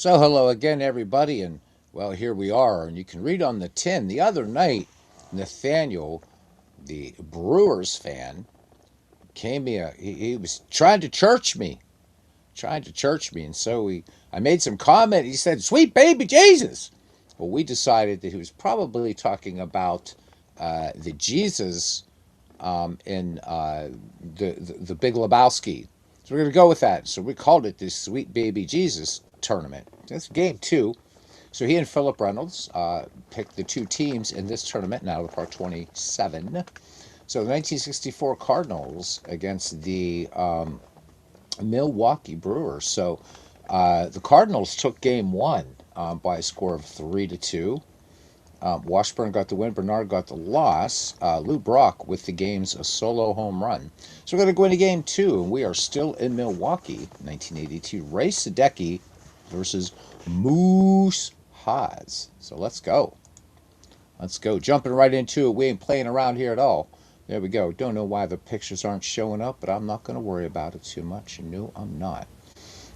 So, hello again, everybody, and well, here we are. And you can read on the tin. The other night, Nathaniel, the Brewers fan, came here. He was trying to church me, and so I made some comment. He said, "Sweet baby Jesus." Well, we decided that he was probably talking about the Jesus in the Big Lebowski. So we're going to go with that. So we called it the Sweet Baby Jesus tournament. That's game two. So he and Phillip Reynolds picked the two teams in this tournament, now the Park 27. So the 1964 Cardinals against the Milwaukee Brewers. So the Cardinals took game one by a score of 3-2. Washburn got the win. Bernard got the loss. Lou Brock with the game's a solo home run. So we're going to go into game two, and we are still in Milwaukee, 1982. Ray Sadecki versus Moose Haas. So let's go. Let's go. Jumping right into it. We ain't playing around here at all. There we go. Don't know why the pictures aren't showing up, but I'm not going to worry about it too much. No, I'm not.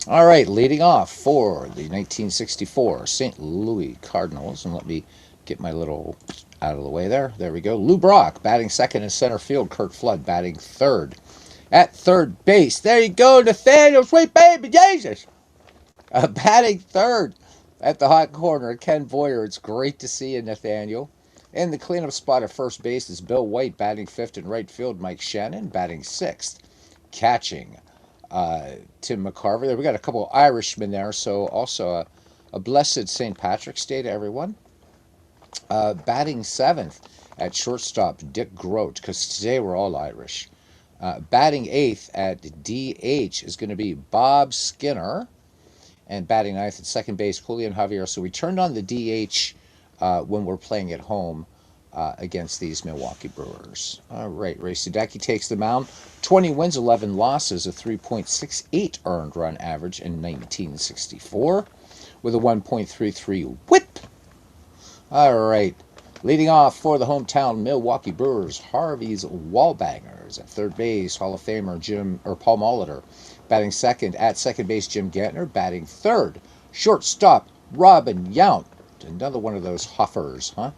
All right, leading off for the 1964 St. Louis Cardinals. And let me get my little out of the way there. There we go. Lou Brock batting second in center field. Kurt Flood batting third. At third base, there you go, Nathaniel, sweet baby Jesus. Batting third at the hot corner, Ken Boyer. It's great to see you, Nathaniel. In the cleanup spot at first base is Bill White batting fifth. In right field, Mike Shannon batting sixth. Catching Tim McCarver. There we got a couple of Irishmen there, so also a blessed St. Patrick's Day to everyone. Batting seventh at shortstop, Dick Grote, because today we're all Irish. Batting eighth at DH is going to be Bob Skinner. And batting ninth at second base, Julian Javier. So we turned on the DH when we're playing at home against these Milwaukee Brewers. All right, Ray Sadecki takes the mound. 20 wins, 11 losses, a 3.68 earned run average in 1964 with a 1.33 whip. All right, leading off for the hometown Milwaukee Brewers, Harvey's Wallbangers. At third base, Hall of Famer Paul Molitor. Batting second at second base, Jim Gantner. Batting third, shortstop, Robin Yount. Another one of those Huffers, huh?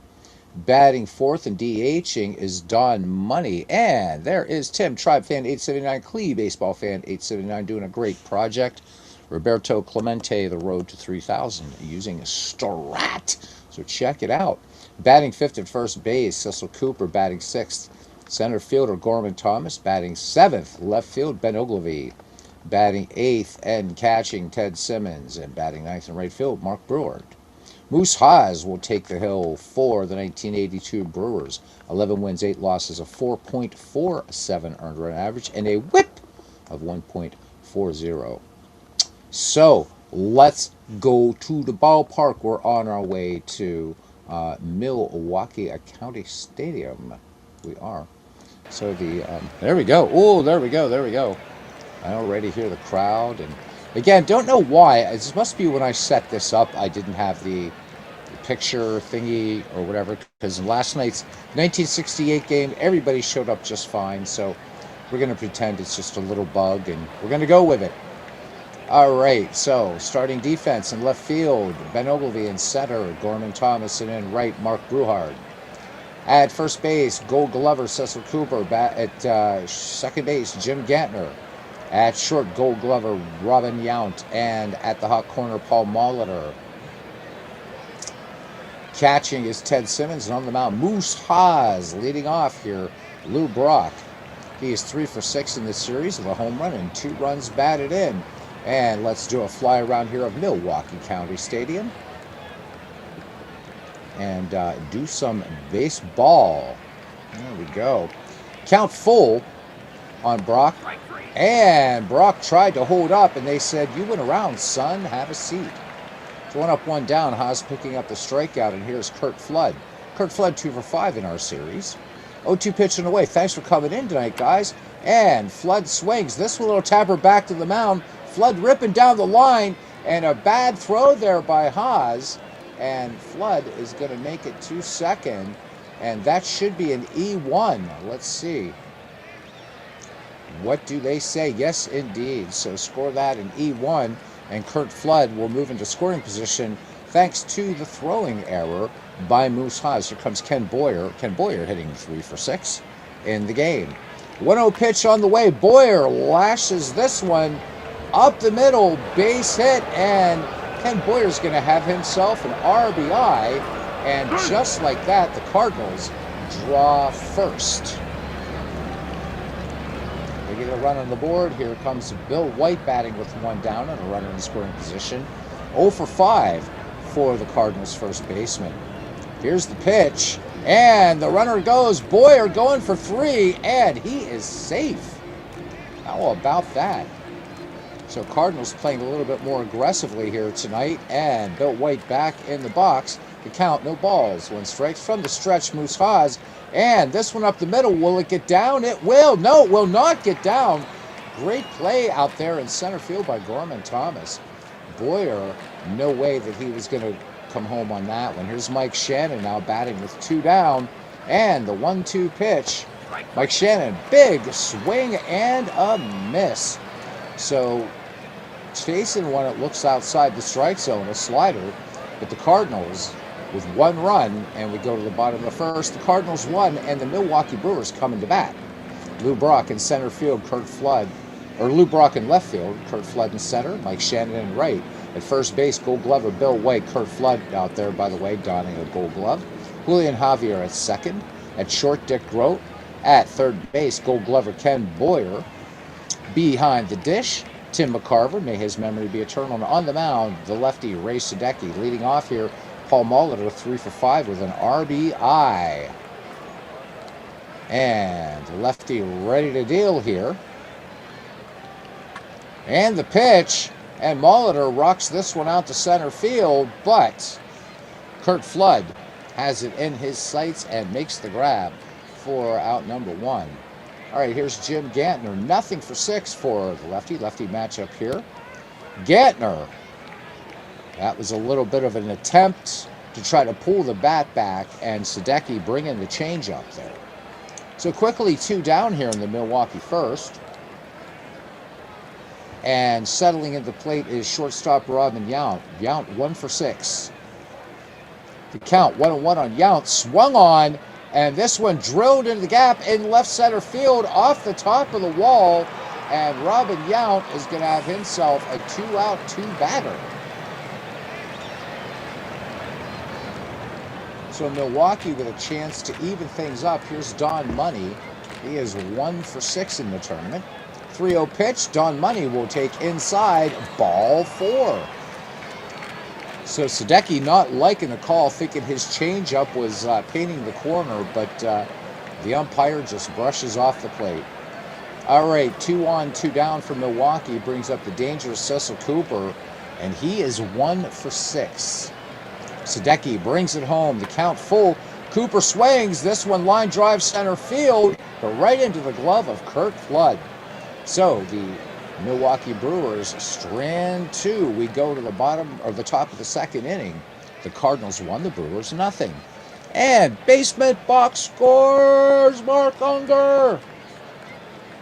Batting fourth and DHing is Don Money. And there is Tim, Tribe Fan 879, Clee Baseball Fan 879, doing a great project. Roberto Clemente, The Road to 3000, using a Strat. So check it out. Batting fifth at first base, Cecil Cooper. Batting sixth, center fielder Gorman Thomas. Batting seventh, left field, Ben Ogilvie. Batting eighth and catching, Ted Simmons. And batting ninth in right field, Mark Brewer. Moose Haas will take the hill for the 1982 Brewers. 11 wins, 8 losses, a 4.47 earned run average, and a whip of 1.40. So let's go to the ballpark. We're on our way to Milwaukee County Stadium. We are. So there we go. Oh, there we go. There we go. I already hear the crowd. And again, don't know why. It must be when I set this up, I didn't have the picture thingy or whatever. Because in last night's 1968 game, everybody showed up just fine. So we're going to pretend it's just a little bug, and we're going to go with it. All right, so starting defense in left field, Ben Ogilvie in center, Gorman Thomas, and in right, Mark Bruhard. At first base, Gold Glover, Cecil Cooper. At second base, Jim Gantner. At short, Gold Glover, Robin Yount. And at the hot corner, Paul Molitor. Catching is Ted Simmons, and on the mound, Moose Haas. Leading off here, Lou Brock. He is 3 for 6 in this series with a home run and 2 runs batted in. And let's do a fly around here of Milwaukee County Stadium and do some baseball. There we go. Count full on Brock. And Brock tried to hold up, and they said, "You went around, son. Have a seat." So 1 up, 1 down. Haas picking up the strikeout, and here's Kurt Flood. Kurt Flood 2 for 5 in our series. 0-2 pitching away. Thanks for coming in tonight, guys. And Flood swings. This little tapper back to the mound. Flood ripping down the line, and a bad throw there by Haas, and Flood is going to make it to second, and that should be an E1. Let's see. What do they say? Yes, indeed. So score that in E1. and Kurt Flood will move into scoring position thanks to the throwing error by Moose Haas. Here comes Ken Boyer. Ken Boyer hitting 3 for 6 in the game. 1-0 pitch on the way. Boyer lashes this one up the middle, base hit, and Ken Boyer's going to have himself an RBI. And just like that, the Cardinals draw first. They get a run on the board. Here comes Bill White batting with 1 down and a runner in scoring position. 0 for 5 for the Cardinals' first baseman. Here's the pitch, and the runner goes. Boyer going for 3, and he is safe. How about that? So Cardinals playing a little bit more aggressively here tonight, and Bill White back in the box. The count, no balls. 1 strike from the stretch, Moose Haas. And this one up the middle, will it get down? It will. No, it will not get down. Great play out there in center field by Gorman Thomas. Boyer, no way that he was going to come home on that one. Here's Mike Shannon now batting with 2 down. And the 1-2 pitch. Mike Shannon, big swing and a miss. So chasing one, it looks outside the strike zone, a slider. But the Cardinals with 1 run, and we go to the bottom of the first. The Cardinals won, and the Milwaukee Brewers coming to bat. Lou Brock in center field, Lou Brock in left field, Kurt Flood in center, Mike Shannon in right. At first base, Gold Glover Bill White, Kurt Flood out there, by the way, donning a Gold Glove. Julian Javier at second. At short, Dick Grote. At third base, Gold Glover Ken Boyer. Behind the dish, Tim McCarver, may his memory be eternal. And on the mound, the lefty Ray Sadecki. Leading off here, Paul Molitor 3 for 5 with an RBI. And the lefty ready to deal here. And the pitch, and Molitor rocks this one out to center field, but Kurt Flood has it in his sights and makes the grab for out number 1. All right, here's Jim Gantner. 0 for 6 for the lefty matchup here. Gantner, that was a little bit of an attempt to try to pull the bat back, and Sadecki bringing the changeup there. So quickly 2 down here in the Milwaukee first. And settling into plate is shortstop Robin Yount. Yount 1 for 6. The count 1-1 on Yount. Swung on, and this one drilled into the gap in left center field off the top of the wall. And Robin Yount is going to have himself a 2-out, 2-batter. So Milwaukee with a chance to even things up. Here's Don Money. He is 1 for 6 in the tournament. 3-0 pitch. Don Money will take inside, ball 4. So Sadecki not liking the call, thinking his changeup was painting the corner, but the umpire just brushes off the plate. All right, 2 on, 2 down for Milwaukee brings up the dangerous Cecil Cooper, and he is 1 for 6. Sadecki brings it home. The count full. Cooper swings. This one line drive center field, but right into the glove of Kurt Flood. So the Milwaukee Brewers strand 2. We go to the bottom or the top of the second inning. The Cardinals 1, the Brewers 0. And basement box scores. Mark Unger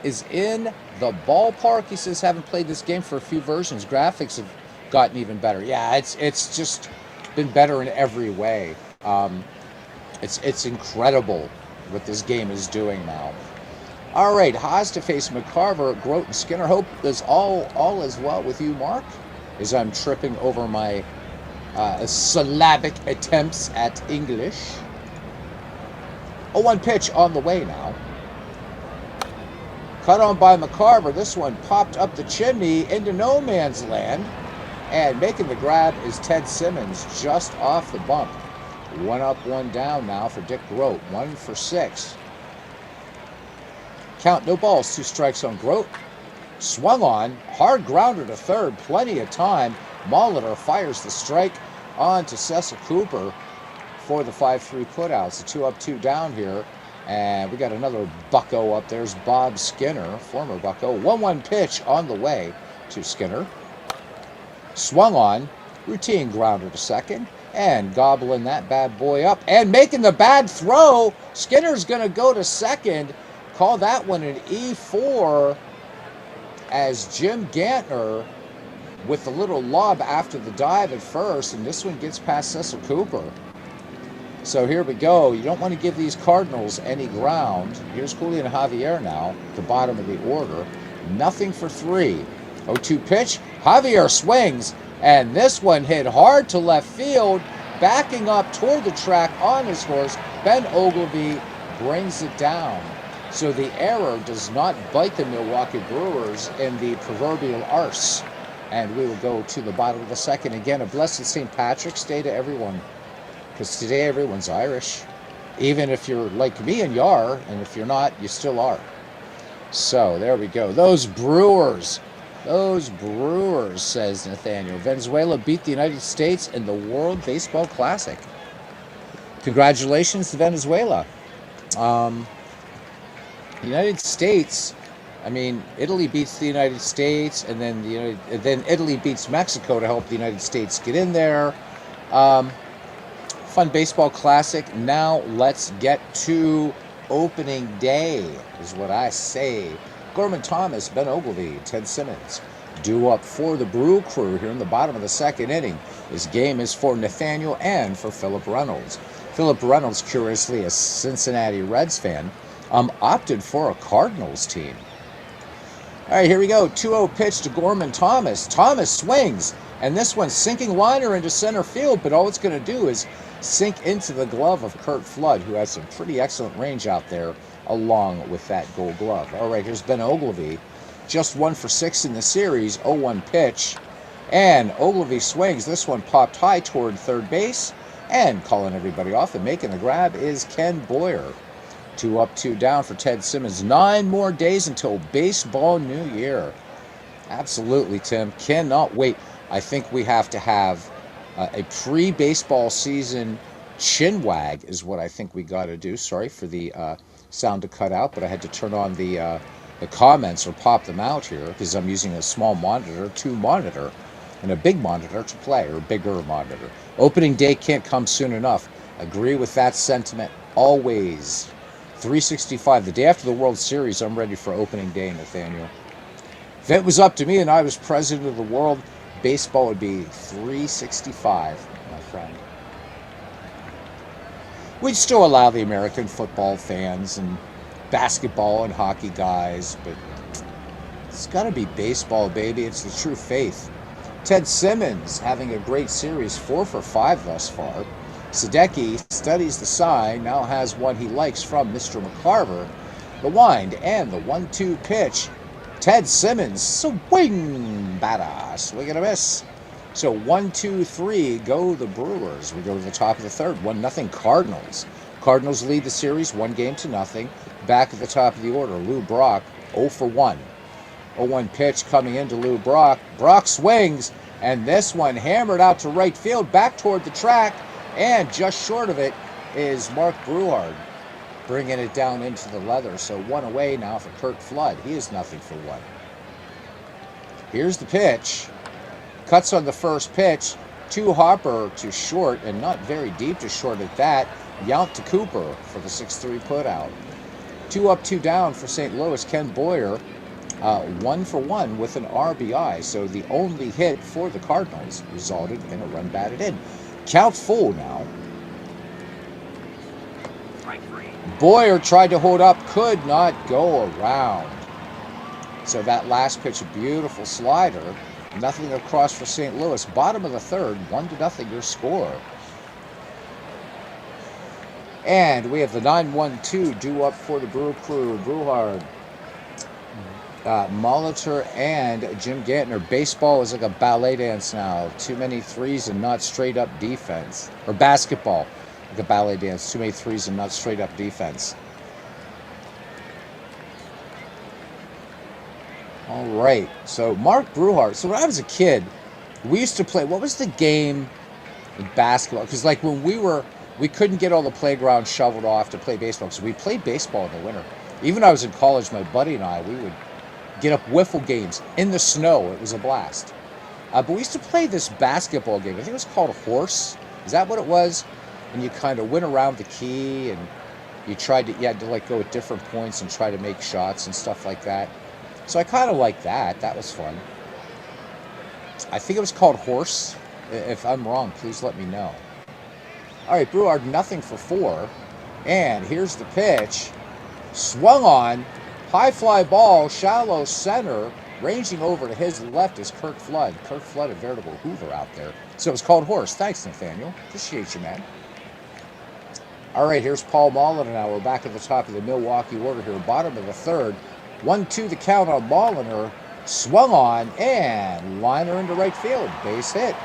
is in the ballpark. He says, haven't played this game for a few versions. Graphics have gotten even better. Yeah, it's just been better in every way. It's incredible what this game is doing now. All right, Haas to face McCarver, Grote, and Skinner. Hope is all is well with you, Mark, as I'm tripping over my syllabic attempts at English. 0-1 pitch on the way now. Cut on by McCarver. This one popped up the chimney into no man's land. And making the grab is Ted Simmons just off the bump. 1 up, 1 down now for Dick Grote. 1 for 6. Count, no balls, 2 strikes on Grote. Swung on, hard grounder to third, plenty of time. Molitor fires the strike on to Cecil Cooper for the 5-3 putouts. A 2 up, 2 down here. And we got another bucko up. There's Bob Skinner, former bucko. 1-1 pitch on the way to Skinner. Swung on, routine grounder to second, and gobbling that bad boy up and making the bad throw. Skinner's going to go to second. Call that one an E4 as Jim Gantner with the little lob after the dive at first, and this one gets past Cecil Cooper. So here we go. You don't want to give these Cardinals any ground. Here's Julian Javier now, the bottom of the order. Nothing for 3. 0-2 pitch. Javier swings, and this one hit hard to left field. Backing up toward the track on his horse, Ben Ogilvy brings it down. So the error does not bite the Milwaukee Brewers in the proverbial arse. And we will go to the bottom of the second. Again, a blessed St. Patrick's Day to everyone. Because today everyone's Irish. Even if you're like me and you are, and if you're not, you still are. So there we go. Those Brewers, says Nathaniel. Venezuela beat the United States in the World Baseball Classic. Congratulations to Venezuela. The United States, I mean, Italy beats the United States, and then Italy beats Mexico to help the United States get in there. Fun baseball classic. Now let's get to opening day, is what I say. Gorman Thomas, Ben Ogilvy, Ted Simmons due up for the Brew Crew here in the bottom of the second inning. This game is for Nathaniel and for Phillip Reynolds. Phillip Reynolds, curiously a Cincinnati Reds fan, opted for a Cardinals team. All right, here we go. 2-0 pitch to Gorman Thomas. Thomas swings, and this one's sinking liner into center field, but all it's going to do is sink into the glove of Curt Flood, who has some pretty excellent range out there along with that Gold Glove. All right, here's Ben Ogilvy. Just 1 for 6 in the series. 0-1 pitch. And Ogilvy swings. This one popped high toward third base. And calling everybody off and making the grab is Ken Boyer. 2 up, 2 down for Ted Simmons. 9 more days until baseball New Year. Absolutely, Tim. Cannot wait. I think we have to have a pre-baseball season chin wag is what I think we got to do. Sorry for the sound to cut out, but I had to turn on the comments or pop them out here because I'm using a small monitor to monitor and a big monitor to play, or bigger monitor. Opening day can't come soon enough. Agree with that sentiment always. 365, the day after the World Series, I'm ready for opening day, Nathaniel. If it was up to me and I was president of the world, baseball would be 365, my friend. We'd still allow the American football fans and basketball and hockey guys, but it's got to be baseball, baby. It's the true faith. Ted Simmons having a great series, 4 for 5 thus far. Sadecki studies the sign, now has one he likes from Mr. McCarver. The wind and the 1-2 pitch. Ted Simmons, swing, batter, swing and a miss. So 1, 2, 3, go the Brewers. We go to the top of the third, 1-0 Cardinals. Cardinals lead the series 1-0. Back at the top of the order, Lou Brock, 0 for 1. 0-1 pitch coming into Lou Brock. Brock swings, and this one hammered out to right field, back toward the track, and just short of it is Mark Bruhard, bringing it down into the leather. So 1 away now for Curt Flood. He is 0 for 1. Here's the pitch. Cuts on the first pitch. 2 hopper to short, and not very deep to short at that. Yount to Cooper for the 6-3 putout. 2 up, 2 down for St. Louis. Ken Boyer, 1 for 1 with an RBI. So the only hit for the Cardinals resulted in a run batted in. Count full now. Boyer tried to hold up, could not go around. So that last pitch, a beautiful slider. Nothing across for St. Louis. Bottom of the third, 1-0 your score. And we have the 9-1-2 due up for the Brew Crew. Bruhard, Molitor, and Jim Gantner. Baseball is like a ballet dance now. Too many threes and not straight up defense. Or basketball, like a ballet dance. Too many threes and not straight up defense. All right, so Mark Bruhard. So when I was a kid, we used to play, what was the game in basketball? Because like when we couldn't get all the playground shoveled off to play baseball, because we played baseball in the winter. Even when I was in college, my buddy and I, we would get up wiffle games in the snow. It was a blast. But we used to play this basketball game. I think it was called Horse. Is that what it was? And you kind of went around the key, and you had to like go at different points and try to make shots and stuff like that. So I kind of liked that. That was fun. I think it was called Horse. If I'm wrong, please let me know. All right, Breward, nothing for 4. And here's the pitch. Swung on. High fly ball, shallow center. Ranging over to his left is Kirk Flood. Kirk Flood, a veritable Hoover out there. So it's called Horse. Thanks, Nathaniel. Appreciate you, man. All right, here's Paul Molitor now. We're back at the top of the Milwaukee order here. Bottom of the 3rd. 1-2 the count on Molitor. Swung on and liner into right field. Base hit.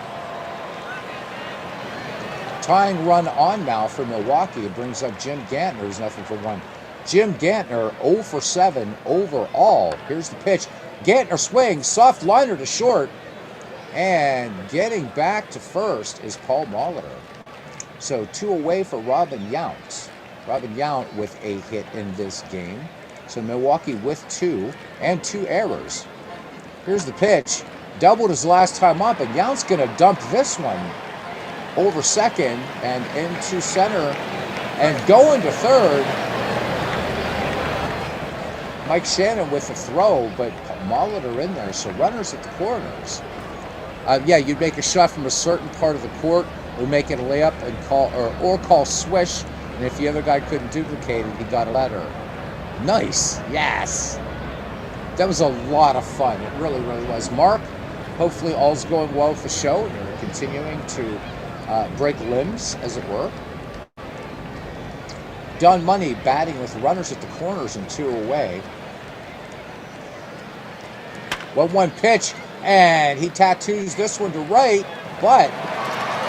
Tying run on now for Milwaukee. It brings up Jim Gantner, who's nothing for 1. Jim Gantner, 0 for 7 overall. Here's the pitch. Gantner swings, soft liner to short. And getting back to first is Paul Molitor. So 2 away for Robin Yount. Robin Yount with a hit in this game. So Milwaukee with 2 and 2 errors. Here's the pitch. Doubled his last time up, and Yount's going to dump this one over second and into center and going to third. Mike Shannon with a throw, but Molitor in there, so runners at the corners. Yeah, you'd make a shot from a certain part of the court, or make it a layup and call swish, and if the other guy couldn't duplicate it, he got a letter. Nice, yes. That was a lot of fun. It really, really was. Mark, hopefully all's going well with the show, and you're continuing to break limbs, as it were. Don Money batting with runners at the corners and 2 away. 1-1 pitch, and he tattoos this one to right, but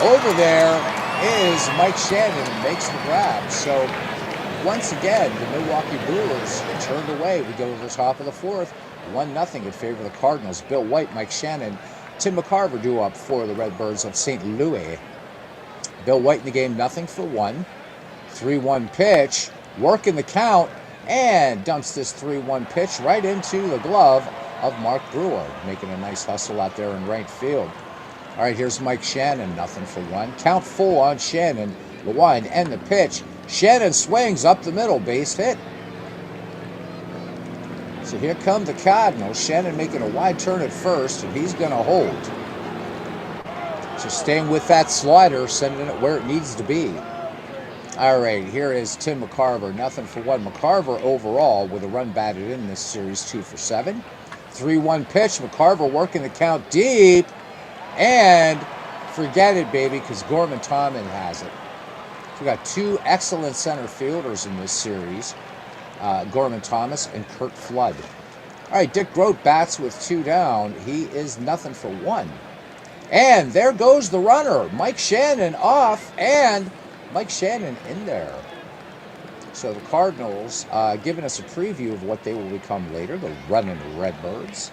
over there is Mike Shannon and makes the grab. So once again, the Milwaukee Brewers turned away. We go to the top of the 4th, 1-0 in favor of the Cardinals. Bill White, Mike Shannon, Tim McCarver do up for the Redbirds of St. Louis. Bill White in the game, 0 for 1. 3-1 pitch, working the count, and dumps this 3-1 pitch right into the glove of Mark Brewer, making a nice hustle out there in right field. All right, here's Mike Shannon, 0 for 1. Count full on Shannon, the 1, and the pitch. Shannon swings up the middle, base hit. So here come the Cardinals. Shannon making a wide turn at first, and he's going to hold. So staying with that slider, sending it where it needs to be. All right, here is Tim McCarver, 0 for 1. McCarver overall with a run batted in this series, 2 for 7. 3-1 pitch, McCarver working the count deep, and forget it, baby, because Gorman Tomlin has it. We got 2 excellent center fielders in this series, Gorman Thomas and Kurt Flood. All right, Dick Grote bats with 2 down. He is 0 for 1. And there goes the runner, Mike Shannon off, and Mike Shannon in there. So the Cardinals giving us a preview of what they will become later, the running Redbirds.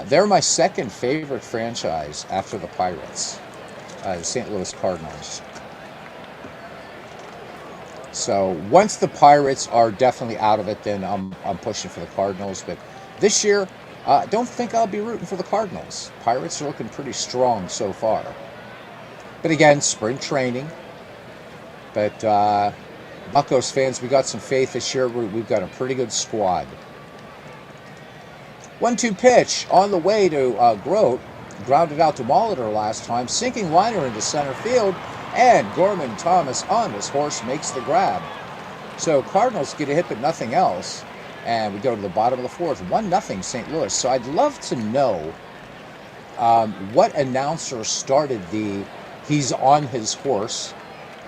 They're my second favorite franchise after the Pirates, the St. Louis Cardinals. So once the Pirates are definitely out of it, then I'm pushing for the Cardinals. But this year, don't think I'll be rooting for the Cardinals. Pirates are looking pretty strong so far. But again, spring training. But Buccos fans, we got some faith this year. We've got a pretty good squad. 1-2 pitch on the way to Grote. Grounded out to Molitor last time. Sinking liner into center field. And Gorman Thomas on his horse makes the grab. So Cardinals get a hit but nothing else. And we go to the bottom of the 4th. 1-0 St. Louis. So I'd love to know what announcer started the he's on his horse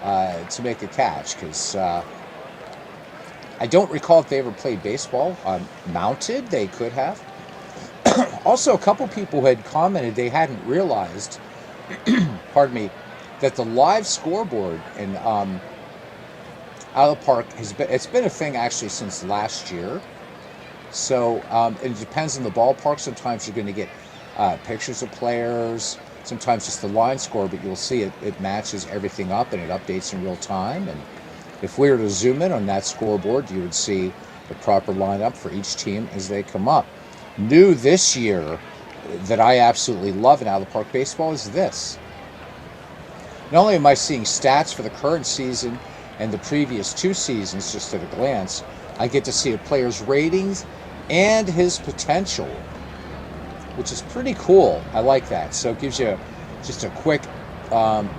to make a catch. Because I don't recall if they ever played baseball. Mounted, they could have. Also, a couple people had commented they hadn't realized, pardon me, that the live scoreboard in out of the park it's been a thing actually since last year. So it depends on the ballpark. Sometimes you're going to get pictures of players, sometimes just the line score, but you'll see it matches everything up and it updates in real time. And if we were to zoom in on that scoreboard, you would see the proper lineup for each team as they come up. New this year that I absolutely love in out of the park baseball is this. Not only am I seeing stats for the current season and the previous 2 seasons just at a glance, I get to see a player's ratings and his potential which is pretty cool. I like that. So it gives you just a quick,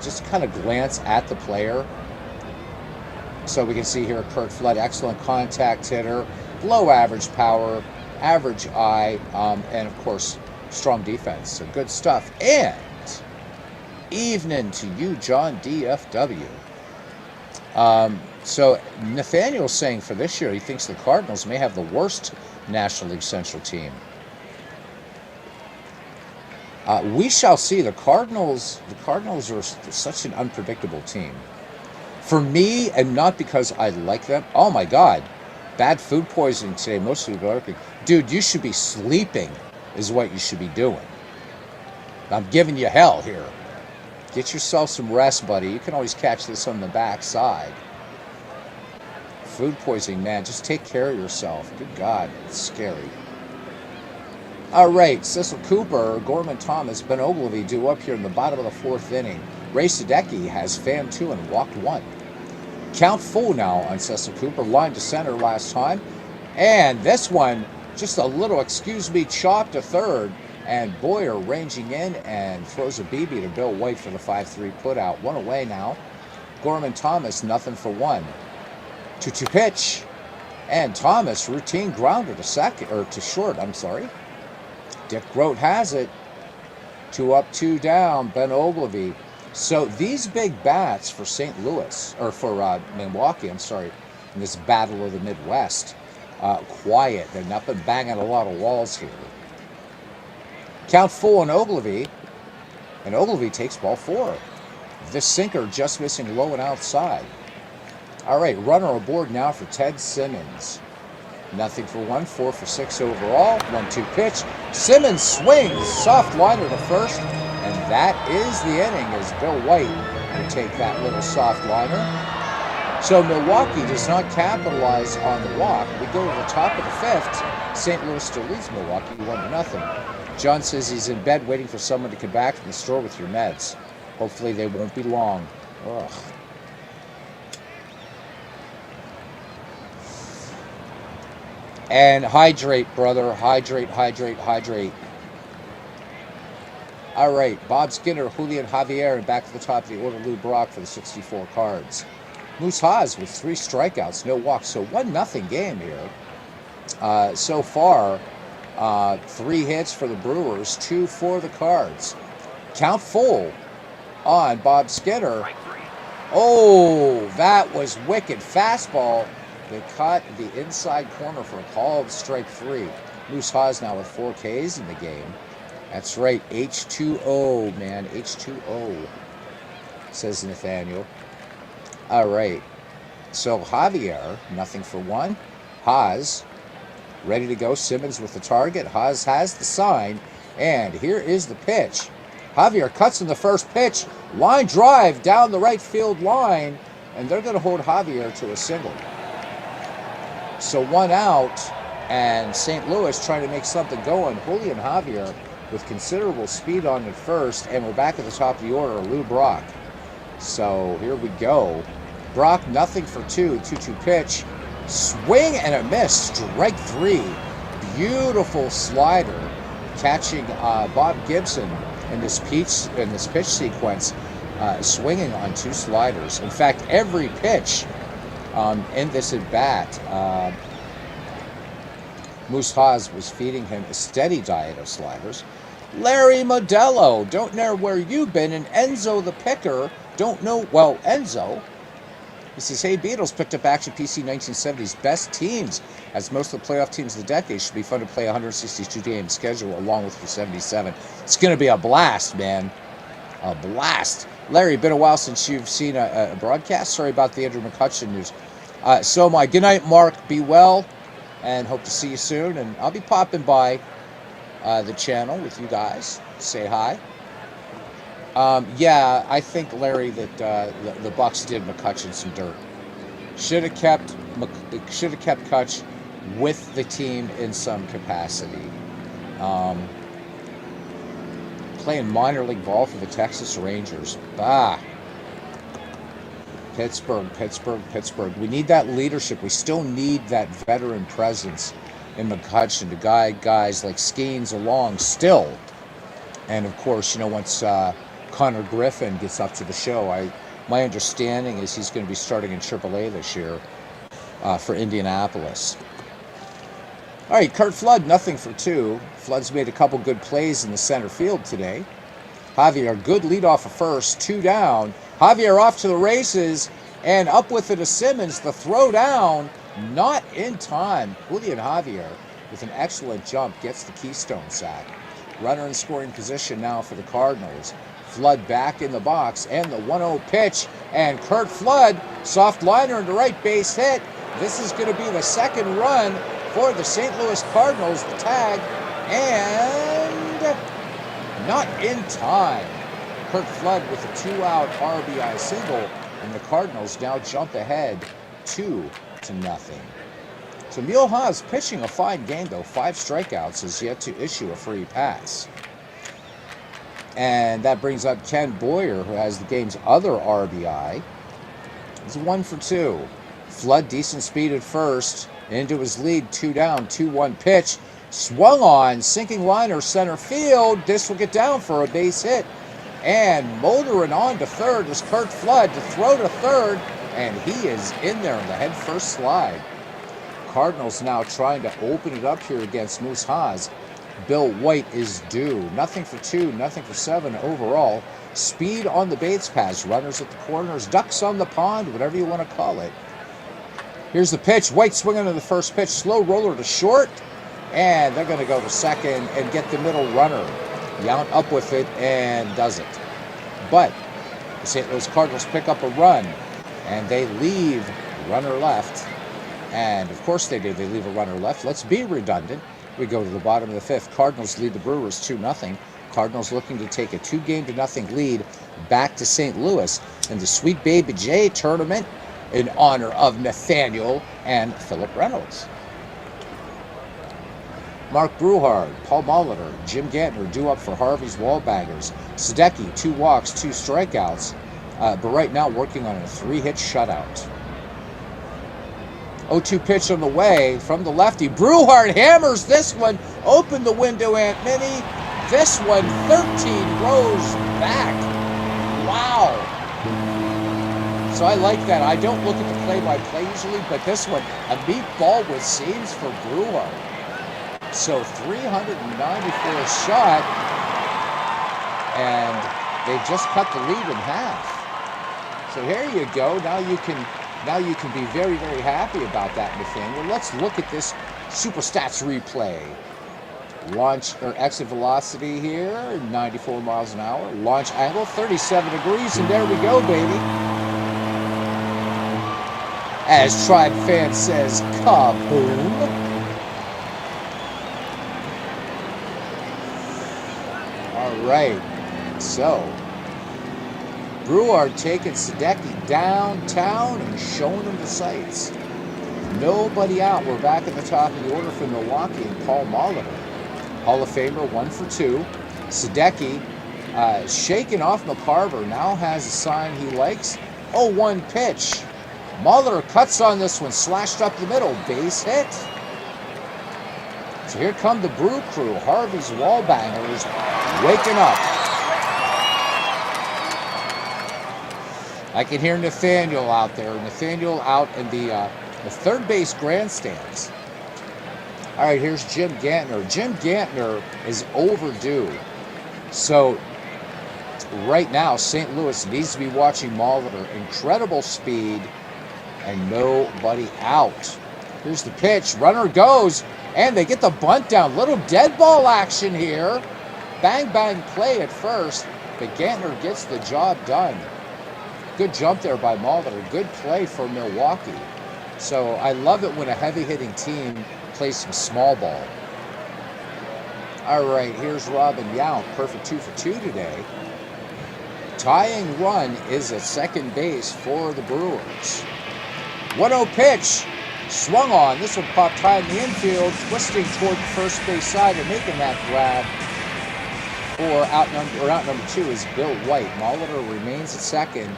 just kind of glance at the player. So we can see here Kurt Flood, excellent contact hitter, below average power, average eye, and of course, strong defense. So good stuff. And evening to you, John DFW. So Nathaniel's saying for this year he thinks the Cardinals may have the worst National League Central team. We shall see. The Cardinals are such an unpredictable team. For me, and not because I like them. Oh my God, bad food poisoning today. Most of you, dude, you should be sleeping. Is what you should be doing. I'm giving you hell here. Get yourself some rest, buddy. You can always catch this on the backside. Food poisoning, man. Just take care of yourself. Good God, it's scary. All right, Cecil Cooper, Gorman Thomas, Ben Ogilvy due up here in the bottom of the fourth inning. Ray Sadecki has fanned 2 and walked 1. Count full now on Cecil Cooper. Line to center last time. And this one, just a little, excuse me, chop to third. And Boyer ranging in and throws a BB to Bill White for the 5-3 putout. 1 away now. Gorman Thomas, nothing for 1. 2-2 pitch. And Thomas, routine grounder to second, or to short, I'm sorry. Dick Grote has it. 2 up, 2 down. Ben Ogilvy. So these big bats for St. Louis, or for Milwaukee, I'm sorry, in this battle of the Midwest, quiet. They're not been banging a lot of walls here. Count full on Ogilvy, and Ogilvy takes ball 4. This sinker just missing low and outside. All right, runner aboard now for Ted Simmons. Nothing for 1, 4 for 6 overall. 1-2 pitch. Simmons swings, soft liner to first, and that is the inning as Bill White will take that little soft liner. So Milwaukee does not capitalize on the walk. We go to the top of the 5th. St. Louis still leads Milwaukee 1-0. John says he's in bed waiting for someone to come back from the store with your meds. Hopefully they won't be long. Ugh. And hydrate, brother. Hydrate, hydrate, hydrate. All right. Bob Skinner, Julian Javier, and back to the top of the order, Lou Brock for the 64 cards. Moose Haas with 3 strikeouts, no walks. So 1-0 game here. So far, 3 hits for the Brewers, 2 for the Cards. Count full on Bob Skinner. Oh, that was wicked. Fastball that caught the inside corner for a called strike 3. Moose Haas now with 4 Ks in the game. That's right, H2O, man, H2O, says Nathaniel. All right, so Javier, nothing for 1. Haas, ready to go. Simmons with the target. Haas has the sign, and here is the pitch. Javier cuts in the first pitch. Line drive down the right field line, and they're going to hold Javier to a single. So 1 out, and St. Louis trying to make something going. Julian Javier with considerable speed on at first, and we're back at the top of the order, Lou Brock. So here we go. Brock, nothing for 2. 2-2 pitch. Swing and a miss. Strike 3. Beautiful slider, catching Bob Gibson in this pitch sequence, swinging on 2 sliders. In fact, every pitch in this at bat, Moose Haas was feeding him a steady diet of sliders. Larry Modelo, don't know where you've been, and Enzo the Picker, don't know, well, Enzo, he says, hey, Beatles picked up Action PC 1970's best teams, as most of the playoff teams of the decade should be fun to play a 162-game schedule along with your 77. It's going to be a blast, man. A blast. Larry, been a while since you've seen a broadcast. Sorry about the Andrew McCutcheon news. So my good night, Mark. Be well, and hope to see you soon. And I'll be popping by the channel with you guys. Say hi. Yeah, I think, Larry, that the Bucks did McCutcheon some dirt. Should have kept Kutch with the team in some capacity. Playing minor league ball for the Texas Rangers. Bah. Pittsburgh. We need that leadership. We still need that veteran presence in McCutcheon to guide guys like Skeens along still. And of course, once Connor Griffin gets up to the show, my understanding is he's going to be starting in AAA this year for Indianapolis. All right, Kurt Flood, nothing for two. Flood's made a couple good plays in the center field today. Javier, good lead off of first, 2 down. Javier off to the races, and up with it to Simmons. The throw down, not in time. Julian Javier, with an excellent jump, gets the Keystone sack. Runner in scoring position now for the Cardinals. Flood back in the box, and the 1-0 pitch, and Kurt Flood, soft liner into right base hit. This is going to be the second run for the St. Louis Cardinals. The tag, and not in time. Kurt Flood with a 2-out RBI single, and the Cardinals now jump ahead 2-0. So Emil Haas pitching a fine game, though. 5 strikeouts, has yet to issue a free pass. And that brings up Ken Boyer, who has the game's other RBI. It's 1 for 2. Flood, decent speed at first. Into his lead, 2 down, 2-1 pitch. Swung on, sinking liner, center field. This will get down for a base hit. And motoring on to third is Kurt Flood to throw to third. And he is in there in the head first slide. Cardinals now trying to open it up here against Moose Haas. Bill White is due. Nothing for 2, nothing for 7 overall. Speed on the Bates pass. Runners at the corners, ducks on the pond, whatever you want to call it. Here's the pitch. White swinging to the first pitch. Slow roller to short. And they're going to go to second and get the middle runner. Yount up with it and does it. But the St. Louis Cardinals pick up a run. And they leave runner left. And of course they do. They leave a runner left. Let's be redundant. We go to the bottom of the 5th. Cardinals lead the Brewers 2-0. Cardinals looking to take a 2-0 lead back to St. Louis in the Sweet Baby J tournament in honor of Nathaniel and Phillip Reynolds. Mark Bruhard, Paul Molitor, Jim Gantner due up for Harvey's Wallbangers. Sadecki, 2 walks, 2 strikeouts, but right now working on a 3-hit shutout. 0-2 pitch on the way from the lefty. Bruhard hammers this one. Open the window, Aunt Minnie. This one, 13 rows back. Wow. So I like that. I don't look at the play-by-play usually, but this one, a meatball with seams for Bruhard. So 394 shot, and they've just cut the lead in half. So here you go. Now you can be very, very happy about that, Nathaniel. Let's look at this Super Stats replay. Launch or exit velocity here, 94 miles an hour. Launch angle, 37 degrees, and there we go, baby. As Tribe Fan says, kaboom. All right, so Bruhard taking Sadecki downtown and showing him the sights. Nobody out. We're back at the top of the order for Milwaukee and Paul Molitor. Hall of Famer, 1 for 2. Sadecki shaking off McCarver. Now has a sign he likes. 0-1 pitch. Molitor cuts on this one. Slashed up the middle. Base hit. So here come the Brew Crew. Harvey's Wallbangers waking up. I can hear Nathaniel out there. Nathaniel out in the third base grandstands. All right, here's Jim Gantner. Jim Gantner is overdue. So right now, St. Louis needs to be watching Molitor. Incredible speed and nobody out. Here's the pitch. Runner goes, and they get the bunt down. Little dead ball action here. Bang, bang play at first, but Gantner gets the job done. Good jump there by Molitor. Good play for Milwaukee. So I love it when a heavy-hitting team plays some small ball. All right, here's Robin Yount. Perfect 2 for 2 today. Tying run is at second base for the Brewers. 1-0 pitch. Swung on. This one popped high in the infield, twisting toward the first base side and making that grab. For out number 2 is Bill White. Molitor remains at second.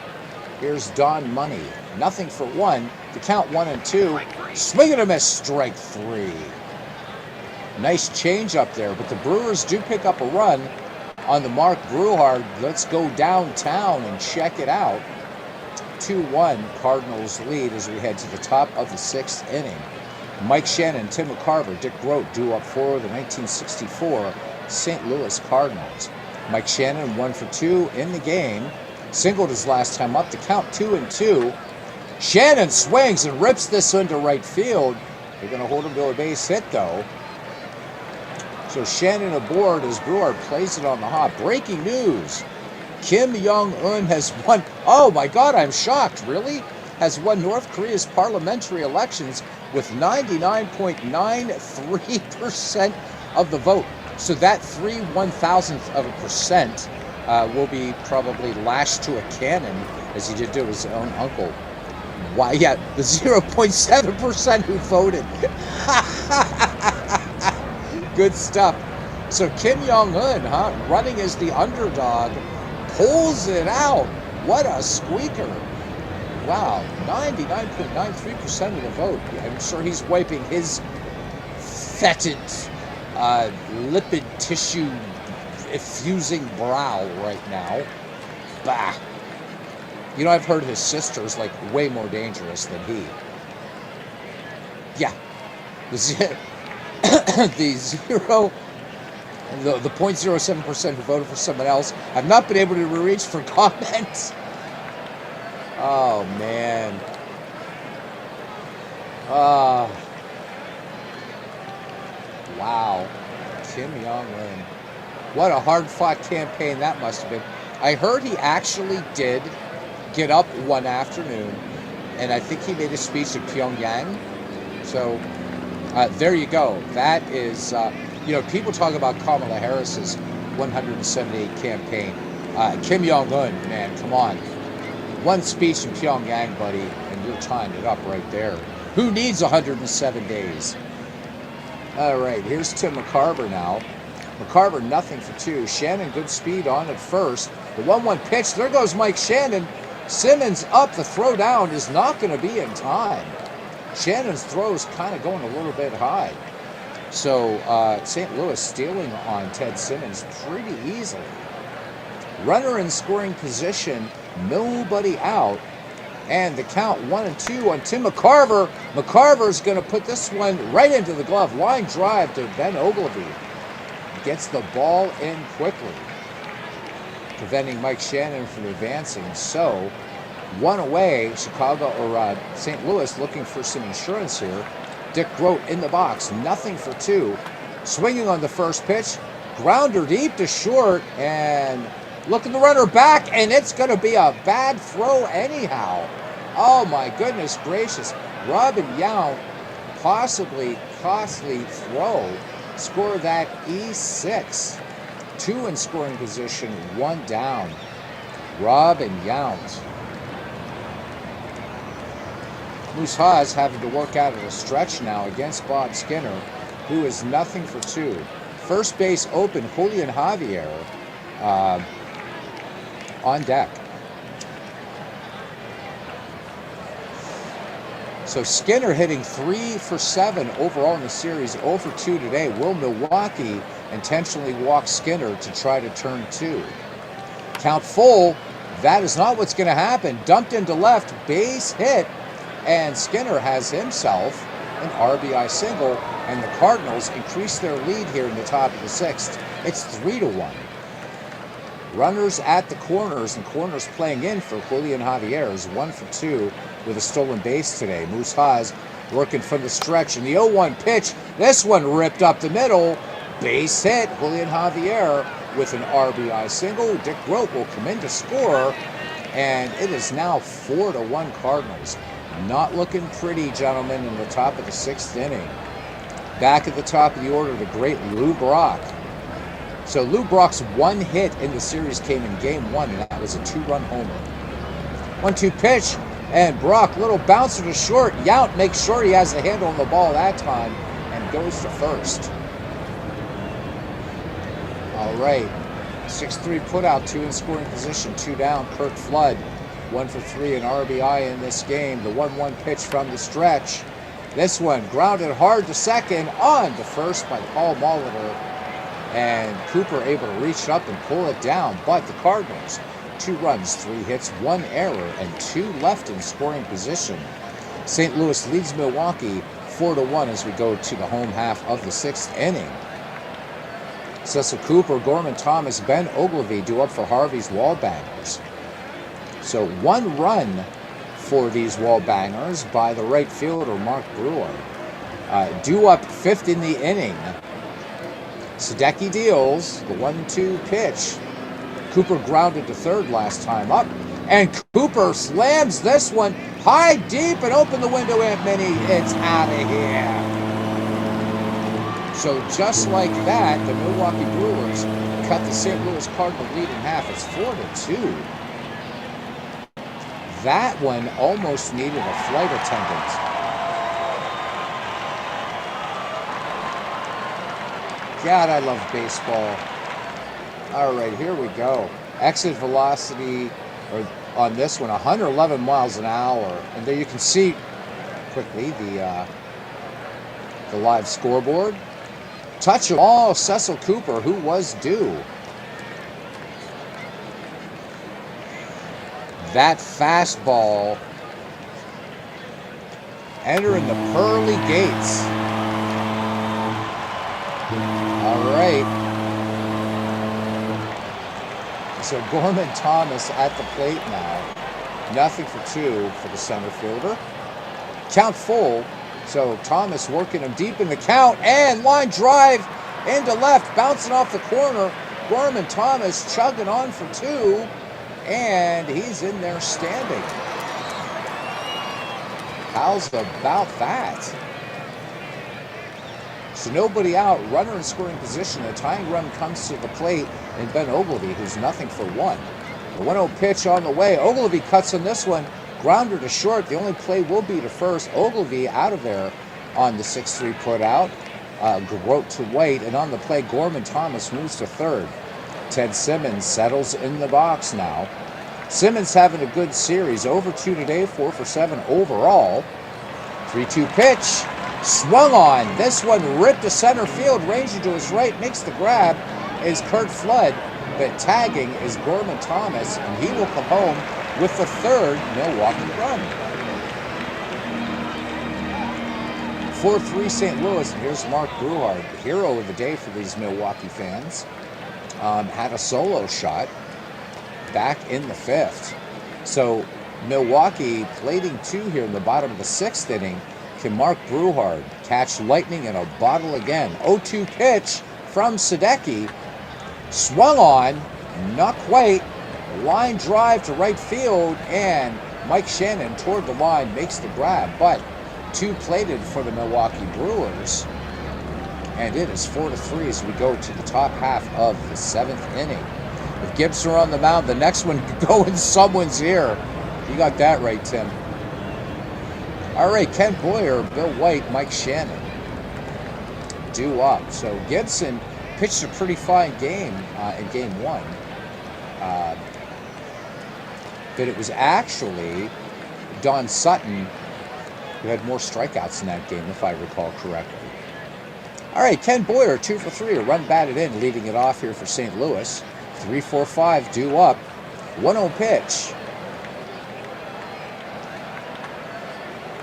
Here's Don Money. Nothing for 1. To count 1 and 2. Swing and a miss. Strike 3. Nice change up there, but the Brewers do pick up a run on the Mark Brewhard. Let's go downtown and check it out. 2-1 Cardinals lead as we head to the top of the 6th inning. Mike Shannon, Tim McCarver, Dick Groat due up for the 1964 St. Louis Cardinals. Mike Shannon 1 for 2 in the game. Singled his last time up to count 2-2. Shannon swings and rips this into right field. They're going to hold him to a base hit, though. So Shannon aboard as Breward plays it on the hop. Breaking news. Kim Jong-un has won. Oh, my God, I'm shocked. Really? Has won North Korea's parliamentary elections with 99.93% of the vote. So that 3/1000th% will be probably lashed to a cannon, as he did to his own uncle. Why, yeah, the 0.7% who voted. Good stuff. So Kim Jong-un, running as the underdog, pulls it out. What a squeaker. Wow, 99.93% of the vote. I'm sure he's wiping his fetid, lipid tissue effusing brow right now. Bah. You know, I've heard his sister's like way more dangerous than he. Yeah. The 0.07% who voted for someone else have not been able to reach for comments. Oh, man. Wow. Kim Jong-un. What a hard-fought campaign that must have been. I heard he actually did get up one afternoon, and I think he made a speech at Pyongyang. So there you go. That is, people talk about Kamala Harris's 178 campaign. Kim Jong-un, man, come on. One speech in Pyongyang, buddy, and you're tying it up right there. Who needs 107 days? All right, here's Tim McCarver now. McCarver, nothing for 2. Shannon, good speed on at first. The 1-1 pitch. There goes Mike Shannon. Simmons up. The throw down is not going to be in time. Shannon's throw is kind of going a little bit high. So St. Louis stealing on Ted Simmons pretty easily. Runner in scoring position. Nobody out. And the count 1-2 on Tim McCarver. McCarver's going to put this one right into the glove. Line drive to Ben Ogilvy. Gets the ball in quickly, preventing Mike Shannon from advancing. So, one away, St. Louis looking for some insurance here. Dick Groat in the box, nothing for 2. Swinging on the first pitch, grounder deep to short, and looking the runner back, and it's going to be a bad throw anyhow. Oh my goodness gracious. Robin Yount, possibly costly throw. Score that E6. 2 in scoring position, 1 down. Robin Yount. Moose Haas having to work out of a stretch now against Bob Skinner, who is nothing for 2. First base open, Julian Javier on deck. So Skinner hitting 3 for 7 overall in the series, 0 for 2 today. Will Milwaukee intentionally walk Skinner to try to turn 2? Count full. That is not what's going to happen. Dumped into left, base hit, and Skinner has himself an RBI single, and the Cardinals increase their lead here in the top of the 6th. It's 3-1. Runners at the corners, and corners playing in for Julian Javier is 1 for 2 with a stolen base today. Moose Haas working from the stretch, and the 0-1 pitch. This one ripped up the middle. Base hit. Julian Javier with an RBI single. Dick Groat will come in to score, and it is now 4-1 Cardinals. Not looking pretty, gentlemen, in the top of the 6th inning. Back at the top of the order, the great Lou Brock. So Lou Brock's 1 hit in the series came in game 1, and that was a 2-run homer. 1-2 pitch, and Brock, little bouncer to short. Yount makes sure he has the handle on the ball that time and goes to first. All right, 6-3 putout, 2 in scoring position, 2 down. Kurt Flood, 1 for 3 and RBI in this game. The 1-1 pitch from the stretch. This one grounded hard to second, on to first by Paul Molitor. And Cooper able to reach up and pull it down. But the Cardinals, 2 runs, 3 hits, 1 error, and 2 left in scoring position. St. Louis leads Milwaukee 4-1 as we go to the home half of the 6th inning. Cecil Cooper, Gorman Thomas, Ben Ogilvie due up for Harvey's wall bangers. So 1 run for these wall bangers by the right fielder, Mark Brewer. Due up 5th in the inning. Sadecki deals the 1-2 pitch. Cooper grounded to third last time up. And Cooper slams this one high, deep, and open the window, Aunt Minnie. It's out of here. So just like that, the Milwaukee Brewers cut the St. Louis Cardinal lead in half. It's 4-2. That one almost needed a flight attendant. God, I love baseball. All right, here we go. Exit velocity on this one, 111 miles an hour. And there you can see quickly the live scoreboard. Touch of ball, Cecil Cooper, who was due. That fastball entering the pearly gates. All right. So Gorman Thomas at the plate now. 0-for-2 for the center fielder. Count full. So Thomas working him deep in the count, and line drive into left, bouncing off the corner. Gorman Thomas chugging on for 2, and he's in there standing. How's about that? So nobody out, runner in scoring position. The tying run comes to the plate, and Ben Ogilvie, who's 0-for-1. The 1-0 pitch on the way. Ogilvie cuts on this one. Grounder to short. The only play will be to first. Ogilvie out of there on the 6-3 put out. Grote to White. And on the play, Gorman Thomas moves to third. Ted Simmons settles in the box now. Simmons having a good series. Over 2 today, 4 for 7 overall. 3-2 pitch. Swung on. This one ripped to center field. Ranger to his right. Makes the grab is Kurt Flood. But tagging is Gorman Thomas. And he will come home with the third Milwaukee run. 4-3 St. Louis, and here's Mark Brewhart, the hero of the day for these Milwaukee fans. Had a solo shot back in the 5th. So Milwaukee plating 2 here in the bottom of the 6th inning. Can Mark Brewhart catch lightning in a bottle again? 0-2 pitch from Sadecki. Swung on, not quite. Line drive to right field, and Mike Shannon toward the line makes the grab, but 2 plated for the Milwaukee Brewers, and it is 4-3 as we go to the top half of the 7th inning. With Gibson on the mound, the next one could go in someone's ear. You got that right, Tim. All right, Ken Boyer, Bill White, Mike Shannon due up. So Gibson pitched a pretty fine game in Game 1. But it was actually Don Sutton who had more strikeouts in that game, if I recall correctly. All right, Ken Boyer, 2 for 3, a run batted in, leading it off here for St. Louis. 3-4-5 due up. 1-0 pitch.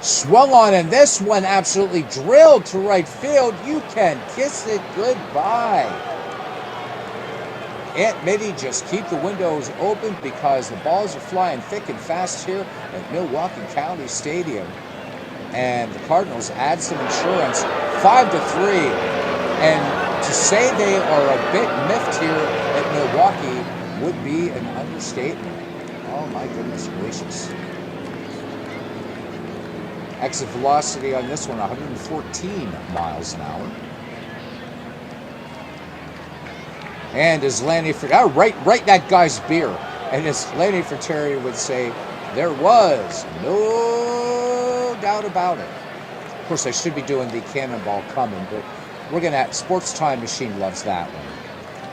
Swung on, and this one absolutely drilled to right field. You can kiss it goodbye. Aunt Mitty, just keep the windows open because the balls are flying thick and fast here at Milwaukee County Stadium. And the Cardinals add some insurance, 5-3. And to say they are a bit miffed here at Milwaukee would be an understatement. Oh my goodness gracious. Exit velocity on this one, 114 miles an hour. And as Lanny right that guy's beer. And as Lanny Fratteri would say, there was no doubt about it. Of course, I should be doing the cannonball coming, but we're gonna. Sports Time Machine loves that one.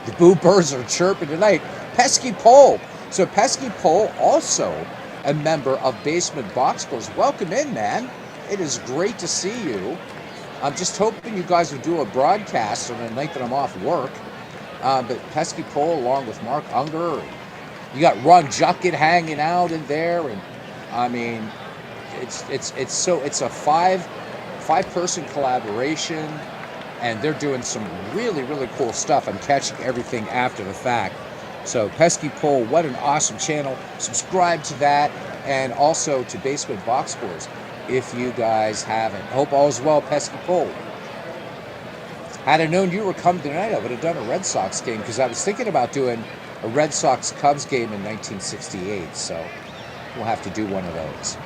The Boo Birds are chirping tonight. Pesky Pole. So Pesky Pole, also a member of Basement Box Scores. Welcome in, man. It is great to see you. I'm just hoping you guys would do a broadcast on the night that I'm off work. But Pesky Pole along with Mark Unger. You got Ron Juckett hanging out in there, and I mean, it's a five-person collaboration, and they're doing some really cool stuff. I'm catching everything after the fact. So Pesky Pole, what an awesome channel. Subscribe to that, and also to Basement Box Scores if you guys haven't. Hope all is well, Pesky Pole. Had I known you were coming tonight, I would have done a Red Sox game, because I was thinking about doing a Red Sox-Cubs game in 1968, so we'll have to do one of those.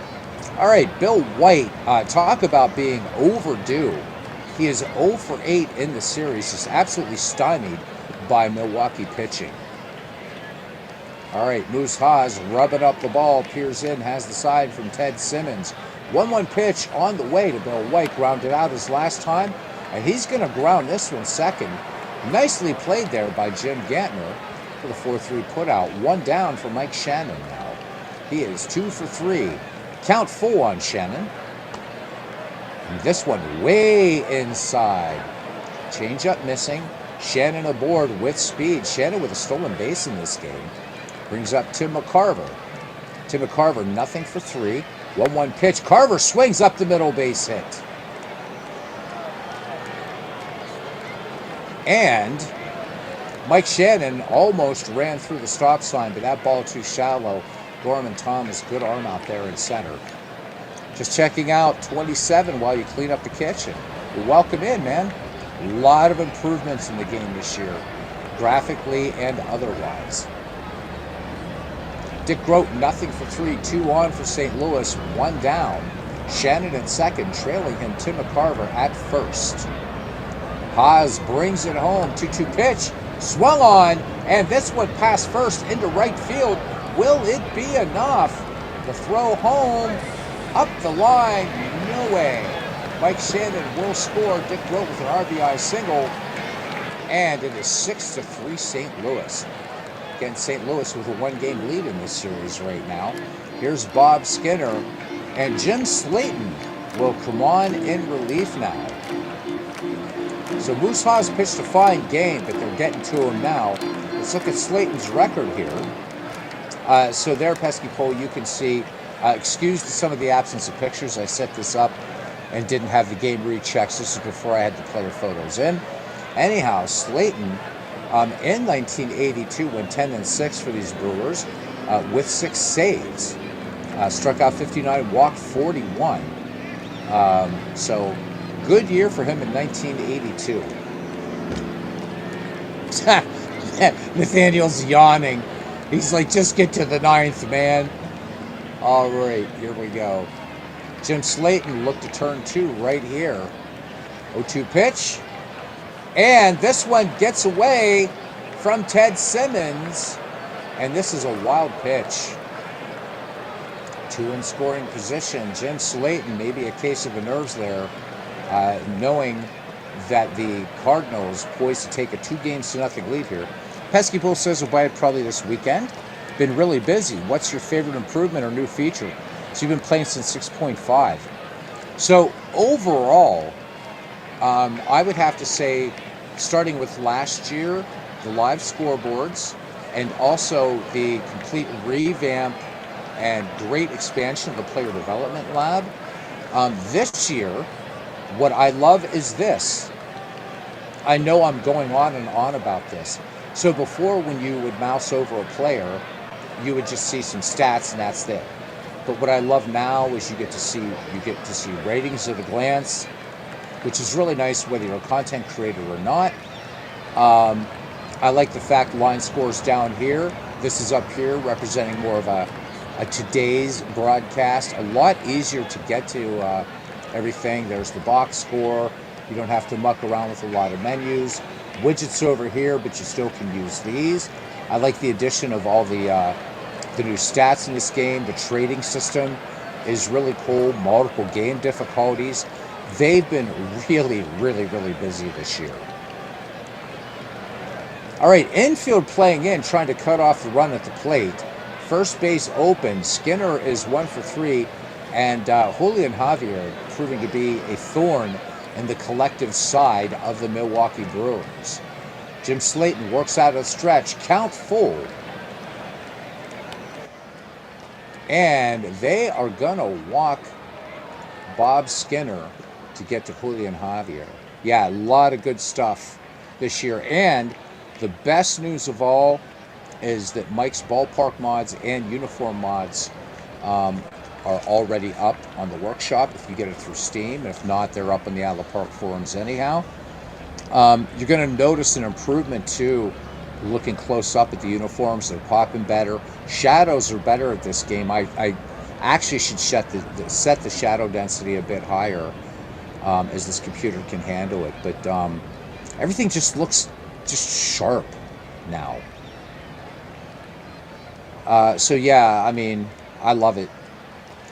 All right, Bill White, talk about being overdue. He is 0 for 8 in the series, just absolutely stymied by Milwaukee pitching. All right, Moose Haas rubbing up the ball, peers in, has the side from Ted Simmons. 1-1 pitch on the way to Bill White, grounded out his last time. And he's going to ground this one second. Nicely played there by Jim Gantner for the 4-3 putout. 1 down for Mike Shannon now. He is 2 for 3. Count full on Shannon. And this one way inside. Changeup missing. Shannon aboard with speed. Shannon with a stolen base in this game. Brings up Tim McCarver. Tim McCarver, nothing for 3. 1-1 pitch. Carver swings up the middle, base hit. And Mike Shannon almost ran through the stop sign, but that ball too shallow. Gorman Thomas, good arm out there in center. Just checking out 27 while you clean up the kitchen. Well, welcome in, man. A lot of improvements in the game this year, graphically and otherwise. Dick Grote, nothing for 3. 2 on for St. Louis, 1 down. Shannon at second, trailing him Tim McCarver at first. Haas brings it home. 2-2 pitch. Swung on. And this one passed first into right field. Will it be enough? The throw home. Up the line. No way. Mike Shannon will score. Dick Grote with an RBI single. And it is 6-3 St. Louis. Again, St. Louis with a 1-game lead in this series right now. Here's Bob Skinner. And Jim Slayton will come on in relief now. So Moose Haas pitched a fine game, but they're getting to him now. Let's look at Slayton's record here. So there, Pesky Pole, you can see, excuse some of the absence of pictures. I set this up and didn't have the game rechecks. This is before I had the player photos in. Anyhow, Slayton, in 1982, went 10-6 for these Brewers with 6 saves. Struck out 59, walked 41. So good year for him in 1982. Nathaniel's yawning. He's like, just get to the 9th, man. All right, here we go. Jim Slayton looked to turn 2 right here. 0-2 pitch. And this one gets away from Ted Simmons. And this is a wild pitch. 2 in scoring position. Jim Slayton, maybe a case of the nerves there. Knowing that the Cardinals poised to take a 2-0 lead here. Pesky Pole says we'll buy it probably this weekend. Been really busy. What's your favorite improvement or new feature? So you've been playing since 6.5. So overall, I would have to say, starting with last year, the live scoreboards, and also the complete revamp and great expansion of the player development lab. This year, what I love is this. I know I'm going on and on about this. So before, when you would mouse over a player, you would just see some stats and that's it. But what I love now is you get to see ratings at a glance, which is really nice whether you're a content creator or not. I like the fact line scores down here. This is up here representing more of a today's broadcast. A lot easier to get to everything. There's the box score. You don't have to muck around with a lot of menus. Widgets over here, but you still can use these. I like the addition of all the new stats in this game. The trading system is really cool. Multiple game difficulties. They've been really busy this year. All right, infield playing in, trying to cut off the run at the plate. First base open. Skinner is 1 for 3, and Julian Javier proving to be a thorn in the collective side of the Milwaukee Brewers. Jim Slayton works out a stretch, count full. And they are going to walk Bob Skinner to get to Julian Javier. Yeah, a lot of good stuff this year. And the best news of all is that Mike's ballpark mods and uniform mods are already up on the workshop if you get it through Steam. If not, they're up on the Outlet Park forums anyhow. You're going to notice an improvement too, looking close up at the uniforms. They're popping better. Shadows are better at this game. I actually should set the shadow density a bit higher as this computer can handle it. But everything just looks just sharp now. So yeah, I mean, I love it.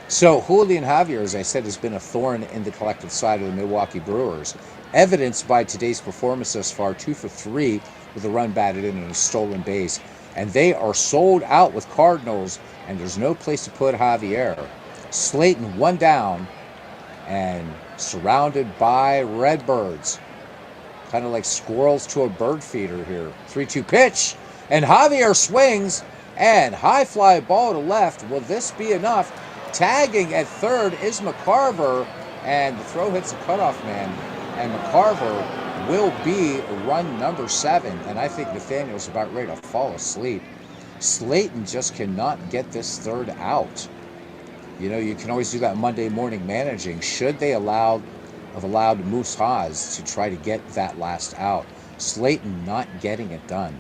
So Julian Javier, as I said, has been a thorn in the collective side of the Milwaukee Brewers, evidenced by today's performance thus far, 2 for 3 with a run batted in and a stolen base. And they are sold out with Cardinals, and there's no place to put Javier. Slayton one down and surrounded by Redbirds. Kind of like squirrels to a bird feeder here. 3-2 pitch, and Javier swings, and high fly ball to left. Will this be enough? Tagging at third is McCarver, and the throw hits the cutoff man, and McCarver will be run number 7, and I think Nathaniel's about ready to fall asleep. Slayton just cannot get this third out. You know, you can always do that Monday morning managing. Should they have allowed Moose Haas to try to get that last out? Slayton not getting it done.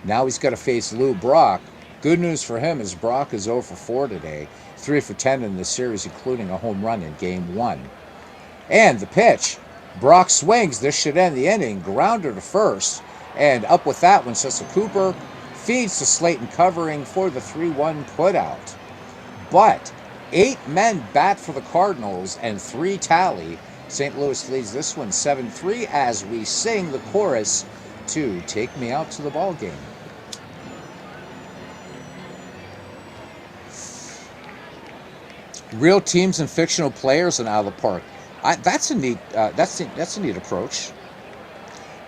Now he's got to face Lou Brock. Good news for him is Brock is 0 for 4 today. 3 for 10 in the series, including a home run in Game 1. And the pitch. Brock swings. This should end the inning. Grounder to first. And up with that one, Cecil Cooper feeds to Slayton covering for the 3-1 putout. But 8 men bat for the Cardinals and 3 tally. St. Louis leads this one 7-3 as we sing the chorus to Take Me Out to the Ball Game. Real teams and fictional players in Outlet Park. That's a neat approach.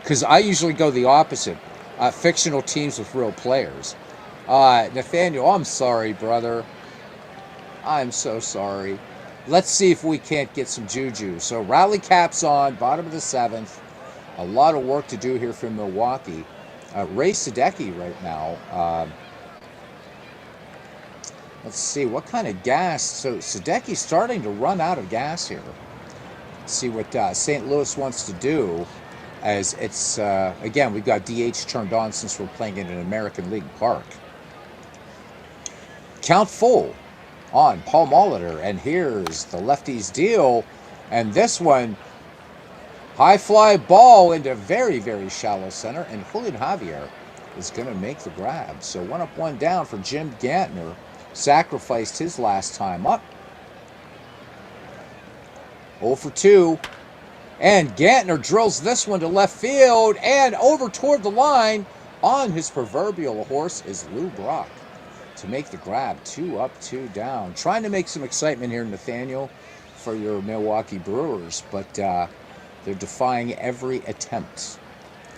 Because I usually go the opposite. Fictional teams with real players. Nathaniel, I'm sorry, brother. I'm so sorry. Let's see if we can't get some juju. So rally caps on, bottom of the 7th. A lot of work to do here for Milwaukee. Ray Sadecki right now. Let's see, what kind of gas? So Sadecki's starting to run out of gas here. Let's see what St. Louis wants to do. As it's, again, we've got DH turned on since we're playing in an American League park. Count full on Paul Molitor. And here's the lefty's deal. And this one, high fly ball into very, very shallow center. And Julian Javier is going to make the grab. So 1 up, 1 down for Jim Gantner. Sacrificed his last time up. 0 for 2. And Gantner drills this one to left field. And over toward the line on his proverbial horse is Lou Brock to make the grab. 2 up, 2 down. Trying to make some excitement here, Nathaniel, for your Milwaukee Brewers. But they're defying every attempt.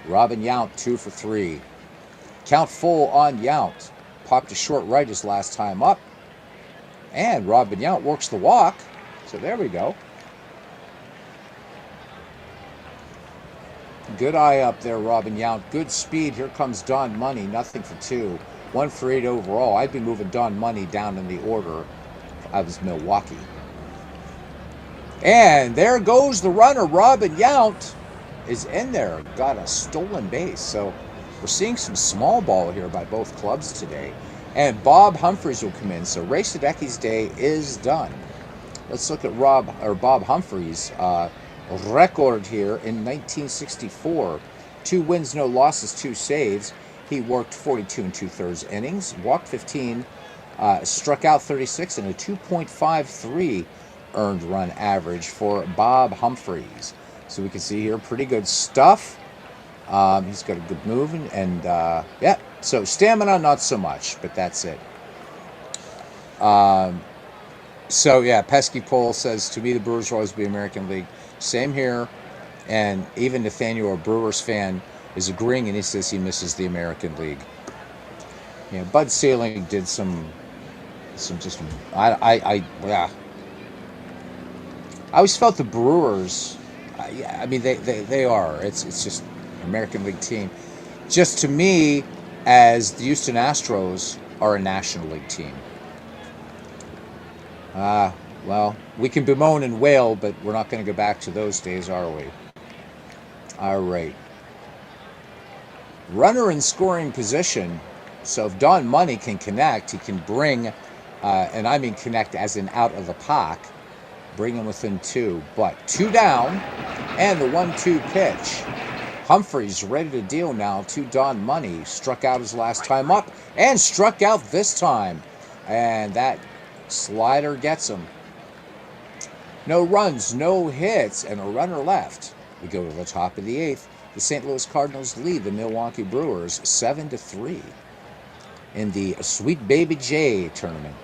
Robin Yount, 2 for 3. Count full on Yount. Popped to short right his last time up. And Robin Yount works the walk. So there we go. Good eye up there, Robin Yount. Good speed. Here comes Don Money. Nothing for 2. 1 for 8 overall. I'd be moving Don Money down in the order if I was Milwaukee. And there goes the runner. Robin Yount is in there. Got a stolen base. So we're seeing some small ball here by both clubs today. And Bob Humphreys will come in. So Ray Sadecki's day is done. Let's look at Bob Humphreys' record here in 1964. 2 wins, no losses, 2 saves. He worked 42 2/3 innings, walked 15, struck out 36, and a 2.53 earned run average for Bob Humphreys. So we can see here pretty good stuff. He's got a good move, and yeah, so stamina not so much, but that's it. So yeah, Pesky Pole says to me the Brewers will always be American League. Same here, and even Nathaniel, a Brewers fan, is agreeing, and he says he misses the American League. Yeah, Bud Selig did some just yeah. I always felt the Brewers. Yeah, I mean they are. It's just American League team. Just to me, as the Houston Astros are a National League team. Ah, well, we can bemoan and wail, but we're not going to go back to those days, are we? All right. Runner in scoring position. So if Don Money can connect, he can bring, and I mean connect as in out of the park, bring him within two. But two down, and the 1-2 pitch. Humphreys ready to deal now to Don Money. Struck out his last time up, and struck out this time. And that slider gets him. No runs, no hits, and a runner left. We go to the top of the eighth. The St. Louis Cardinals lead the Milwaukee Brewers 7-3 in the Sweet Baby J tournament.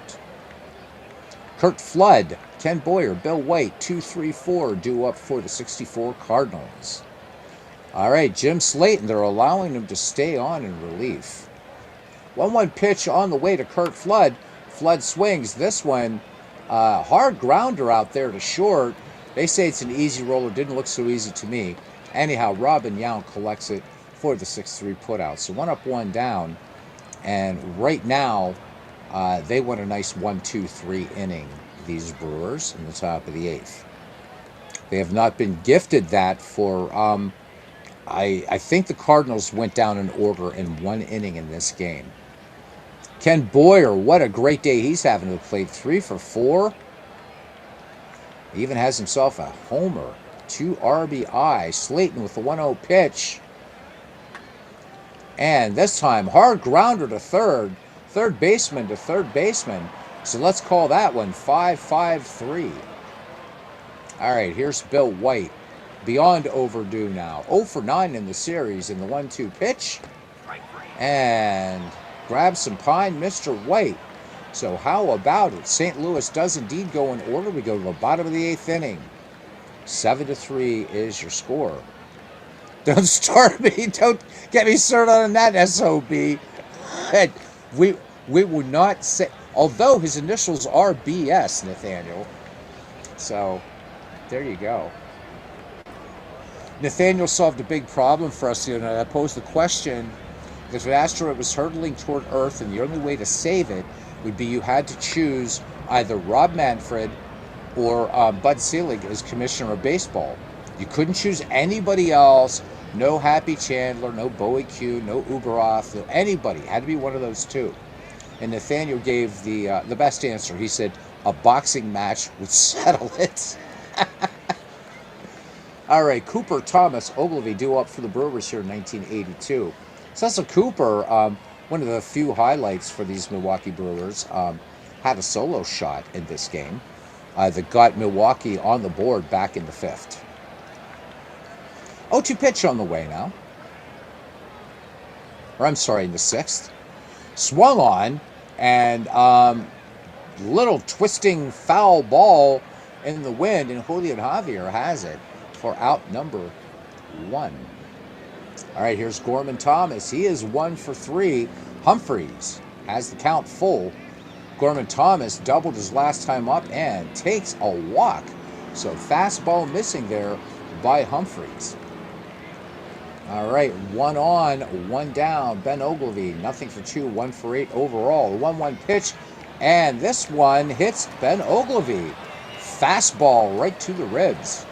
Kurt Flood, Ken Boyer, Bill White, 2-3-4 due up for the 64 Cardinals. All right, Jim Slayton, they're allowing him to stay on in relief. 1-1 pitch on the way to Kurt Flood. Flood swings. This one, hard grounder out there to short. They say it's an easy roller. Didn't look so easy to me. Anyhow, Robin Yount collects it for the 6-3 putout. So 1 up, 1 down. And right now, they want a nice 1-2-3 inning, these Brewers, in the top of the eighth. They have not been gifted that for, I think the Cardinals went down in order in 1 inning in this game. Ken Boyer, what a great day he's having to the plate. 3 for 4. He even has himself a homer. 2 RBI. Slayton with the 1-0 pitch. And this time, hard grounder to third. Third baseman to third baseman. So let's call that one 5-5-3. All right, here's Bill White. Beyond overdue now. 0 for 9 in the series in the 1-2 pitch. And grab some pine, Mr. White. So how about it? St. Louis does indeed go in order. We go to the bottom of the eighth inning. 7-3 is your score. Don't start me. Don't get me started on that SOB. We would not say, although his initials are BS, Nathaniel. So there you go. Nathaniel solved a big problem for us the other night. I posed the question: if an asteroid was hurtling toward Earth and the only way to save it would be you had to choose either Rob Manfred or Bud Selig as commissioner of baseball. You couldn't choose anybody else. No Happy Chandler, no Bowie Q, no Uberoth, no anybody. It had to be one of those two. And Nathaniel gave the best answer. He said a boxing match would settle it. All right, Cooper, Thomas, Ogilvy due up for the Brewers here in 1982. Cecil Cooper, one of the few highlights for these Milwaukee Brewers, had a solo shot in this game that got Milwaukee on the board back in the fifth. 0-2 pitch on the way now. Or I'm sorry, in the sixth. Swung on, and little twisting foul ball in the wind, and Julian Javier has it for out number 1. All right, here's Gorman Thomas. He is 1 for 3. Humphreys has the count full. Gorman Thomas doubled his last time up and takes a walk. So fastball missing there by Humphreys. All right, 1 on, 1 down. Ben Ogilvy, nothing for 2, 1 for 8 overall. The 1-1 pitch, and this one hits Ben Ogilvy. Fastball right to the ribs.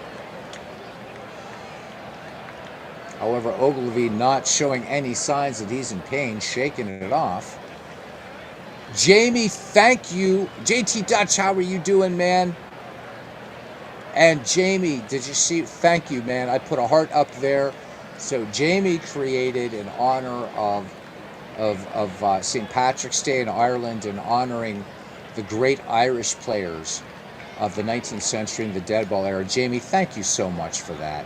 However, Ogilvy not showing any signs that he's in pain, shaking it off. Jamie, thank you. JT Dutch, how are you doing, man? And Jamie, did you see? Thank you, man. I put a heart up there. So Jamie created in honor of St. Patrick's Day in Ireland and honoring the great Irish players of the 19th century and the dead ball era. Jamie, thank you so much for that.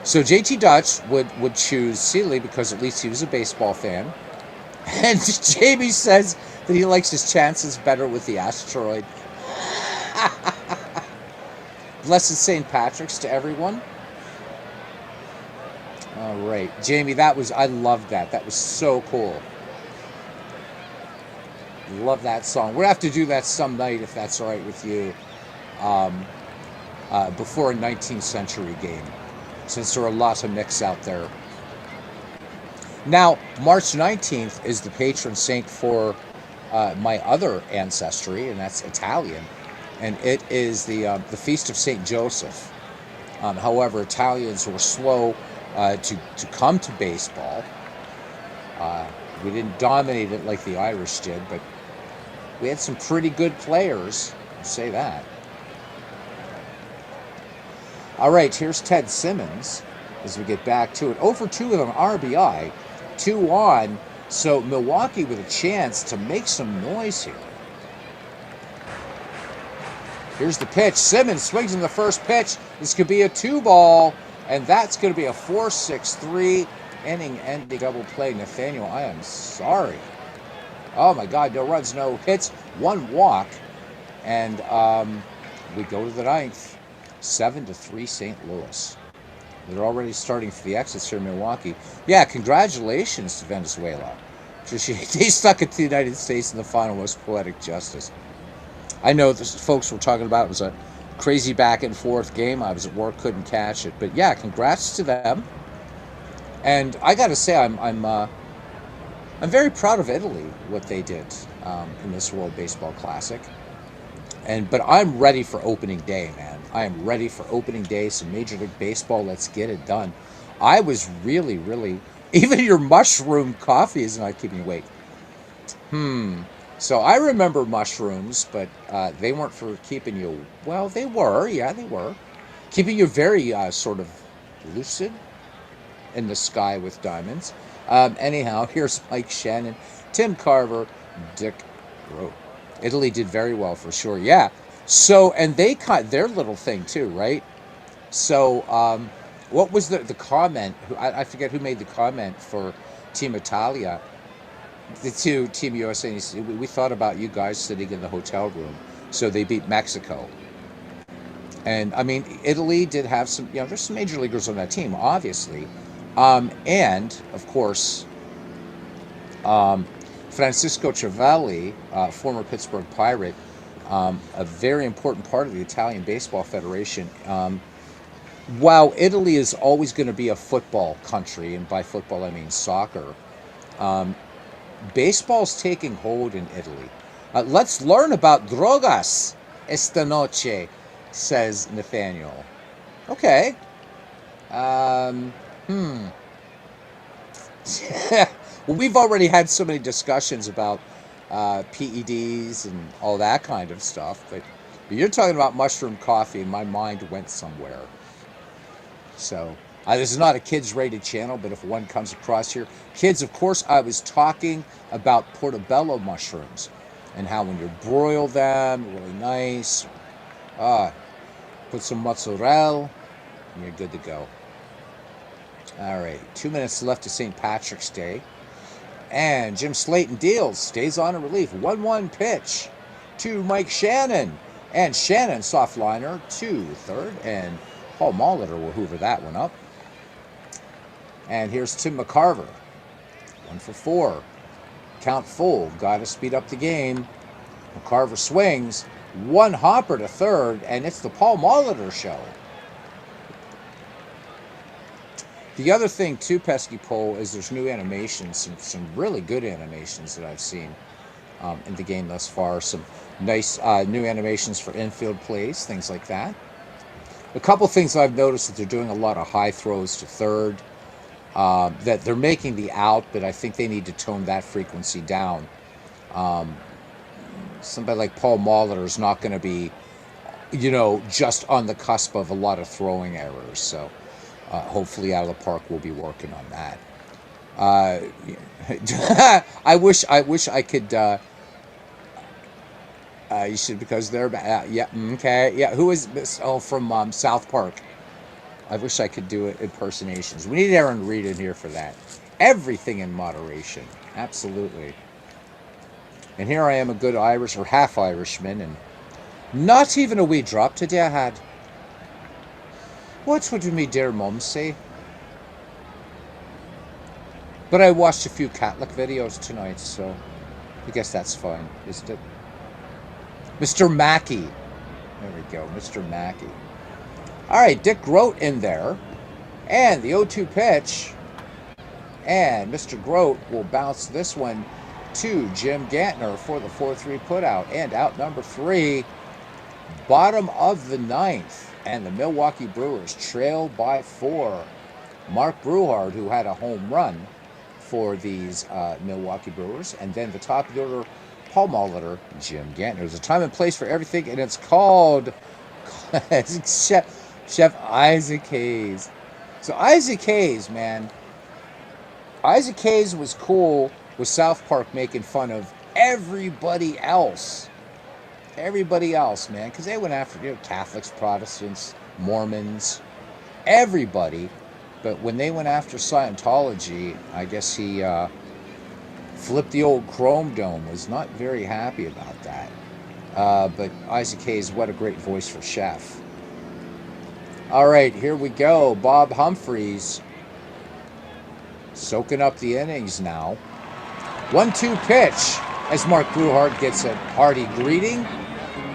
So JT Dutch would choose Seeley because at least he was a baseball fan. And Jamie says, That he likes his chances better with the asteroid. Blessed St. Patrick's to everyone. All right, Jamie, I loved that. That was so cool. Love that song. We're gonna have to do that some night if that's all right with you. Um, Before a 19th century game, since there are lots of Knicks out there. Now, March 19th is the patron saint for my other ancestry, and that's Italian, and it is the feast of Saint Joseph. However, Italians were slow to come to baseball. Uh, we didn't dominate it like the Irish did, but we had some pretty good players. I'll say that. All right, here's Ted Simmons as we get back to it. 0 for 2 with an RBI, 2 on. So Milwaukee with a chance to make some noise here. Here's the pitch. Simmons swings in the first pitch. This could be a 2-ball, and that's going to be a 4-6-3 inning-ending double play. Nathaniel, I am sorry. Oh, my God, no runs, no hits, 1 walk, and we go to the 9th. 7-3 St. Louis. They're already starting for the exits here in Milwaukee. Yeah, congratulations to Venezuela. They stuck it to the United States in the final. Most poetic justice. I know this, folks were talking about it was a crazy back and forth game. I was at work, couldn't catch it, but yeah, congrats to them. And I got to say, I'm very proud of Italy, what they did in this World Baseball Classic. But I'm ready for opening day, man. I am ready for opening day, some Major League Baseball. Let's get it done. I was really, really... Even your mushroom coffee is not keeping you awake. So I remember mushrooms, but they weren't for keeping you... Well, they were. Yeah, they were. Keeping you very sort of lucid in the sky with diamonds. Anyhow, here's Mike Shannon, Tim Carver, Dick Rowe. Italy did very well for sure. Yeah. So, and they caught their little thing too, right? So, what was the comment? I forget who made the comment for Team Italia, the two Team USA. And he said, we thought about you guys sitting in the hotel room. So they beat Mexico. And I mean, Italy did have some, there's some major leaguers on that team, obviously. And of course, Francisco Cervelli, former Pittsburgh Pirate, a very important part of the Italian Baseball Federation. While Italy is always going to be a football country, and by football I mean soccer, baseball's taking hold in Italy. Let's learn about drogas esta noche, says Nathaniel. Okay. Well, we've already had so many discussions about PEDs and all that kind of stuff, but you're talking about mushroom coffee, and my mind went somewhere. So, this is not a kids-rated channel, but if one comes across here, kids, of course, I was talking about portobello mushrooms and how when you broil them, really nice, put some mozzarella, and you're good to go. All right, 2 minutes left to St. Patrick's Day. And Jim Slayton deals, stays on in relief. 1-1 pitch to Mike Shannon. And Shannon, soft liner to third. And Paul Molitor will hoover that one up. And here's Tim McCarver. 1 for 4. Count full. Got to speed up the game. McCarver swings. 1 hopper to third. And it's the Paul Molitor show. The other thing, too, Pesky Pole, is there's new animations, some really good animations that I've seen in the game thus far. Some nice new animations for infield plays, things like that. A couple things I've noticed that they're doing a lot of high throws to third, that they're making the out, but I think they need to tone that frequency down. Somebody like Paul Molitor is not going to be, just on the cusp of a lot of throwing errors, so... hopefully out of the park we'll be working on that. I wish I could. You should, because they're yeah, okay, yeah. Who is this? Oh, from South Park. I wish I could do impersonations. We need Aaron Reed in here for that. Everything in moderation, absolutely. And here I am, a good Irish or half Irishman, and not even a wee drop today I had. What would me dear mum say? But I watched a few Catholic videos tonight, so I guess that's fine, isn't it? Mr. Mackey. There we go, Mr. Mackey. All right, Dick Grote in there. And the 0-2 pitch. And Mr. Grote will bounce this one to Jim Gantner for the 4-3 putout. And out number 3, bottom of the 9th. And the Milwaukee Brewers trail by 4. Mark Brewhard, who had a home run for these Milwaukee Brewers. And then the top of the order, Paul Molitor, Jim Gantner. There's a time and place for everything, and it's called Chef Isaac Hayes. So Isaac Hayes, man. Isaac Hayes was cool with South Park making fun of everybody else. Everybody else, man. Because they went after, Catholics, Protestants, Mormons, everybody. But when they went after Scientology, I guess he flipped the old Chrome Dome. Was not very happy about that. But Isaac Hayes, what a great voice for Chef. All right, here we go. Bob Humphreys soaking up the innings now. 1-2 pitch as Mark Brewhard gets a hearty greeting,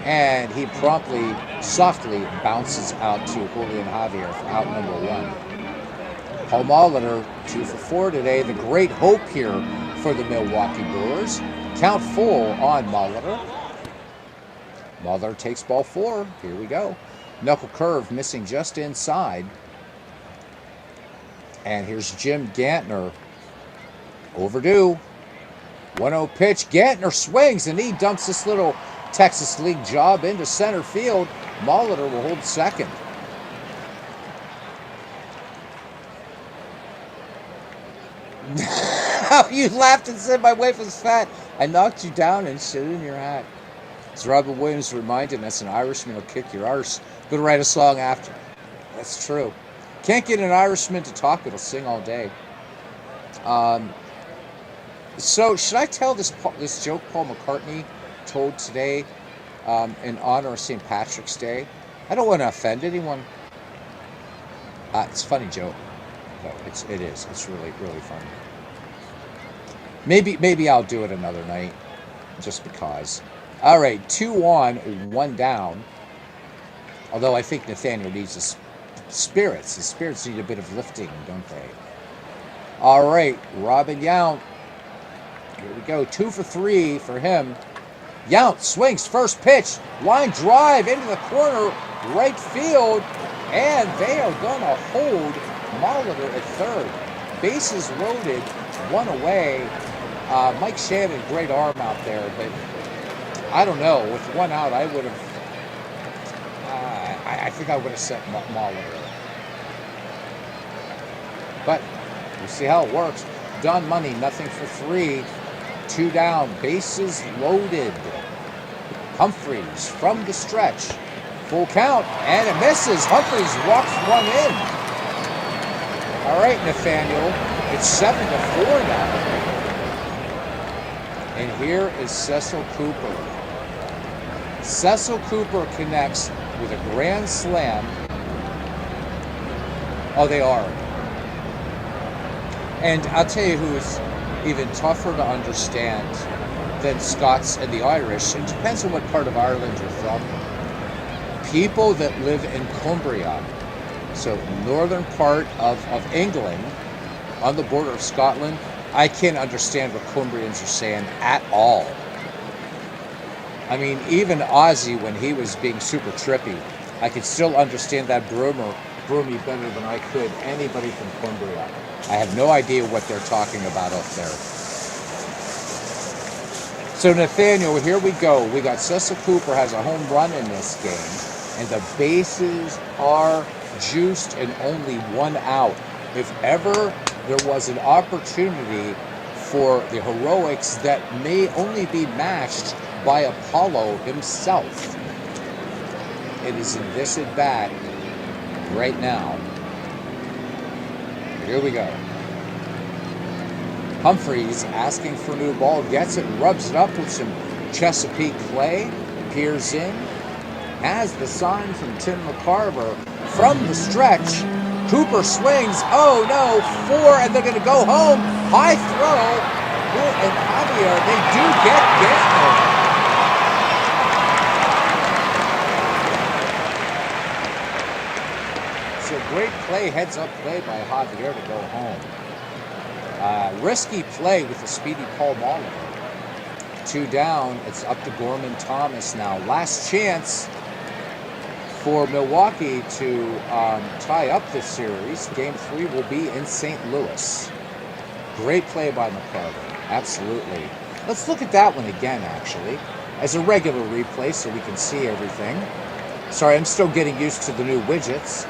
and he promptly, softly bounces out to Julian Javier for out number 1. Paul Molitor, 2 for 4 today. The great hope here for the Milwaukee Brewers. Count full on Molitor. Molitor takes ball 4. Here we go. Knuckle curve missing just inside. And here's Jim Gantner. Overdue. 1-0 pitch. Gantner swings, and he dumps this little Texas League job into center field. Molitor will hold second. You laughed and said my wife was fat. I knocked you down and shit in your hat. As Robin Williams reminded us, an Irishman will kick your arse. Go to write a song after. That's true. Can't get an Irishman to talk, it'll sing all day. So should I tell this joke Paul McCartney told today in honor of St. Patrick's Day? I don't want to offend anyone. It's a funny joke. No, it is. It's really, really funny. Maybe I'll do it another night, just because. All right, 2 on, 1 down. Although I think Nathaniel needs his spirits. His spirits need a bit of lifting, don't they? All right, Robin Yount. Here we go, 2 for 3 for him. Yount swings, first pitch, line drive into the corner, right field, and they are going to hold Molitor at third. Bases loaded, 1 away. Mike Shannon, great arm out there, but I don't know. With 1 out, I would have. I think I would have sent Molitor. But we'll see how it works. Don Money, nothing for 3. 2 down, bases loaded. Humphreys from the stretch. Full count, and it misses. Humphreys walks 1 in. All right, Nathaniel, it's 7-4 now. And here is Cecil Cooper. Cecil Cooper connects with a grand slam. Oh, they are. And I'll tell you who's even tougher to understand than Scots and the Irish. It depends on what part of Ireland you're from. People that live in Cumbria, so northern part of England, on the border of Scotland, I can't understand what Cumbrians are saying at all. I mean, even Ozzy, when he was being super trippy, I could still understand that broomy better than I could anybody from Cumbria. I have no idea what they're talking about up there. So Nathaniel, here we go. We got Cecil Cooper has a home run in this game, and the bases are juiced and only 1 out. If ever there was an opportunity for the heroics that may only be matched by Apollo himself, it is in this at bat right now. Here we go. Humphreys asking for a new ball, gets it, rubs it up with some Chesapeake clay, peers in, has the sign from Tim McCarver from the stretch. Cooper swings. Oh no, 4, and they're going to go home. High throw. And Javier, they do get Gantner. So great play, heads up play by Javier to go home. Risky play with the speedy Paul Mahler. 2 down. It's up to Gorman Thomas now. Last chance for Milwaukee to tie up this series. Game 3 will be in St. Louis. Great play by McCarver. Absolutely. Let's look at that one again, actually, as a regular replay so we can see everything. Sorry, I'm still getting used to the new widgets.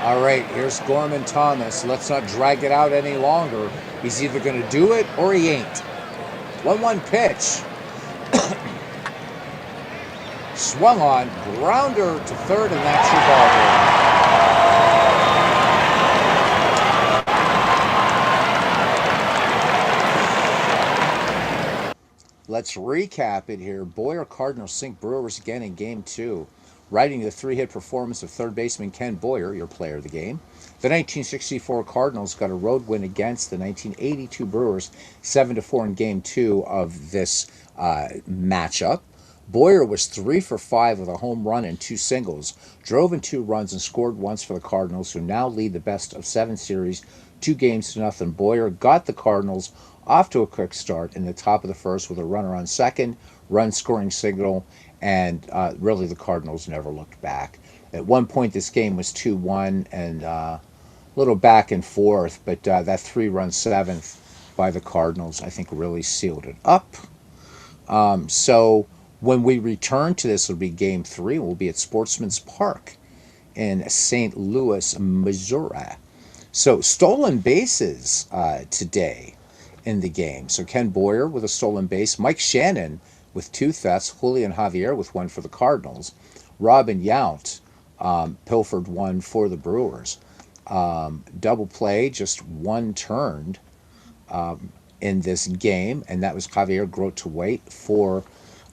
All right, here's Gorman Thomas. Let's not drag it out any longer. He's either going to do it or he ain't. 1-1 pitch. Swung on, grounder to third, and that's your ball game. Let's recap it here. Boyer Cardinals sink Brewers again in Game 2. Riding the 3-hit performance of third baseman Ken Boyer, your player of the game. The 1964 Cardinals got a road win against the 1982 Brewers, 7-4 in Game 2 of this matchup. Boyer was 3 for 5 with a home run and 2 singles, drove in 2 runs and scored once for the Cardinals, who now lead the best-of-7 series 2-0. Boyer got the Cardinals off to a quick start in the top of the first with a runner on second, run-scoring signal, and really the Cardinals never looked back. At one point, this game was 2-1 and a little back and forth, but that 3-run seventh by the Cardinals, I think, really sealed it up. So when we return to this, it'll be Game 3. We'll be at Sportsman's Park in St. Louis, Missouri. So stolen bases today in the game. So Ken Boyer with a stolen base, Mike Shannon with 2 thefts, Julian Javier with 1 for the Cardinals, Robin Yount pilfered 1 for the Brewers. Double play, just 1 turned in this game, and that was Javier Grote-Waite for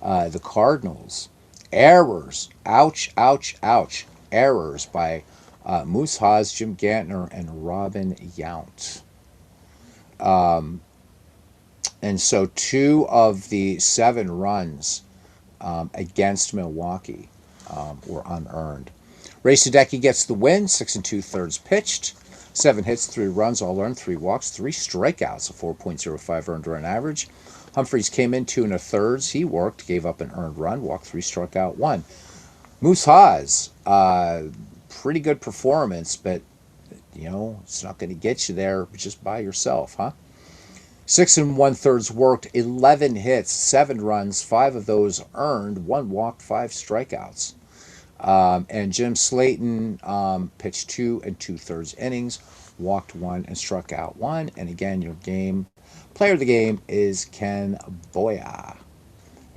the Cardinals. Errors, ouch, ouch, ouch. Errors by Moose Haas, Jim Gantner, and Robin Yount. And so 2 of the 7 runs against Milwaukee were unearned. Ray Sadecki gets the win, 6 2/3 pitched, 7 hits, 3 runs, all earned, 3 walks, 3 strikeouts, a 4.05 earned run average. Humphreys came in 2 1/3. He worked, gave up an earned run, walked 3, struck out 1. Moose Haas, pretty good performance, but it's not going to get you there just by yourself, huh? 6 1/3 worked, 11 hits, 7 runs, 5 of those earned, 1 walk, 5 strikeouts. And Jim Slayton pitched 2 2/3 innings, walked 1 and struck out 1. And again, your player of the game is Ken Boyer.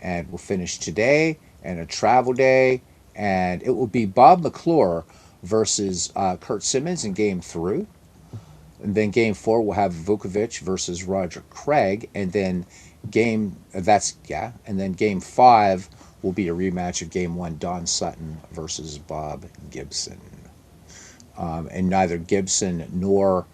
And we'll finish today and a travel day, and it will be Bob McClure versus Kurt Simmons in Game 3. And then Game 4 we'll have Vukovic versus Roger Craig, and then Game 5 will be a rematch of Game 1, Don Sutton versus Bob Gibson. And neither Gibson nor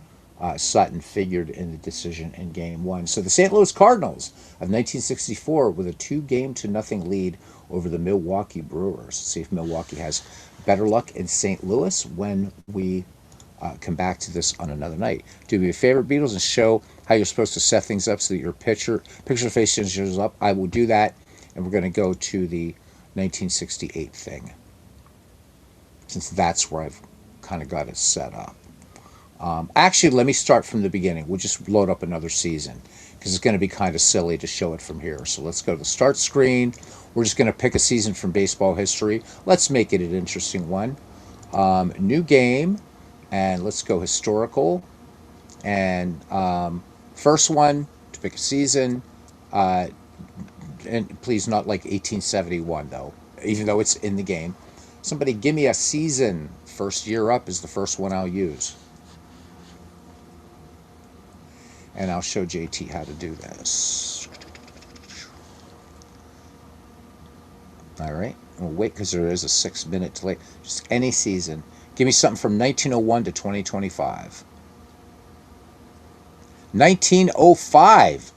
Sutton figured in the decision in Game 1. So the St. Louis Cardinals of 1964 with a 2-0 lead over the Milwaukee Brewers. Let's see if Milwaukee has better luck in St. Louis when we come back to this on another night. Do me a favor, Beatles, and show how you're supposed to set things up so that your picture face shows up. I will do that, and we're going to go to the 1968 thing, since that's where I've kind of got it set up. Actually, let me start from the beginning. We'll just load up another season, because it's going to be kind of silly to show it from here. So let's go to the start screen. We're just going to pick a season from baseball history. Let's make it an interesting one. New game. And let's go historical. And first one to pick a season, and please not like 1871 though, even though it's in the game. Somebody give me a season. First year up is the first one I'll use. And I'll show JT how to do this. All right. We'll wait because there is a 6 minute delay. Just any season. Give me something from 1901 to 2025. 1905,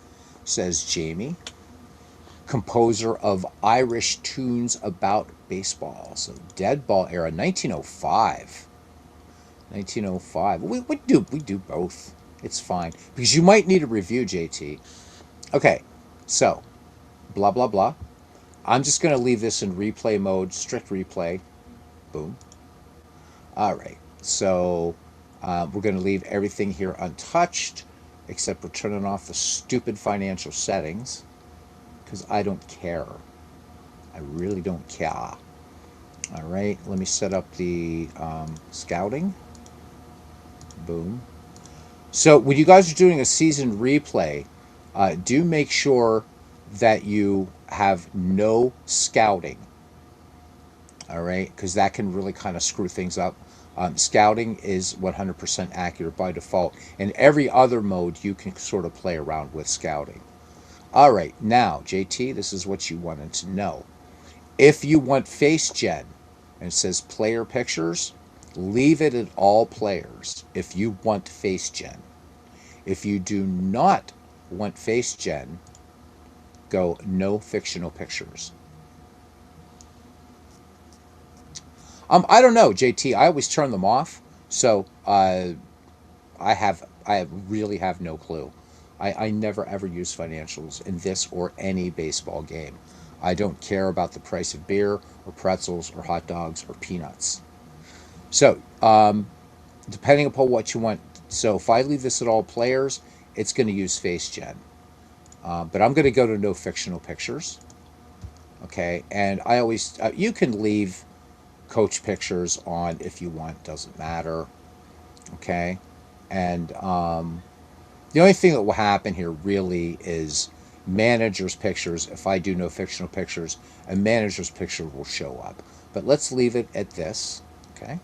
says Jamie. Composer of Irish tunes about baseball. So dead ball era, 1905. 1905. We do both. It's fine because you might need a review, JT. Okay, so blah blah blah. I'm just going to leave this in replay mode, strict replay. Boom. All right. So we're going to leave everything here untouched, except we're turning off the stupid financial settings because I don't care. I really don't care. All right. Let me set up the scouting. Boom. So when you guys are doing a season replay, do make sure that you have no scouting. All right, because that can really kind of screw things up. Scouting is 100% accurate by default. In every other mode, you can sort of play around with scouting. All right, now, JT, this is what you wanted to know. If you want face gen, and it says player pictures, leave it at all players if you want face gen. If you do not want face gen, go no fictional pictures. I don't know, JT. I always turn them off, so I really have no clue. I never ever use financials in this or any baseball game. I don't care about the price of beer or pretzels or hot dogs or peanuts. So depending upon what you want. So if I leave this at all players, it's going to use face gen. But I'm going to go to no fictional pictures. Okay, and I always you can leave coach pictures on if you want, doesn't matter. Okay, and the only thing that will happen here really is managers pictures. If I do no fictional pictures, a manager's picture will show up. But let's leave it at this. Okay,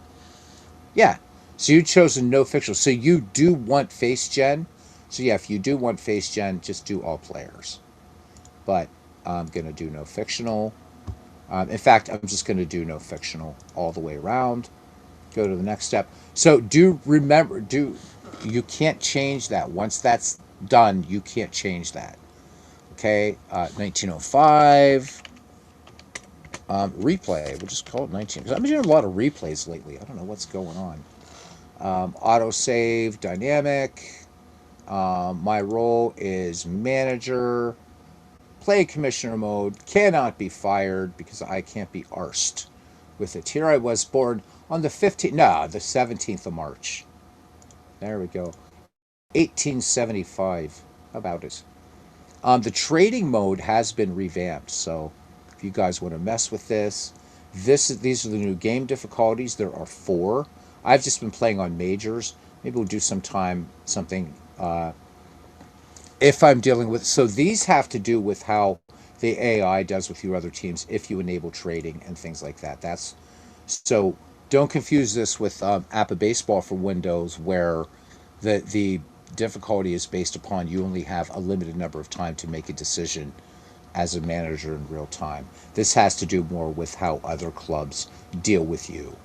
yeah, so you chose a no fictional, so you do want face gen. So yeah, if you do want face gen, just do all players. But I'm gonna do no fictional. In fact, I'm just going to do no fictional all the way around. Go to the next step. So do remember, you can't change that. Once that's done, you can't change that. Okay, 1905 replay. We'll just call it 19. Because I've been doing a lot of replays lately. I don't know what's going on. Auto save dynamic. My role is manager. Play commissioner mode, cannot be fired because I can't be arsed with it. Here I was born on the 15th, no, the 17th of March. There we go. 1875. How about it? The trading mode has been revamped, so if you guys want to mess with these are the new game difficulties. There are 4. I've just been playing on majors. Maybe we'll do something if I'm dealing with. So these have to do with how the AI does with your other teams if you enable trading and things like that. That's so. Don't confuse this with App of Baseball for Windows, where the difficulty is based upon you only have a limited number of time to make a decision as a manager in real time. This has to do more with how other clubs deal with you.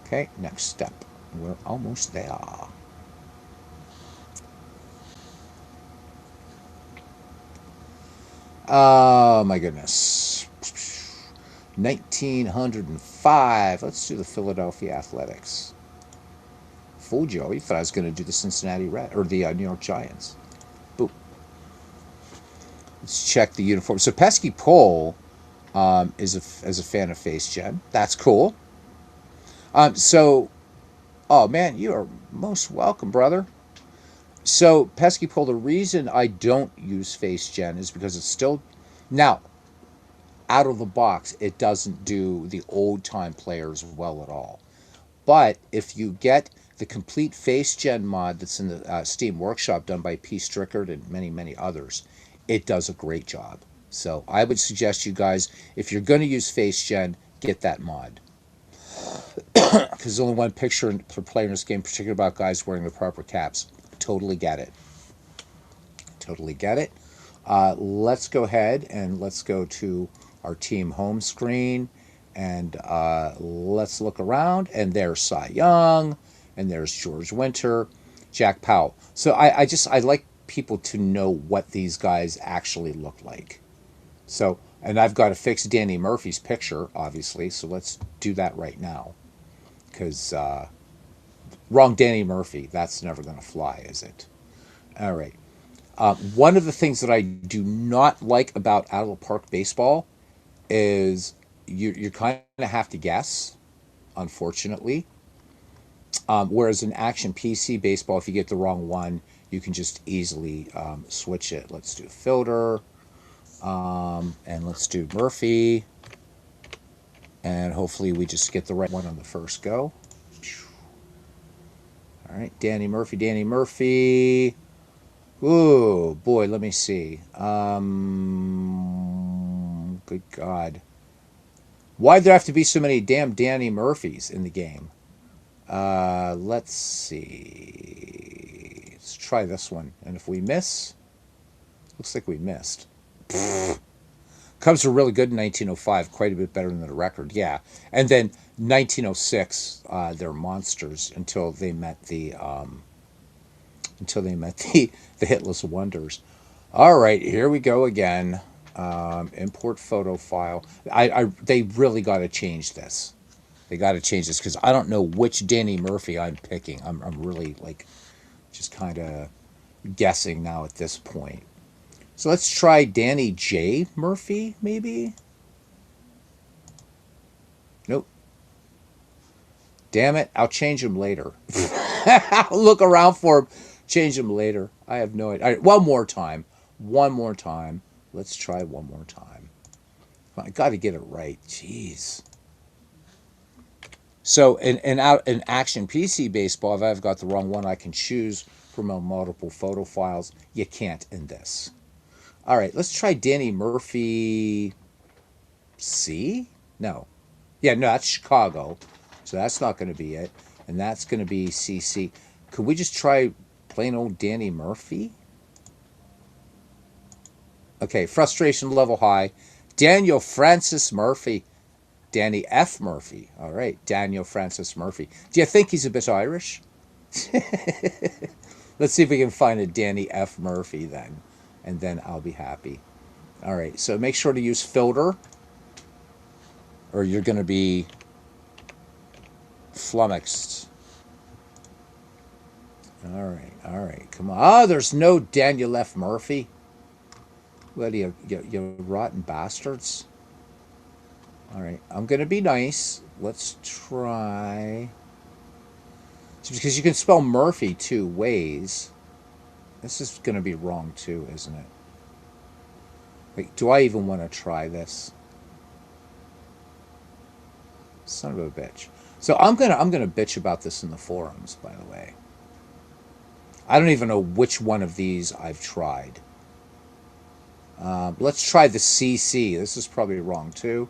Okay, next step. We're almost there. Oh my goodness. 1905. Let's do the Philadelphia Athletics. Fooled you. You thought I was going to do the Cincinnati Red or the New York Giants. Boop. Let's check the uniform. So Pesky Pole is a fan of Face Gen. That's cool. So, oh man, you are most welcome, brother. So Pesky Pole, the reason I don't use Face Gen is because it's still now out of the box. It doesn't do the old time players well at all. But if you get the complete Face Gen mod that's in the Steam Workshop done by P. Strickard and many others, it does a great job. So I would suggest you guys, if you're going to use Face Gen, get that mod. Because there's only one picture per player in this game, particularly about guys wearing the proper caps. Totally get it. Totally get it. Let's go ahead and let's go to our team home screen and let's look around. And there's Cy Young, and there's George Winter, Jack Powell. So I like people to know what these guys actually look like. So, and I've got to fix Danny Murphy's picture, obviously. So let's do that right now. Because wrong Danny Murphy. That's never going to fly, is it? All right. One of the things that I do not like about out of the park baseball is you kind of have to guess, unfortunately. Whereas in action PC baseball, if you get the wrong one, you can just easily switch it. Let's do filter, and let's do Murphy, and hopefully we just get the right one on the first go. All right, Danny Murphy, Danny Murphy. Ooh, boy, let me see. Good God. Why'd there have to be so many damn Danny Murphys in the game? Let's see. Let's try this one. And if we miss, looks like we missed. Cubs were really good in 1905, quite a bit better than the record, yeah. And then 1906, they're monsters until they met the hitless wonders. All right, here we go again. Import photo file. They really got to change this. They got to change this because I don't know which Danny Murphy I'm picking. I'm really like just kind of guessing now at this point. So let's try Danny J. Murphy, maybe? Nope. Damn it. I'll change him later. I'll look around for him. Change him later. I have no idea. All right, one more time. One more time. Let's try one more time. I got to get it right. Jeez. So in action PC baseball, if I've got the wrong one, I can choose from multiple photo files. You can't in this. All right, let's try Danny Murphy C? No. Yeah, no, that's Chicago. So that's not going to be it. And that's going to be CC. Could we just try plain old Danny Murphy? Okay, frustration level high. Daniel Francis Murphy. Danny F. Murphy. All right, Daniel Francis Murphy. Do you think he's a bit Irish? Let's see if we can find a Danny F. Murphy then. And then I'll be happy. All right, so make sure to use filter or you're going to be flummoxed. All right, come on. Oh, there's no Daniel F. Murphy. What are you rotten bastards? All right, I'm going to be nice. Let's try. Because you can spell Murphy two ways. This is going to be wrong too, isn't it? Wait, do I even want to try this? Son of a bitch. So I'm gonna bitch about this in the forums, by the way. I don't even know which one of these I've tried. Let's try the CC. This is probably wrong too.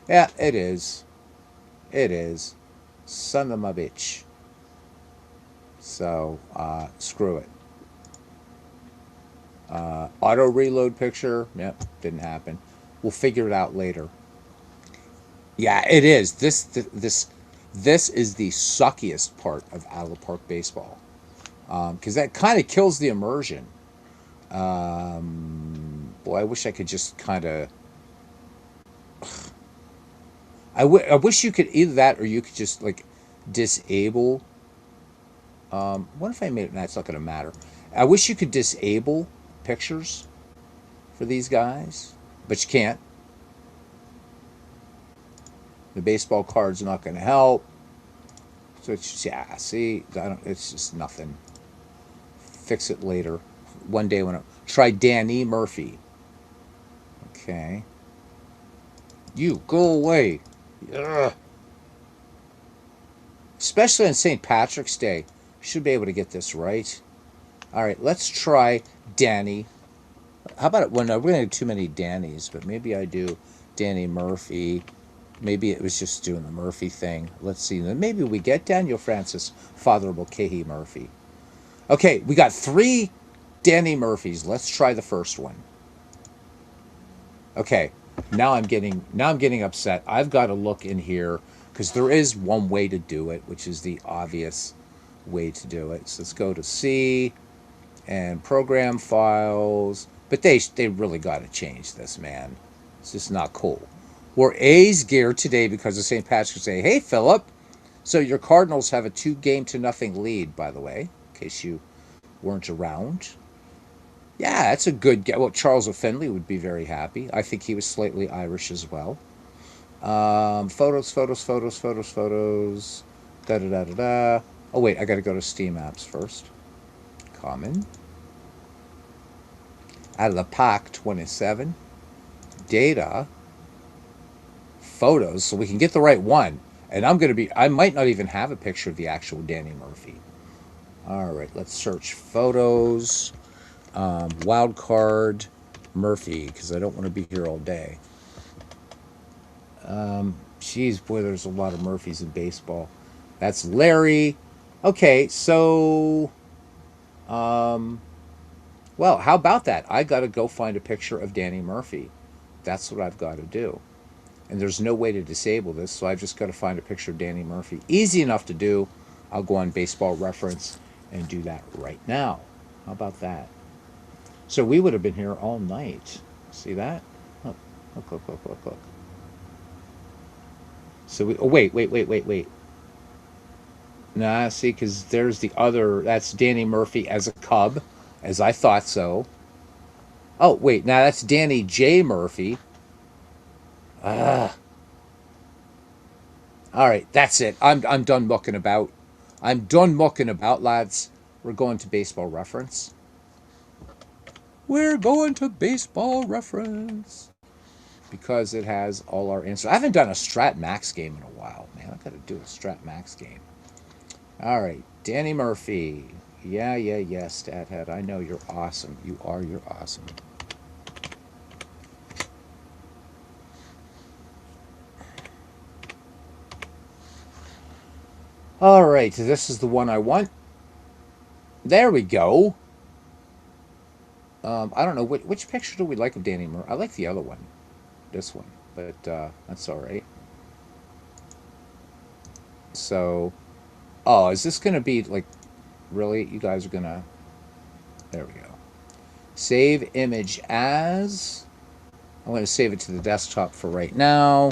Yeah, it is. It is. Son of a bitch. So, screw it. Auto reload picture. Yep, didn't happen. We'll figure it out later. Yeah, it is. This is the suckiest part of out of the park baseball, because that kind of kills the immersion. Boy, I wish I could just kind of. I wish you could either that or you could just like disable. What if I made it? Nah, it's not going to matter. I wish you could disable pictures for these guys, but you can't. The baseball card's not going to help. So it's just, yeah, see, it's just nothing. Fix it later. One day when I try Danny Murphy. Okay. You go away. Ugh. Especially on St. Patrick's Day. Should be able to get this right. All right, let's try Danny. How about it when we're going to do too many Dannys, but maybe I do Danny Murphy. Maybe it was just doing the Murphy thing. Let's see. Then maybe we get Daniel Francis, Father Mulcahy Murphy. Okay, we got 3 Danny Murphys. Let's try the first one. Okay, now I'm getting upset. I've got to look in here because there is one way to do it, which is the obvious way to do it. So let's go to C and program files. But they really got to change this, man. It's just not cool. We're A's gear today because of St. Patrick's Day. Hey, Phillip. So your Cardinals have a 2-game-to-nothing lead, by the way, in case you weren't around. Yeah, that's a good get. Well, Charles O'Finley would be very happy. I think he was slightly Irish as well. Photos. Da da da da da. Oh wait, I got to go to Steam apps first. Common. Out of the pack 27. Data. Photos, so we can get the right one. And I might not even have a picture of the actual Danny Murphy. All right, let's search photos. Wild card Murphy, because I don't want to be here all day. Geez, boy, there's a lot of Murphys in baseball. That's Larry. Okay, so, well, how about that? I got to go find a picture of Danny Murphy. That's what I've got to do. And there's no way to disable this, so I've just got to find a picture of Danny Murphy. Easy enough to do. I'll go on Baseball Reference and do that right now. How about that? So we would have been here all night. See that? Look, look. So we. Oh wait. Nah, see, because there's the other. That's Danny Murphy as a Cub, as I thought so. Oh wait, now that's Danny J Murphy. Ah. All right, that's it. I'm done mucking about. I'm done mucking about, lads. We're going to Baseball Reference. We're going to Baseball Reference because it has all our answers. I haven't done a Strat Max game in a while, man. I got to do a Strat Max game. All right, Danny Murphy. Yeah, Stathead. I know you're awesome. You're awesome. All right, this is the one I want. There we go. I don't know which picture do we like of Danny Murphy. I like the other one, this one, but that's all right. So, oh, is this gonna be like, really? You guys are gonna? There we go. Save image as. I'm gonna save it to the desktop for right now.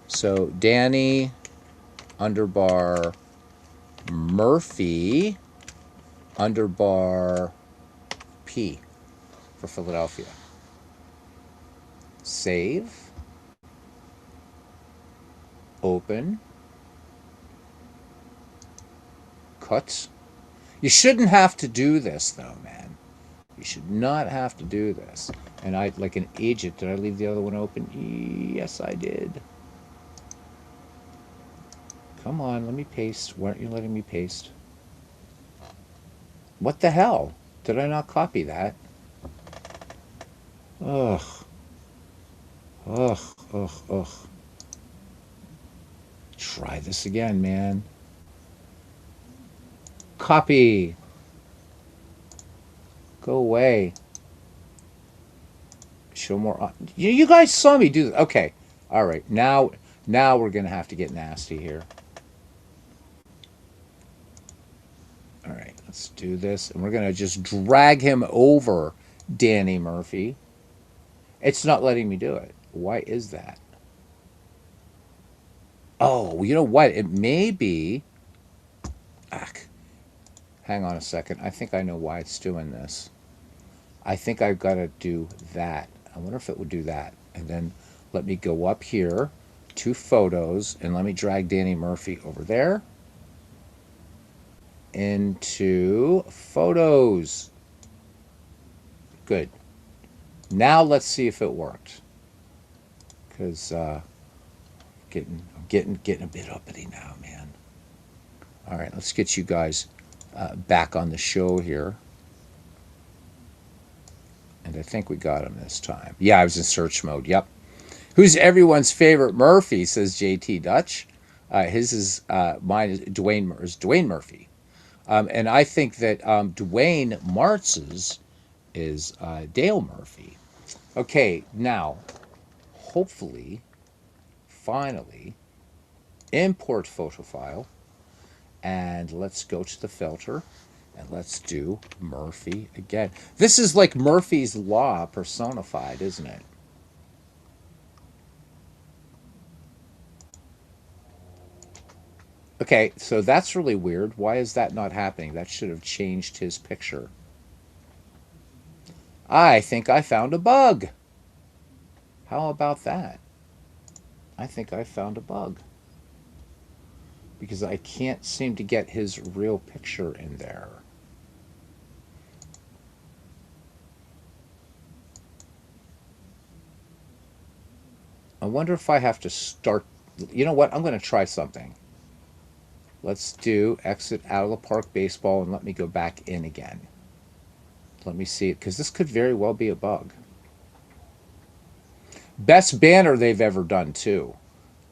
So Danny underbar Murphy underbar P for Philadelphia. Save. Open. Cut. You shouldn't have to do this though, man. You should not have to do this. And I, like an agent, did I leave the other one open? Yes, I did. Come on, let me paste. Why aren't you letting me paste? What the hell? Did I not copy that? Ugh. Ugh. Try this again, man. Copy. Go away. Show more. You guys saw me do that. Okay. All right. Now we're going to have to get nasty here. All right. Let's do this. And we're going to just drag him over Danny Murphy. It's not letting me do it. Why is that? Oh, you know what? It may be. Hang on a second. I think I know why it's doing this. I think I've got to do that. I wonder if it would do that. And then let me go up here to photos and let me drag Danny Murphy over there into photos. Good. Now let's see if it worked. Because I'm getting a bit uppity now, man. All right, let's get you guys back on the show here. And I think we got him this time. Yeah, I was in search mode. Yep. Who's everyone's favorite Murphy, says JT Dutch. His is, mine is Dwayne Murphy. And I think that Dwayne Martz's is Dale Murphy. Okay, now, hopefully, finally, import photo file. And let's go to the filter. And let's do Murphy again. This is like Murphy's Law personified, isn't it? Okay, so that's really weird. Why is that not happening? That should have changed his picture. I think I found a bug. How about that? I think I found a bug. Because I can't seem to get his real picture in there. I wonder if I have to start. You know what? I'm going to try something. Let's do exit out of the park baseball and let me go back in again. Let me see it, because this could very well be a bug. Best banner they've ever done, too.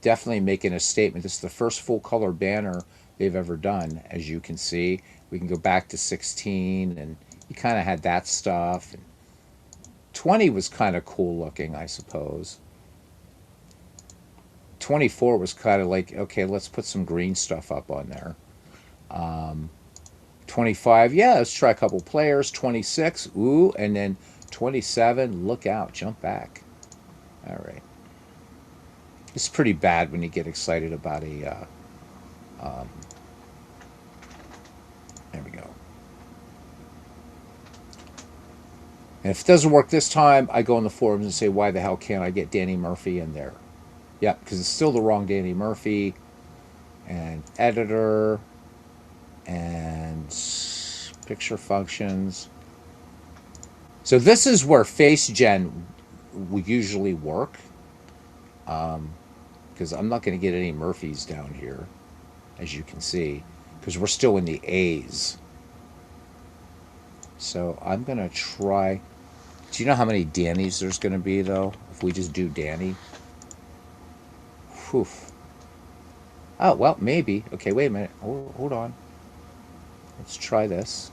Definitely making a statement. This is the first full color banner they've ever done, as you can see. We can go back to 16, and you kind of had that stuff. And 20 was kind of cool looking, I suppose. 24 was kind of like, okay, let's put some green stuff up on there. 25, yeah, let's try a couple players. 26, ooh, and then 27, look out, jump back. All right. It's pretty bad when you get excited about a, there we go. And if it doesn't work this time, I go in the forums and say, why the hell can't I get Danny Murphy in there? Yeah, because it's still the wrong Danny Murphy. And editor. And picture functions. So this is where FaceGen would usually work. Because I'm not going to get any Murphys down here, as you can see. Because we're still in the A's. So I'm going to try. Do you know how many Dannys there's going to be, though? If we just do Danny. Whew. Oh, well, maybe. Okay, wait a minute. Hold on. Let's try this.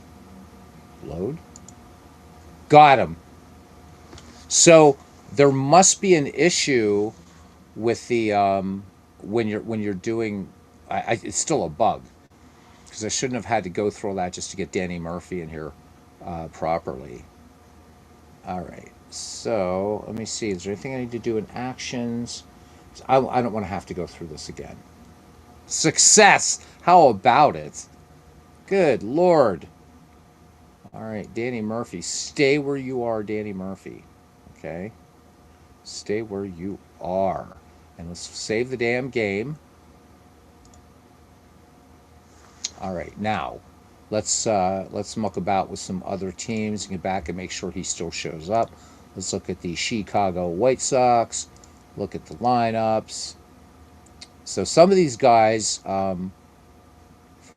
Load. Got him. So there must be an issue with the when you're doing. It's still a bug because I shouldn't have had to go through all that just to get Danny Murphy in here properly. All right. So let me see. Is there anything I need to do in actions? I don't want to have to go through this again. Success. How about it? Good Lord. All right, Danny Murphy. Stay where you are, Danny Murphy. Okay? Stay where you are. And let's save the damn game. All right, now let's muck about with some other teams and get back and make sure he still shows up. Let's look at the Chicago White Sox. Look at the lineups. So some of these guys, for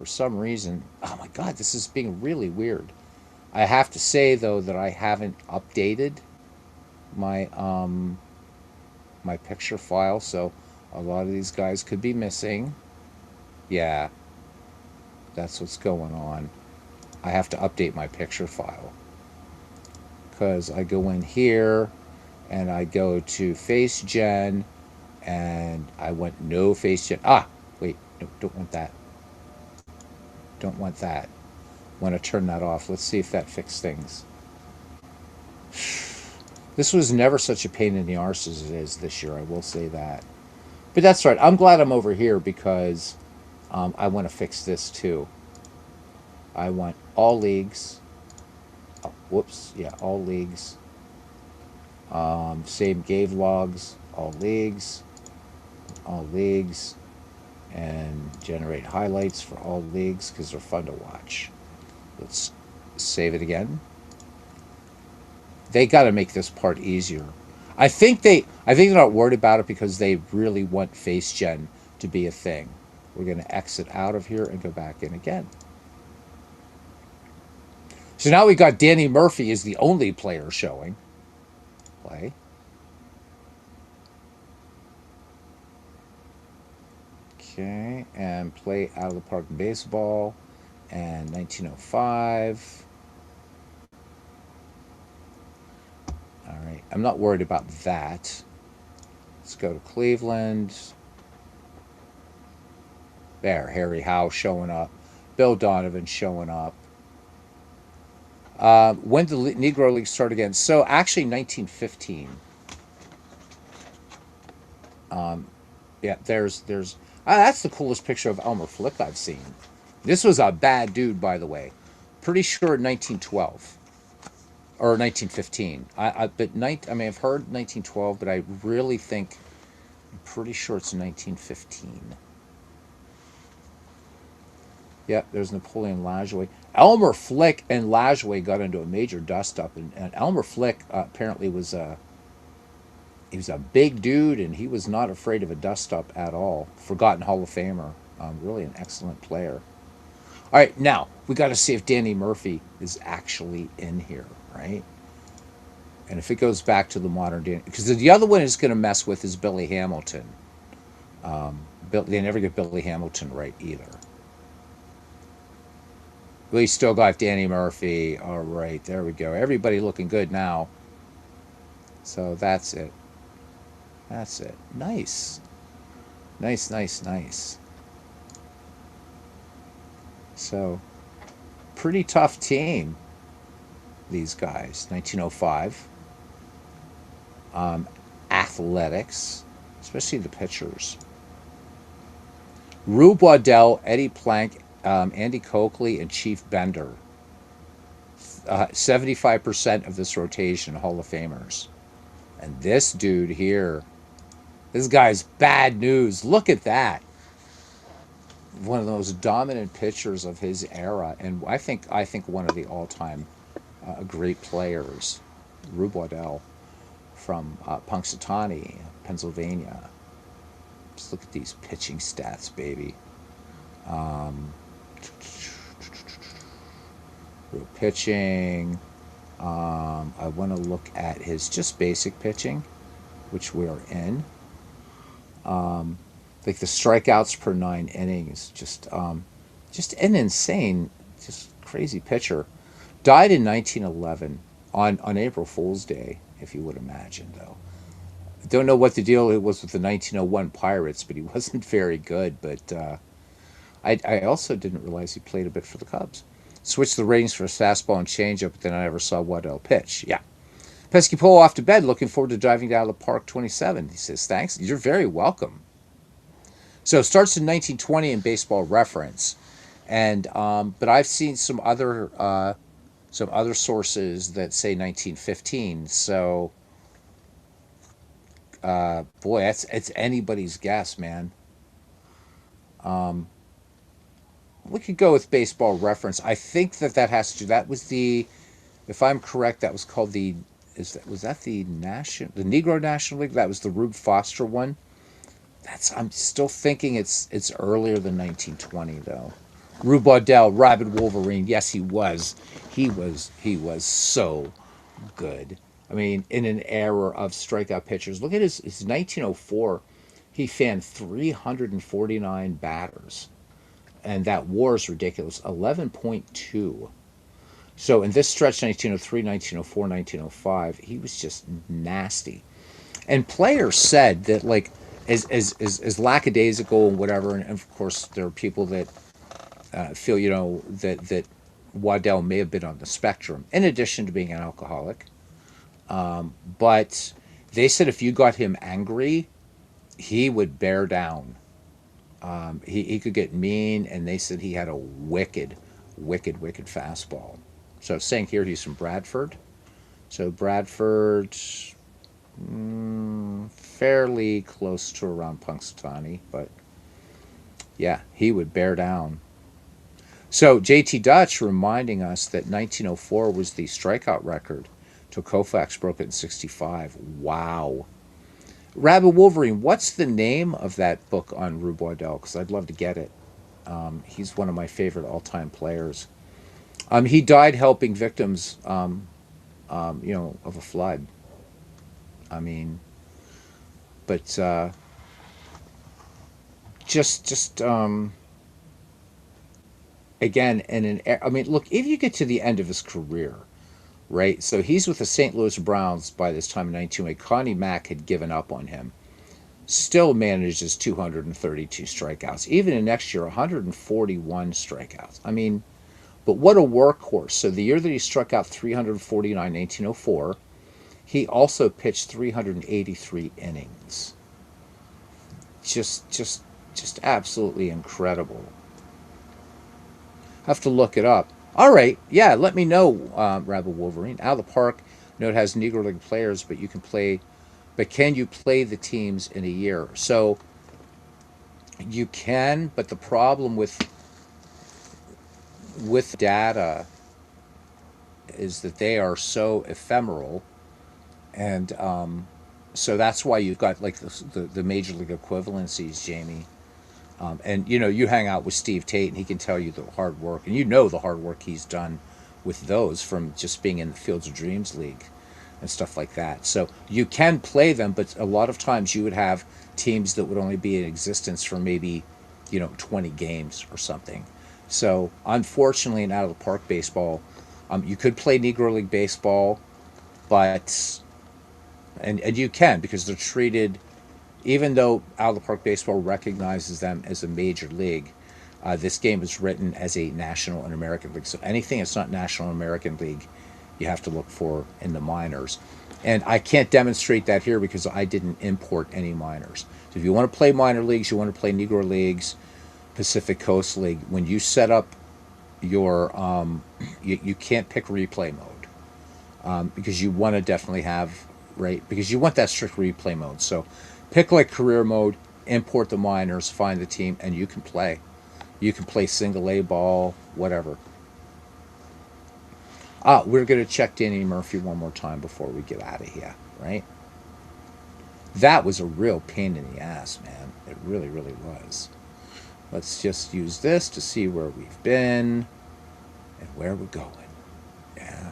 some reason, oh my God, this is being really weird. I have to say though that I haven't updated my my picture file, so a lot of these guys could be missing. Yeah, that's what's going on. I have to update my picture file because I go in here and I go to FaceGen and I want no FaceGen. Ah, wait, no, don't want that. Don't want that. Want to turn that off. Let's see if that fixed things. This was never such a pain in the arse as it is this year, I will say that. But that's right. I'm glad I'm over here because I want to fix this too. I want all leagues. Oh, whoops. Yeah, all leagues. Same game logs. All leagues. All leagues. And generate highlights for all leagues because they're fun to watch. Let's save it again. They got to make this part easier. I think they're not worried about it because they really want FaceGen to be a thing. We're going to exit out of here and go back in again. So now we got Danny Murphy is the only player showing. Play. Okay, and play out of the park baseball and 1905. All right, I'm not worried about that. Let's go to Cleveland. There, Harry Howe showing up. Bill Donovan showing up. When did the Negro League start again? So actually 1915. Um, yeah, there's that's the coolest picture of Elmer Flick I've seen. This was a bad dude, by the way. Pretty sure 1912 or 1915. I mean I've heard 1912, but I really think I'm pretty sure it's 1915. Yep, there's Napoleon Lajoie. Elmer Flick and Lajoie got into a major dust up, and Elmer Flick apparently was he was a big dude, and he was not afraid of a dust up at all. Forgotten Hall of Famer, really an excellent player. All right, now we got to see if Danny Murphy is actually in here, right? And if it goes back to the modern Danny, because the other one is going to mess with is Billy Hamilton. They never get Billy Hamilton right either. We still got Danny Murphy. All right, there we go. Everybody looking good now. So that's it. That's it. Nice. Nice, nice, nice. So, pretty tough team, these guys. 1905. Athletics, especially the pitchers. Rube Waddell, Eddie Plank, Andy Coakley, and Chief Bender. 75% of this rotation, Hall of Famers. And this dude here, this guy's bad news. Look at that. One of the most dominant pitchers of his era, and I think one of the all-time great players, Rube Waddell from Punxsutawney, Pennsylvania. Just look at these pitching stats, baby. Um, Real pitching. I want to look at his just basic pitching, which we are in. Like the strikeouts per 9 innings, just an insane, just crazy pitcher. Died in 1911 on April Fool's Day, if you would imagine, though. I don't know what the deal it was with the 1901 Pirates, but he wasn't very good. But I also didn't realize he played a bit for the Cubs. Switched the ratings for a fastball and changeup, but then I never saw Waddell pitch. Yeah. Pesky Pole off to bed. Looking forward to driving down to Park 27. He says, thanks. You're very welcome. So it starts in 1920 in Baseball Reference. And but I've seen some other sources that say 1915. So boy, it's anybody's guess, man. Um, we could go with Baseball Reference. I think that has to do. That was the, if I'm correct, that was called the. Was that the Negro National League? That was the Rube Foster one. I'm still thinking it's earlier than 1920 though. Rube Waddell, Rabid Wolverine. Yes, he was. He was so good. I mean, in an era of strikeout pitchers. Look at his 1904. He fanned 349 batters. And that WAR is ridiculous. 11.2. So in this stretch, 1903, 1904, 1905, he was just nasty. And players said that, like, as lackadaisical and whatever, and of course there are people that feel, that Waddell may have been on the spectrum, in addition to being an alcoholic. But they said if you got him angry, he would bear down. He could get mean, and they said he had a wicked, wicked, wicked fastball. So saying here he's from Bradford. So Bradford, fairly close to around Punxsutawney, but yeah, he would bear down. So JT Dutch reminding us that 1904 was the strikeout record till Koufax broke it in 65. Wow. Rabbit Wolverine, what's the name of that book on Rube Waddell? Because I'd love to get it. He's one of my favorite all-time players. He died helping victims, of a flood. I mean, but just again, I mean, look, if you get to the end of his career, right? So he's with the St. Louis Browns by this time in 1908. Connie Mack had given up on him. Still manages 232 strikeouts. Even in next year, 141 strikeouts. I mean, but what a workhorse. So the year that he struck out 349, 1904, he also pitched 383 innings. Just, just, just absolutely incredible. Have to look it up. All right, yeah, let me know, Rabble Wolverine. Out of the park, I know it has Negro League players, but you can play. But can you play the teams in a year? So you can, but the problem with data is that they are so ephemeral, and so that's why you've got like the major league equivalencies, Jamie. And you hang out with Steve Tate, and he can tell you the hard work, and the hard work he's done with those from just being in the Fields of Dreams League and stuff like that. So you can play them, but a lot of times you would have teams that would only be in existence for maybe 20 games or something. So unfortunately, in out of the park baseball, you could play Negro League baseball, but and you can because they're treated, even though out of the park baseball recognizes them as a major league. This game is written as a National and American League. So anything that's not National and American League, you have to look for in the minors. And I can't demonstrate that here because I didn't import any minors. So if you want to play minor leagues, you want to play Negro Leagues, Pacific Coast League, when you set up your, you can't pick replay mode, because you want to definitely have, right, because you want that strict replay mode. So pick like career mode, import the minors, find the team, and you can play. You can play single A ball, whatever. We're going to check Danny Murphy one more time before we get out of here, right? That was a real pain in the ass, man. It really, really was. Let's just use this to see where we've been and where we're going. Yeah.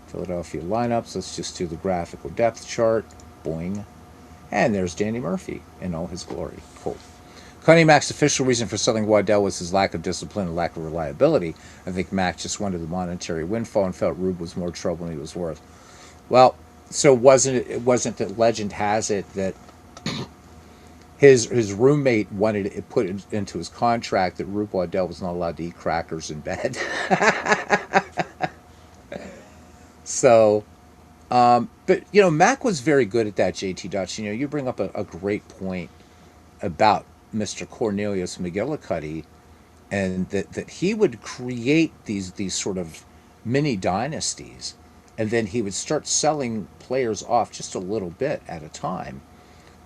Philadelphia lineups. Let's just do the graphical depth chart. Boing. And there's Danny Murphy in all his glory. Cool. Connie Mack's official reason for selling Waddell was his lack of discipline and lack of reliability. I think Mack just wanted the monetary windfall and felt Rube was more trouble than he was worth. Well, so it wasn't that legend has it that his roommate wanted it put it into his contract that Rube Waddell was not allowed to eat crackers in bed. So, but Mac was very good at that. JT Dutch. You bring up a great point about Mr. Cornelius McGillicuddy, and that he would create these sort of mini dynasties, and then he would start selling players off just a little bit at a time.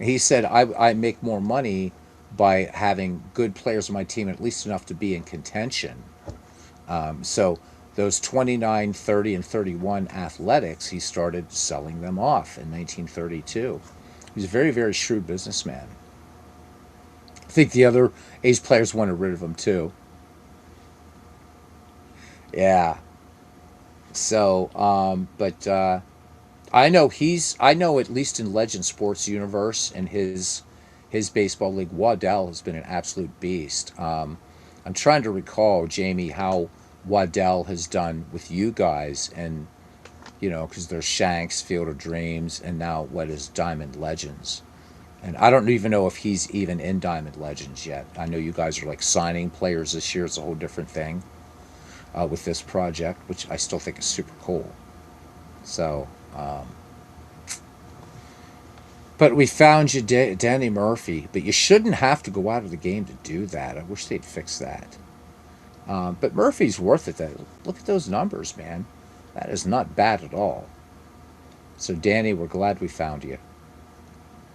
He said, I make more money by having good players on my team, at least enough to be in contention. So those 29, 30, and 31 athletics, he started selling them off in 1932. He was a very, very shrewd businessman. I think the other A's players wanted rid of him too. Yeah. So, but I know at least in Legend Sports Universe and his baseball league, Waddell has been an absolute beast. I'm trying to recall, Jamie, how Waddell has done with you guys, and because there's Shanks, Field of Dreams, and now what is Diamond Legends. And I don't even know if he's even in Diamond Legends yet. I know you guys are like signing players this year. It's a whole different thing with this project, which I still think is super cool. So, but we found you, Danny Murphy. But you shouldn't have to go out of the game to do that. I wish they'd fix that. But Murphy's worth it. Look at those numbers, man. That is not bad at all. So, Danny, we're glad we found you.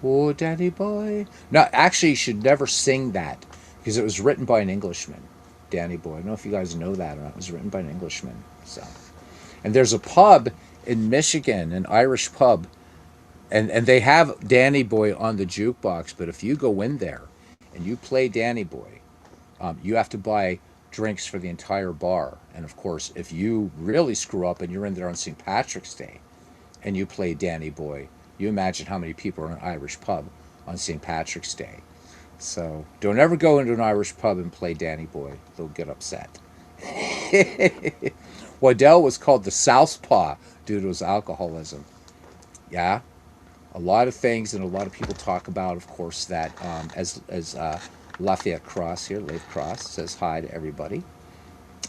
Oh, Danny boy. No, actually, you should never sing that because it was written by an Englishman. Danny boy. I don't know if you guys know that or not. It was written by an Englishman. So, and there's a pub in Michigan, an Irish pub, and they have Danny Boy on the jukebox. But if you go in there and you play Danny Boy, you have to buy drinks for the entire bar. And of course, if you really screw up and you're in there on St. Patrick's Day and you play Danny Boy, you imagine how many people are in an Irish pub on St. Patrick's Day. So don't ever go into an Irish pub and play Danny Boy. They'll get upset. Waddell was called the Southpaw due to his alcoholism. Yeah, a lot of things, and a lot of people talk about, of course, that as Lafayette Cross here, Leif Cross says hi to everybody.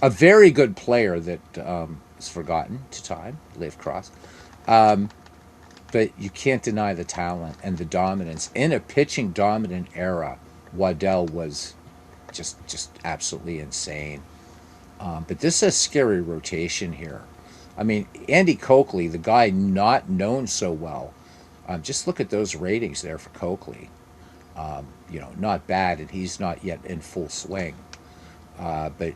A very good player that is forgotten to time, Leif Cross. But you can't deny the talent and the dominance in a pitching dominant era. Waddell was just absolutely insane. But this is a scary rotation here. I mean, Andy Coakley, the guy not known so well, just look at those ratings there for Coakley. Not bad, and he's not yet in full swing. But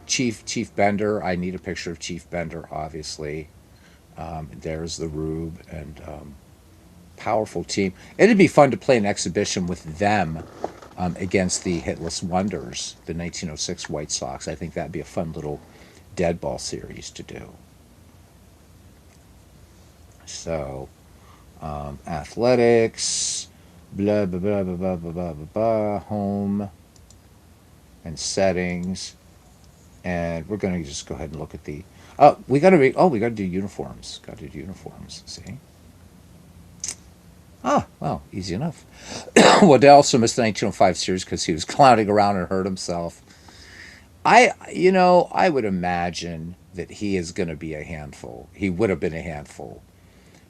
Chief Bender. I need a picture of Chief Bender, obviously. There's the Rube and powerful team. It'd be fun to play an exhibition with them against the Hitless Wonders, the 1906 White Sox. I think that'd be a fun little dead ball series to do. So, athletics, blah, blah, blah, blah, blah, blah, blah, blah, blah, home and settings. And we're going to just go ahead and look at the... we got to do uniforms. Got to do uniforms, see? Well, easy enough. Waddell also missed the 1905 series because he was clowning around and hurt himself. I would imagine that he is going to be a handful. He would have been a handful.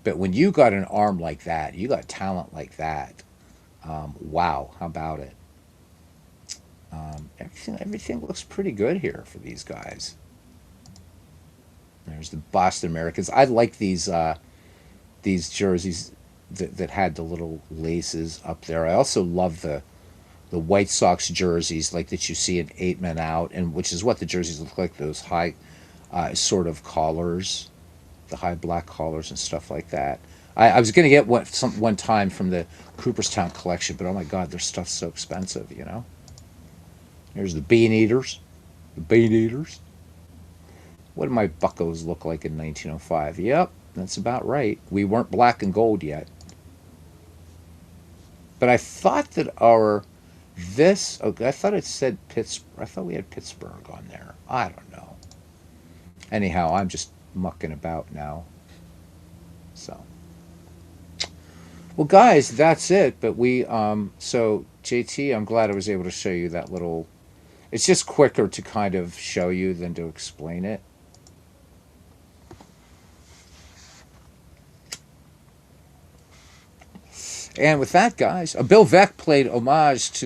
But when you got an arm like that, you got talent like that, wow, how about it? Everything looks pretty good here for these guys. There's the Boston Americans. I like these jerseys that had the little laces up there. I also love the White Sox jerseys like that you see in 8 Men Out, and which is what the jerseys look like, those high sort of collars, the high black collars and stuff like that. I was going to get one time from the Cooperstown collection, but oh my God, their stuff's so expensive, There's the Bean Eaters. The Bean Eaters. What did my buckos look like in 1905? Yep, that's about right. We weren't black and gold yet. But I thought that I thought it said Pittsburgh. I thought we had Pittsburgh on there. I don't know. Anyhow, I'm just mucking about now. So, well, guys, that's it. But so JT, I'm glad I was able to show you that little. It's just quicker to kind of show you than to explain it. And with that, guys, Bill Veeck paid homage to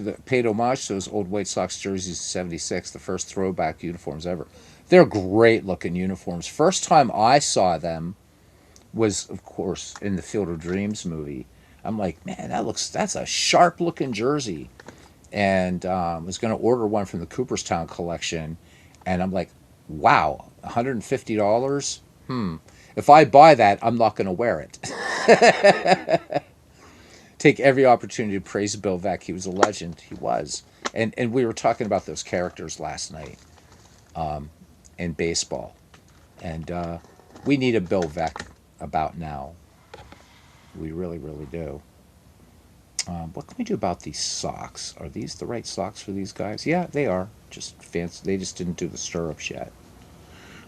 those old White Sox jerseys '76, the first throwback uniforms ever. They're great looking uniforms. First time I saw them was, of course, in the Field of Dreams movie. I'm like, man, that's a sharp looking jersey. And was going to order one from the Cooperstown collection, and I'm like, wow, $150? If I buy that, I'm not going to wear it. Take every opportunity to praise Bill Veeck. He was a legend. He was. And we were talking about those characters last night in baseball. And we need a Bill Veeck about now. We really, really do. What can we do about these socks? Are these the right socks for these guys? Yeah, they are. Just fancy. They just didn't do the stirrups yet.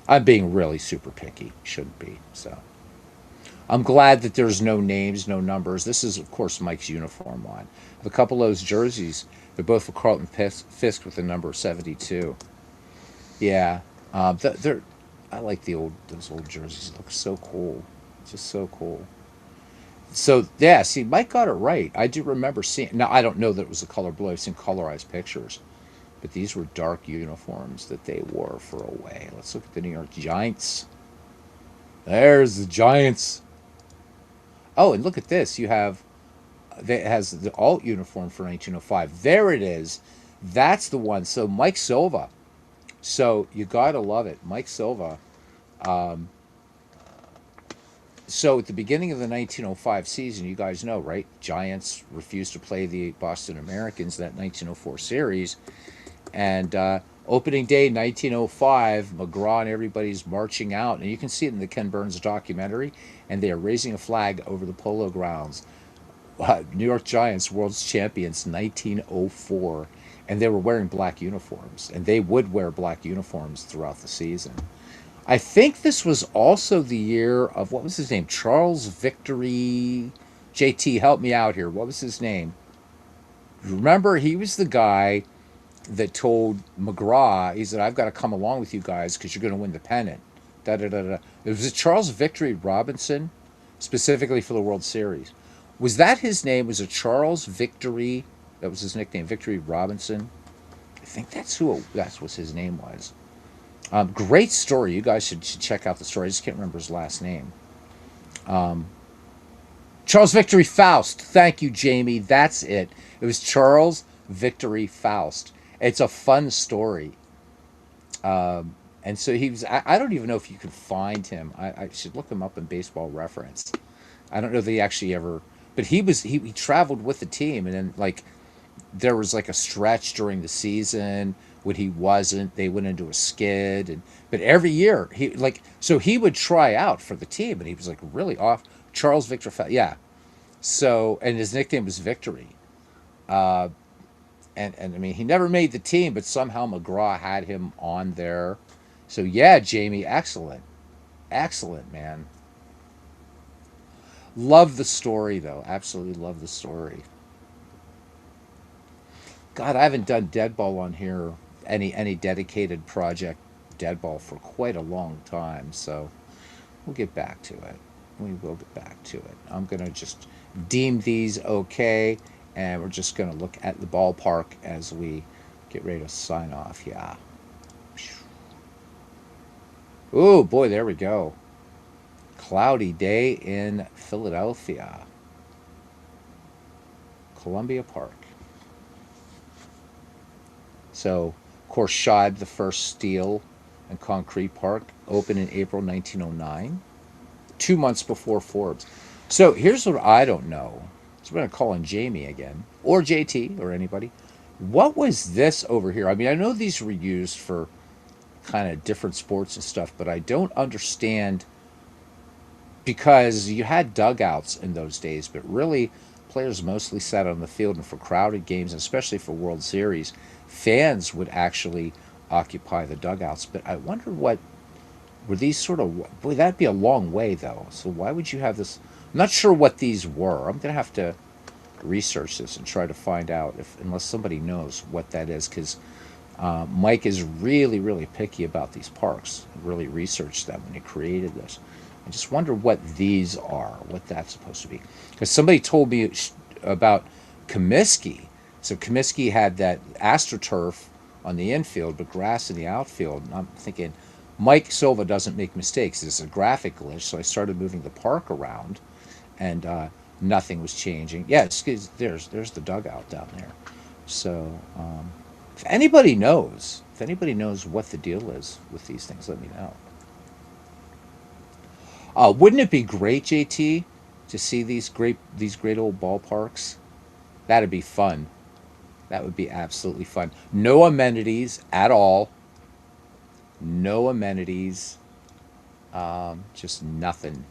I'm being really super picky. Shouldn't be. So I'm glad that there's no names, no numbers. This is, of course, Mike's uniform line. A couple of those jerseys, they're both for Carlton Fisk with the number 72. Yeah, I like those old jerseys. It looks so cool. Just so cool. So, yeah, see, Mike got it right. I do remember seeing... Now, I don't know that it was the color blue. I've seen colorized pictures. But these were dark uniforms that they wore for a way. Let's look at the New York Giants. There's the Giants. Oh, and look at this. You have... It has the alt uniform for 1905. There it is. That's the one. So, Mike Silva. So, you got to love it. Mike Silva... So at the beginning of the 1905 season, you guys know, right? Giants refused to play the Boston Americans that 1904 series, and Opening day 1905, McGraw and everybody's marching out, and you can see it in the Ken Burns documentary, and they are raising a flag over the polo grounds. New York Giants, world champions, 1904, and they were wearing black uniforms, and they would wear black uniforms throughout the season. I think this was also the year of, what was his name? Charles Victory. JT, help me out here. What was his name? Remember, he was the guy that told McGraw, he said, I've got to come along with you guys because you're going to win the pennant. Da, da, da, da. It was Charles Victory Robinson, specifically for the World Series. Was that his name? Was it Charles Victory? That was his nickname, Victory Robinson. I think that's what his name was. Great story. You guys should check out the story. I just can't remember his last name. Charles Victory Faust. Thank you, Jamie. That's it. It was Charles Victory Faust. It's a fun story. And so he was, I don't even know if you could find him. I should look him up in Baseball Reference. I don't know if he actually ever, but he traveled with the team. And then, like, there was like a stretch during the season when he wasn't. They went into a skid, but every year he would try out for the team, and he was like really off. Charles Victor, yeah. So, and his nickname was Victory. And I mean, he never made the team, but somehow McGraw had him on there. So yeah, Jamie, excellent, excellent, man. Love the story though. Absolutely love the story. God, I haven't done Deadball on here, any dedicated project Deadball, for quite a long time. So we'll get back to it. We will get back to it. I'm gonna just deem these okay, and we're just gonna look at the ballpark as we get ready to sign off. Yeah. Oh boy, there we go. Cloudy day in Philadelphia, Columbia Park. So, of course, Shibe, the first steel and concrete park, opened in April 1909, 2 months before Forbes. So here's what I don't know. So we're going to call in Jamie again, or JT, or anybody. What was this over here? I mean, I know these were used for kind of different sports and stuff, but I don't understand, because you had dugouts in those days, but really players mostly sat on the field, and for crowded games, especially for World Series, fans would actually occupy the dugouts. But I wonder, what were these sort of, boy, that'd be a long way though. So why would you have this? I'm not sure what these were. I'm gonna have to research this and try to find out, if unless somebody knows what that is, because Mike is really, really picky about these parks. Really researched them when he created this. I just wonder what these are, what that's supposed to be. Because somebody told me about Comiskey. So Comiskey had that AstroTurf on the infield, but grass in the outfield. And I'm thinking, Mike Silva doesn't make mistakes. It's a graphic glitch. So I started moving the park around, and nothing was changing. Yes, there's the dugout down there. So if anybody knows what the deal is with these things, let me know. Wouldn't it be great, JT, to see these great old ballparks? That'd be fun. That would be absolutely fun. No amenities at all. No amenities. Just nothing.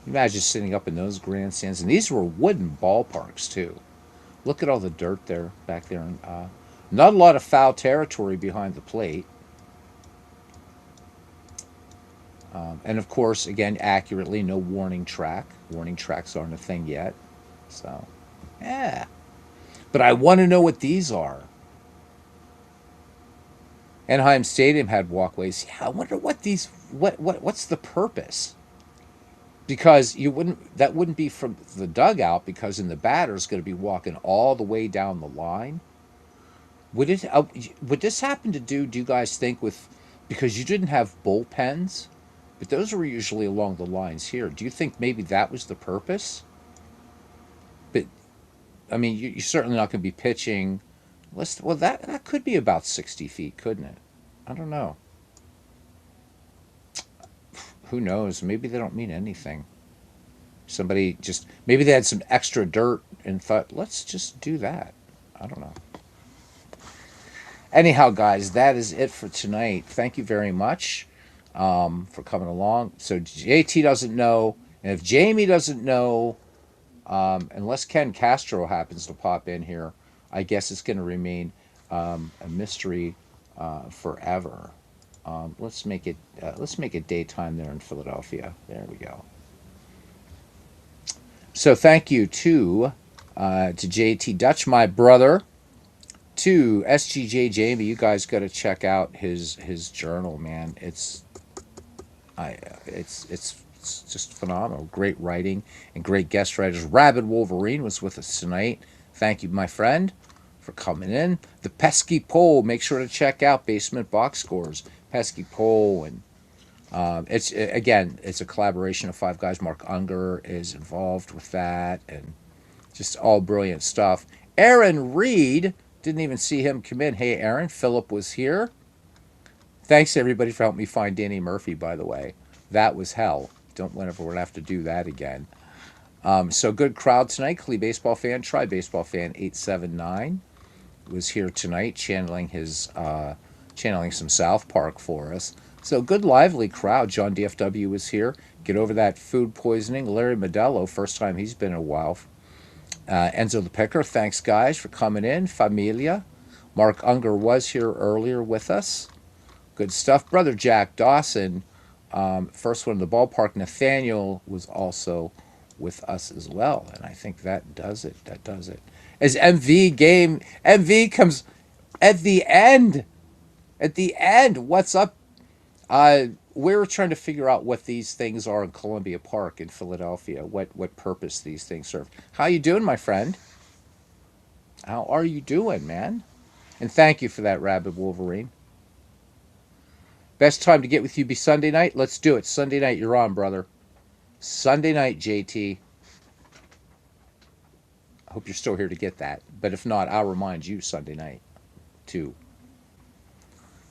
Imagine sitting up in those grandstands, and these were wooden ballparks too. Look at all the dirt there, back there, and not a lot of foul territory behind the plate. And of course, again, accurately, no warning track. Warning tracks aren't a thing yet. So, yeah. But I want to know what these are. Anaheim Stadium had walkways. Yeah, I wonder what these. What's the purpose? Because that wouldn't be from the dugout, because in the batter's going to be walking all the way down the line. Would this happen to do you guys think, with, because you didn't have bullpens, but those were usually along the lines here. Do you think maybe that was the purpose? But I mean, you're certainly not going to be pitching. Well, that could be about 60 feet, couldn't it? I don't know. Who knows? Maybe they don't mean anything. Somebody just, maybe they had some extra dirt and thought, let's just do that. I don't know. Anyhow, guys, that is it for tonight. Thank you very much for coming along. So JT doesn't know, and if Jamie doesn't know, unless Ken Castro happens to pop in here, I guess it's going to remain a mystery forever. Let's make it. Let's make it daytime there in Philadelphia. There we go. So thank you to JT Dutch, my brother, to SGJ Jamie. You guys got to check out his journal, man. I it's just phenomenal. Great writing and great guest writers. Rabid Wolverine was with us tonight. Thank you, my friend, for coming in. The Pesky Pole. Make sure to check out Basement Box Scores. Pesky Pole, and it's again, it's a collaboration of five guys. Mark Unger is involved with that, and just all brilliant stuff. Aaron Reed, didn't even see him come in. Hey, Aaron, Phillip was here. Thanks everybody for helping me find Danny Murphy. By the way, that was hell. Don't whenever we're gonna have to do that again. So good crowd tonight. Clee Baseball Fan, Try Baseball Fan 879 was here tonight, channeling some South Park for us. So good lively crowd. John DFW was here. Get over that food poisoning. Larry Modello, first time he's been in a while. Enzo the Picker, thanks guys for coming in. Familia. Mark Unger was here earlier with us. Good stuff. Brother Jack Dawson, first one in the ballpark. Nathaniel was also with us as well. And I think that does it. That does it. As MV comes at the end. At the end, what's up? We're trying to figure out what these things are in Columbia Park in Philadelphia. What purpose these things serve. How you doing, my friend? How are you doing, man? And thank you for that, Rabid Wolverine. Best time to get with you be Sunday night? Let's do it. Sunday night, you're on, brother. Sunday night, JT. I hope you're still here to get that. But if not, I'll remind you Sunday night, too.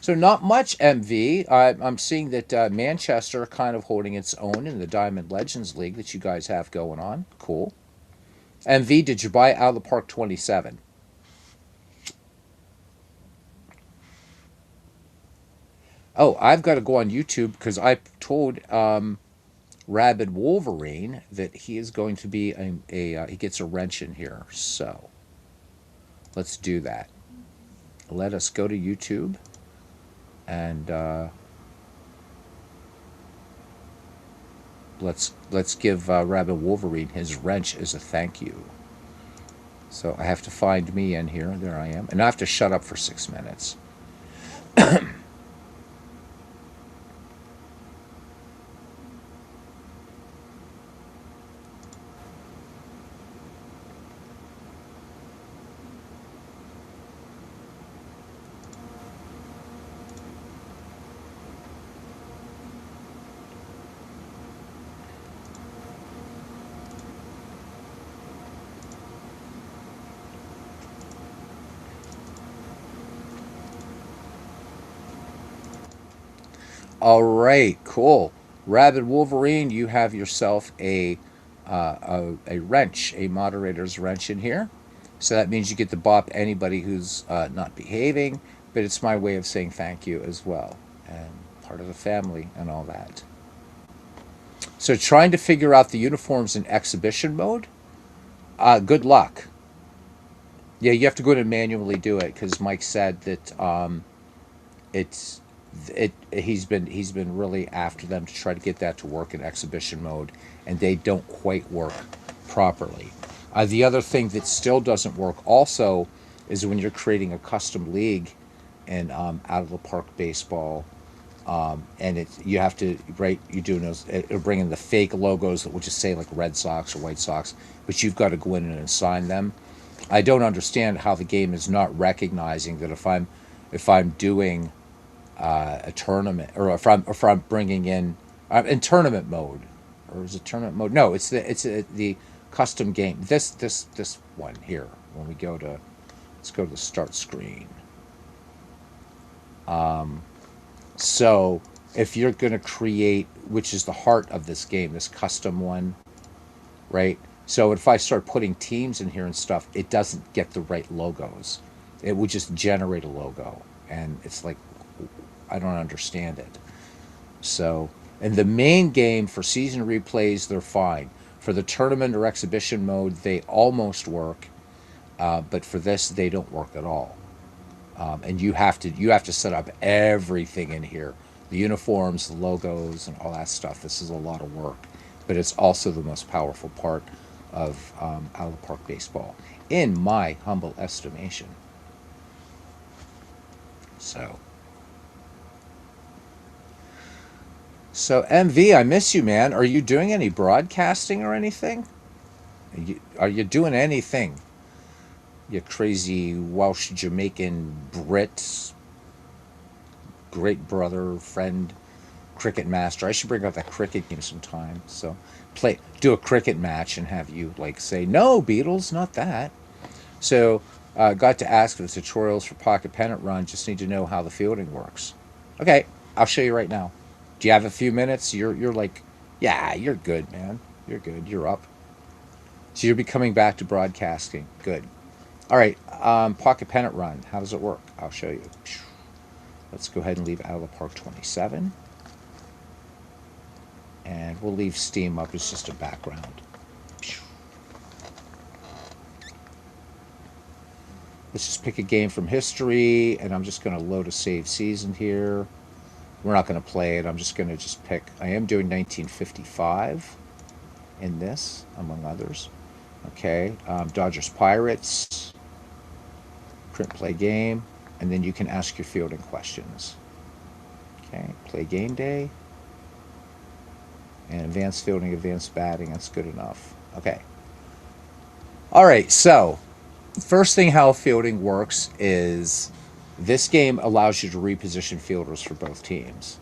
So not much, MV. I'm seeing that Manchester kind of holding its own in the Diamond Legends League that you guys have going on. Cool. MV, did you buy Out of the Park 27? Oh, I've got to go on YouTube because I told Rabid Wolverine that he is going to be he gets a wrench in here. So let's do that. Let us go to YouTube and let's give Rabid Wolverine his wrench as a thank you. So I have to find me in here. There I am, and I have to shut up for 6 minutes. All right, cool. Rabid Wolverine, you have yourself a wrench, a moderator's wrench in here. So that means you get to bop anybody who's not behaving, but it's my way of saying thank you as well, and part of the family and all that. So trying to figure out the uniforms in exhibition mode, good luck. Yeah, you have to go in and manually do it because Mike said that it's he's been really after them to try to get that to work in exhibition mode, and they don't quite work properly. The other thing that still doesn't work also is when you're creating a custom league in out of the park baseball, and you have to you do those, it'll bring in the fake logos that will just say like Red Sox or White Sox, but you've got to go in and assign them. I don't understand how the game is not recognizing that if I'm doing a tournament, or if I'm bringing in tournament mode, or is it tournament mode? No, it's the custom game. This one here. When we go to, let's go to the start screen. So if you're going to create, which is the heart of this game, this custom one, right? So if I start putting teams in here and stuff, it doesn't get the right logos. It would just generate a logo. and it's like I don't understand it. So, in the main game for season replays, they're fine. For the tournament or exhibition mode, they almost work, but for this, they don't work at all. And you have to set up everything in here, the uniforms, the logos, and all that stuff. This is a lot of work, but it's also the most powerful part of out of the park baseball, in my humble estimation. So, so MV, I miss you, man. Are you doing any broadcasting or anything? Are you doing anything? You crazy Welsh Jamaican Brit, great brother, friend, cricket master. I should bring out that cricket game sometime. So do a cricket match and have you like say, no, Beatles, not that. So got to ask for the tutorials for pocket pennant run. Just need to know how the fielding works. Okay, I'll show you right now. Do you have a few minutes? You're like, yeah, you're good, man. You're good. You're up. So you'll be coming back to broadcasting. Good. All right, pocket pennant run. How does it work? I'll show you. Let's go ahead and leave out of the park 27. And we'll leave Steam up as just a background. Let's just pick a game from history, and I'm just going to load a save season here. We're not going to play it. I'm just going to just pick. I am doing 1955 in this, among others. Okay, Dodgers Pirates. Print play game, and then you can ask your fielding questions. Okay, play game day. And advanced fielding, advanced batting, that's good enough. Okay. All right, so first thing how fielding works is this game allows you to reposition fielders for both teams.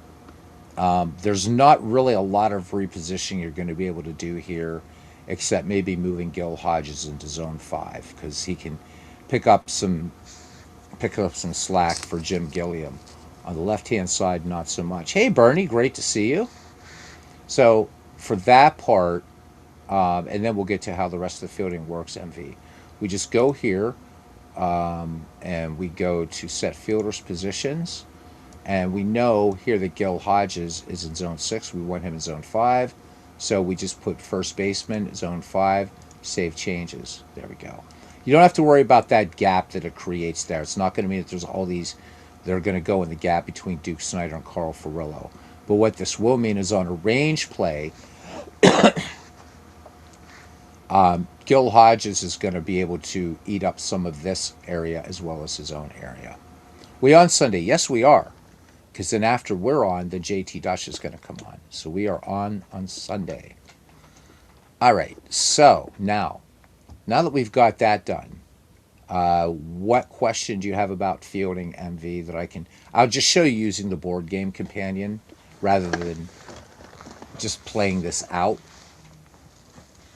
There's not really a lot of repositioning you're going to be able to do here, except maybe moving Gil Hodges into zone 5 because he can pick up some slack for Jim Gilliam. On the left-hand side, not so much. Hey, Bernie, great to see you. So for that part, and then we'll get to how the rest of the fielding works, MV. We just go here, and we go to set fielders positions. And we know here that Gil Hodges is in zone 6. We want him in zone 5. So we just put first baseman, zone 5, save changes. There we go. You don't have to worry about that gap that it creates there. It's not going to mean that there's all these that are going to go in the gap between Duke Snyder and Carl Ferrillo. But what this will mean is on a range play, Gil Hodges is going to be able to eat up some of this area as well as his own area. We on Sunday? Yes, we are. Because then after we're on, then JT Dutch is going to come on. So we are on Sunday. All right. So now that we've got that done, what question do you have about fielding, MV, that I can... I'll just show you using the board game companion rather than just playing this out,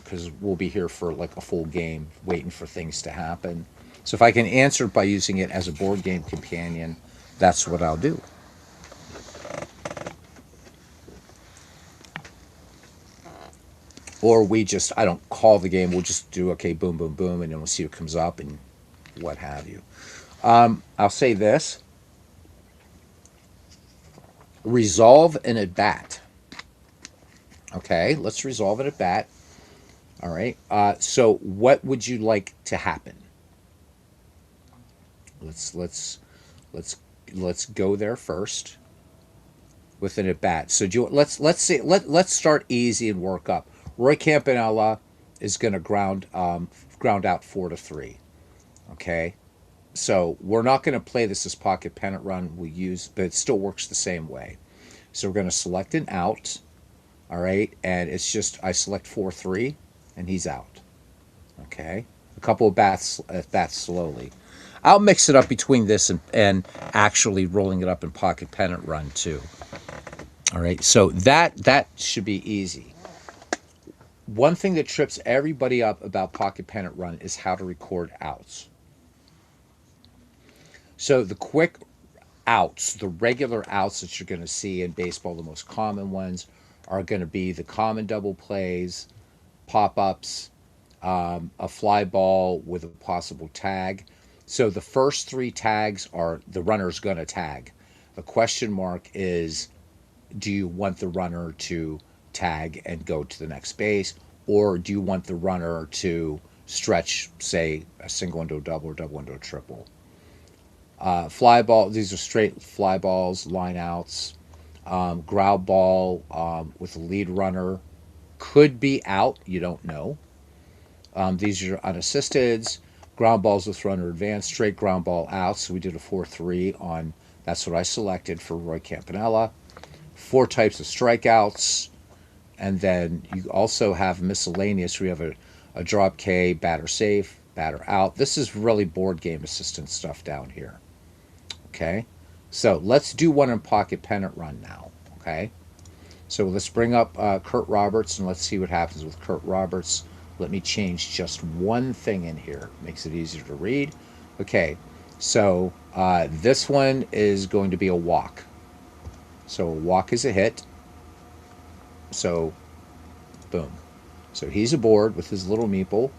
because we'll be here for like a full game waiting for things to happen. So if I can answer it by using it as a board game companion, that's what I'll do. Or I don't call the game, we'll just do, okay, boom, boom, boom, and then we'll see what comes up and what have you. I'll say this. Resolve an at-bat. Okay, let's resolve an at-bat. All right, so what would you like to happen? Let's go there first with an at-bat. So let's start easy and work up. Roy Campanella is going to ground out 4-3. Okay, so we're not going to play this as pocket pennant run. But it still works the same way. So we're going to select an out. All right, and it's just I select 4-3, and he's out. Okay, a couple of bats slowly. I'll mix it up between this and actually rolling it up in pocket pennant run too. All right, so that should be easy. One thing that trips everybody up about pocket pennant run is how to record outs. So the quick outs, the regular outs that you're going to see in baseball, the most common ones are going to be the common double plays, pop-ups, a fly ball with a possible tag. So the first three tags are the runner's going to tag. The question mark is, do you want the runner to tag and go to the next base, or do you want the runner to stretch, say, a single into a double or double into a triple? Fly ball, these are straight fly balls, line outs. Ground ball with a lead runner could be out. You don't know. These are unassisted. Ground balls with runner advance, straight ground ball out. So we did a 4-3 on, that's what I selected for Roy Campanella. Four types of strikeouts. And then you also have miscellaneous. We have a drop K, batter safe, batter out. This is really board game assistant stuff down here. Okay. So let's do one in pocket pennant run now. Okay. So let's bring up Kurt Roberts and let's see what happens with Kurt Roberts. Let me change just one thing in here. Makes it easier to read. Okay, so this one is going to be a walk. So a walk is a hit. So, boom. So he's aboard with his little meeple.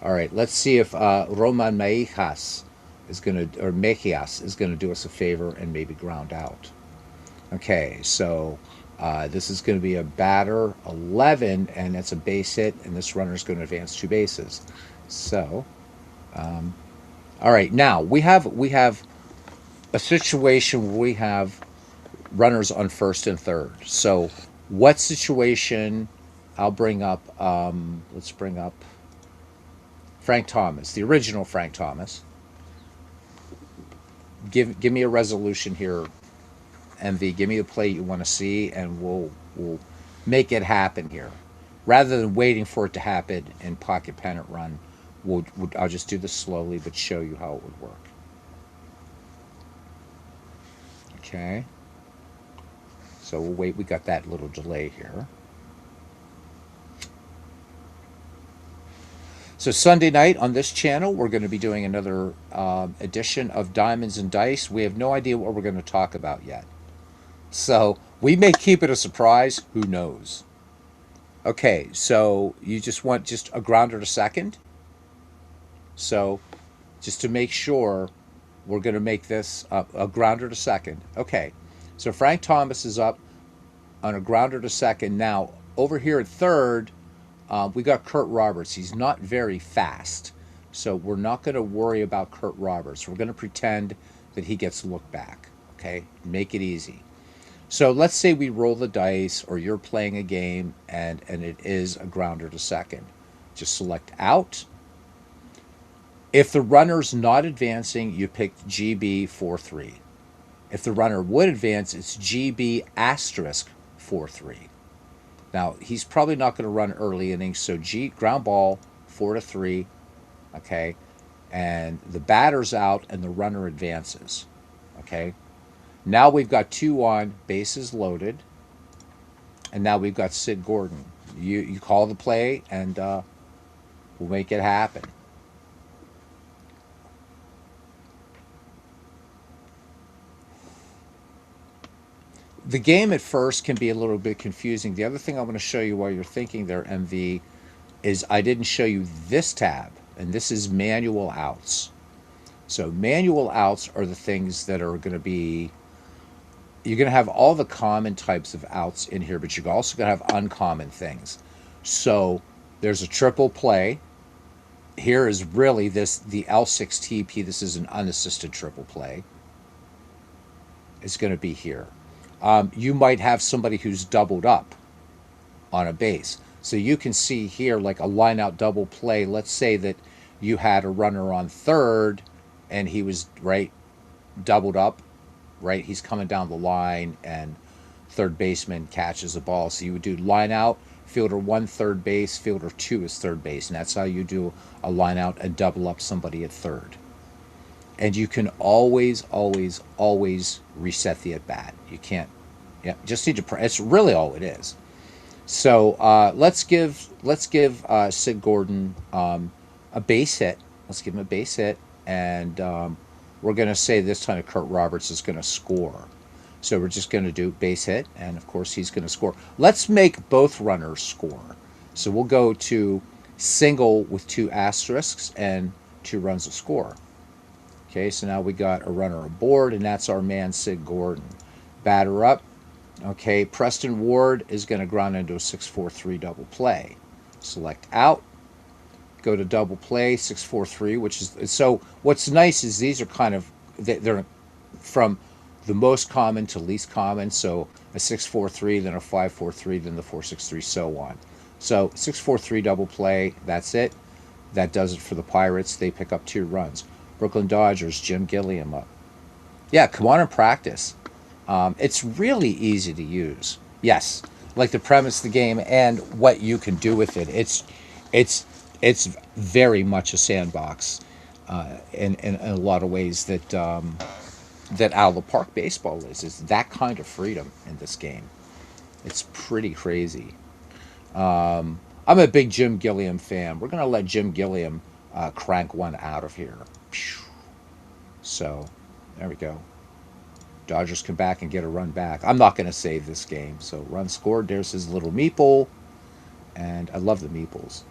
All right, let's see if Roman Mejias is going to, or Mejias is going to do us a favor and maybe ground out. Okay, so this is going to be a batter 11, and it's a base hit, and this runner is going to advance 2 bases. So, all right, now we have a situation where we have runners on first and third. So, what situation? I'll bring up. Let's bring up Frank Thomas, the original Frank Thomas. Give me a resolution here, MV. Give me a play you want to see, and we'll make it happen here. Rather than waiting for it to happen in pocket pennant run, I'll just do this slowly, but show you how it would work. Okay. So we'll wait. We got that little delay here. So Sunday night on this channel, we're going to be doing another edition of Diamonds and Dice. We have no idea what we're going to talk about yet. So we may keep it a surprise. Who knows? Okay, so you just want just a grounder to second. So just to make sure, we're going to make this a grounder to second. Okay, so Frank Thomas is up on a grounder to second. Now, over here at third, we got Kurt Roberts. He's not very fast, so we're not going to worry about Kurt Roberts. We're going to pretend that he gets looked back. Okay, make it easy. So let's say we roll the dice, or you're playing a game, and it is a grounder to second. Just select out. If the runner's not advancing, you pick GB 4-3. If the runner would advance, it's GB asterisk 4-3. Now, he's probably not going to run early innings, so G ground ball 4-3, okay? And the batter's out and the runner advances, okay? Now we've got 2 on, bases loaded, and now we've got Sid Gordon. You call the play, and we'll make it happen. The game at first can be a little bit confusing. The other thing I want to show you while you're thinking there, MV, is I didn't show you this tab, and this is manual outs. So manual outs are the things that are going to be, you're going to have all the common types of outs in here, but you're also going to have uncommon things. So there's a triple play. Here is really the L6TP. This is an unassisted triple play. It's going to be here. You might have somebody who's doubled up on a base. So you can see here like a line out double play. Let's say that you had a runner on third and he was doubled up, right? He's coming down the line and third baseman catches the ball. So you would do line out, fielder 1 third base, fielder 2 is third base. And that's how you do a line out and double up somebody at third. And you can always, always, always reset the at bat. You can't. Yeah, just need to. It's really all it is. So let's give Sid Gordon a base hit. Let's give him a base hit, and we're going to say this time Kurt Roberts is going to score. So we're just going to do base hit, and of course he's going to score. Let's make both runners score. So we'll go to single with 2 asterisks and 2 runs to score. Okay, so now we got a runner aboard, and that's our man, Sid Gordon. Batter up. Okay, Preston Ward is going to ground into a 6-4-3 double play. Select out, go to double play, 6-4-3, which is, so what's nice is these are kind of, they're from the most common to least common. So a 6-4-3, then a 5-4-3, then the 4-6-3, so on. So 6-4-3 double play, that's it. That does it for the Pirates. They pick up 2 runs. Brooklyn Dodgers, Jim Gilliam up. Yeah, come on and practice. It's really easy to use. Yes, like the premise of the game and what you can do with it. It's it's very much a sandbox in a lot of ways that out of the park baseball is. It's that kind of freedom in this game. It's pretty crazy. I'm a big Jim Gilliam fan. We're gonna let Jim Gilliam crank one out of here. So there we go. Dodgers come back and get a run back. I'm not going to save this game. So run scored. There's his little meeple, and I love the meeples.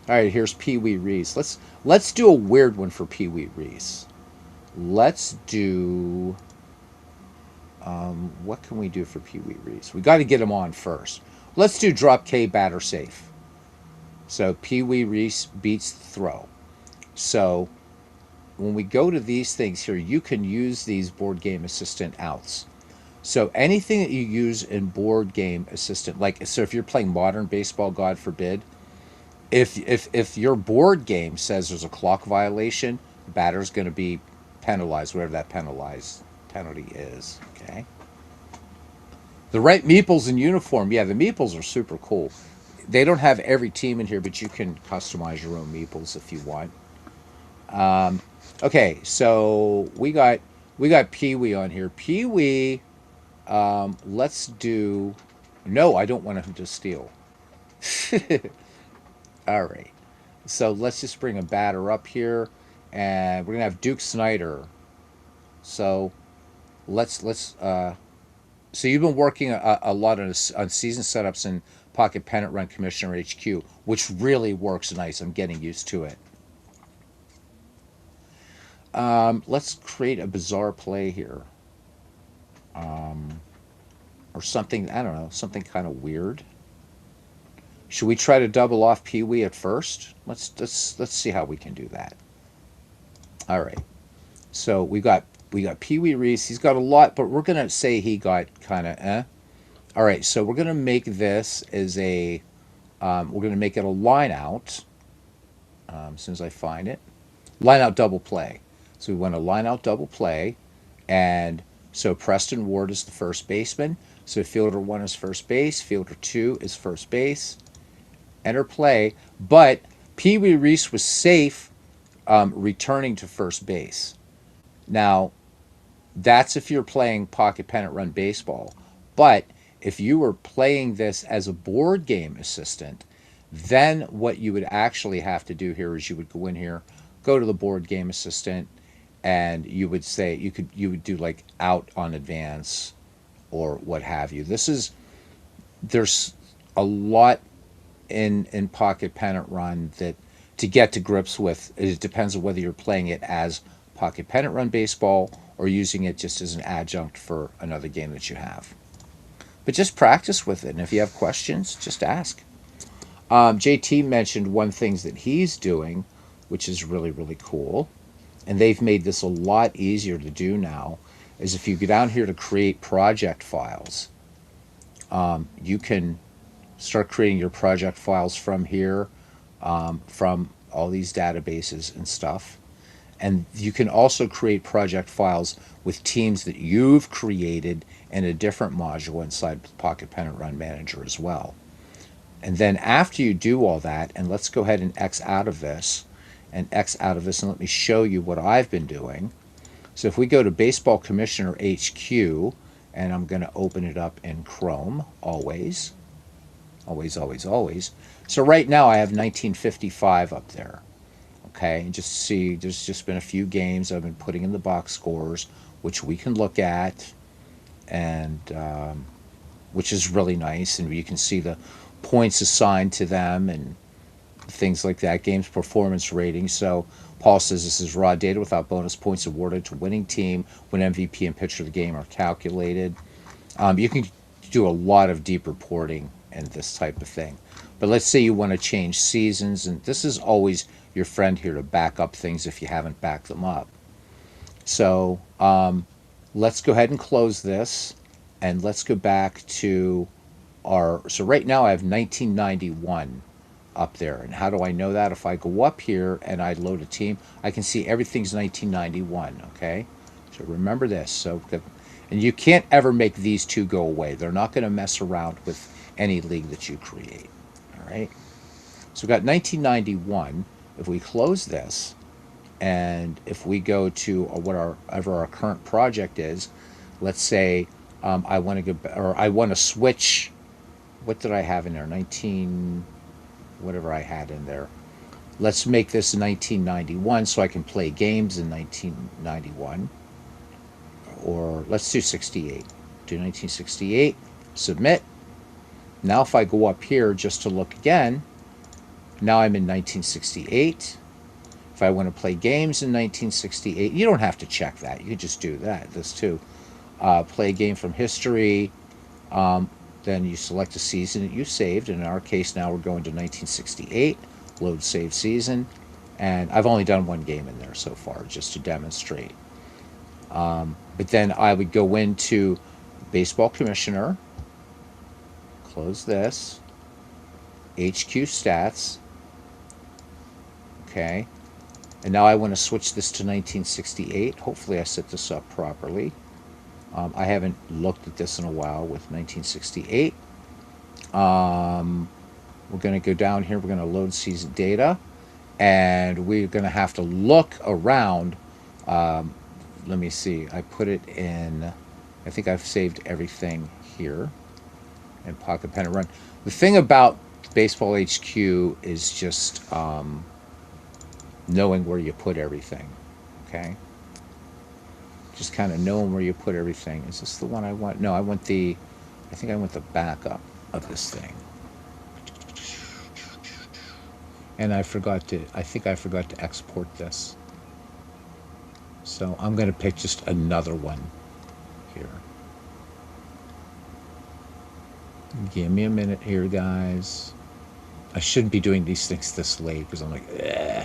All right, here's Pee Wee Reese. Let's do a weird one for Pee Wee Reese. Let's do what can we do for Pee Wee Reese? We got to get him on first. Let's do drop K batter safe. So Pee Wee Reese beats the throw. So when we go to these things here, you can use these board game assistant outs. So anything that you use in board game assistant, like, so if you're playing modern baseball, God forbid, if your board game says there's a clock violation, the batter's going to be penalized, whatever that penalty is. Okay. The right meeples in uniform. Yeah, the meeples are super cool. They don't have every team in here, but you can customize your own meeples if you want. Okay, so we got Pee Wee on here. Pee Wee, let's do. No, I don't want him to steal. All right, so let's just bring a batter up here, and we're gonna have Duke Snyder. So let's. So you've been working a lot on season setups and Pocket Pennant Run Commissioner HQ, which really works nice. I'm getting used to it. Let's create a bizarre play here. Or something, I don't know, something kind of weird. Should we try to double off Pee Wee at first? Let's see how we can do that. All right. So we got Pee Wee Reese. He's got a lot, but we're gonna say he got kind of All right. So we're gonna make this as a we're gonna make it a line out. As soon as I find it, line out double play. So we want to line out double play, and so Preston Ward is the first baseman. So fielder 1 is first base, fielder 2 is first base. Enter play, but Pee Wee Reese was safe returning to first base. Now, that's if you're playing Pocket Pennant Run baseball. But if you were playing this as a board game assistant, then what you would actually have to do here is you would go in here, go to the board game assistant, and you would say you would do like out on advance or what have you. There's a lot in Pocket Pennant Run that to get to grips with. It depends on whether you're playing it as Pocket Pennant Run baseball or using it just as an adjunct for another game that you have. But just practice with it, and if you have questions, just ask. JT mentioned one thing that he's doing, which is really, really cool, and they've made this a lot easier to do now, is if you go down here to create project files, you can start creating your project files from here, from all these databases and stuff. And you can also create project files with teams that you've created in a different module inside Pocket Pennant Run Manager as well. And then after you do all that, and let's go ahead and X out of this, and let me show you what I've been doing. So if we go to Baseball Commissioner HQ, and I'm going to open it up in Chrome, always. So right now I have 1955 up there. Okay, and just see, there's just been a few games I've been putting in the box scores, which we can look at, and which is really nice, and you can see the points assigned to them and things like that, games performance ratings. So Paul says this is raw data without bonus points awarded to winning team when MVP and pitcher of the game are calculated. You can do a lot of deep reporting and this type of thing. But let's say you want to change seasons, and this is always your friend here to back up things if you haven't backed them up. So let's go ahead and close this, and let's go back to our. So right now I have 1991 up there, and how do I know that? If I go up here and I load a team, I can see everything's 1991. Okay, so remember this. So and you can't ever make these two go away. They're not going to mess around with any league that you create. All right. So we've got 1991. If we close this, and if we go to whatever our current project is, let's say I want to go, or I want to switch. What did I have in there? 19, whatever I had in there. Let's make this 1991 so I can play games in 1991. Or let's do 68. Do 1968. Submit. Now if I go up here just to look again, now I'm in 1968. If I want to play games in 1968, you don't have to check that. You can just do that. This too. Play a game from history. Then you select a season that you saved. And in our case now we're going to 1968. Load save season. And I've only done one game in there so far just to demonstrate. But then I would go into Baseball Commissioner, close this, HQ Stats, okay, and now I want to switch this to 1968. Hopefully I set this up properly. I haven't looked at this in a while with 1968. We're going to go down here, we're going to load season data, and we're going to have to look around. Let me see, I put it in, I think I've saved everything here in Pocket Pen and Run. The thing about Baseball HQ is just knowing where you put everything, okay? Just kind of knowing where you put everything. Is this the one I want? No, I think I want the backup of this thing. And I think I forgot to export this. So I'm going to pick just another one here. Give me a minute here, guys. I shouldn't be doing these things this late because I'm like, eh.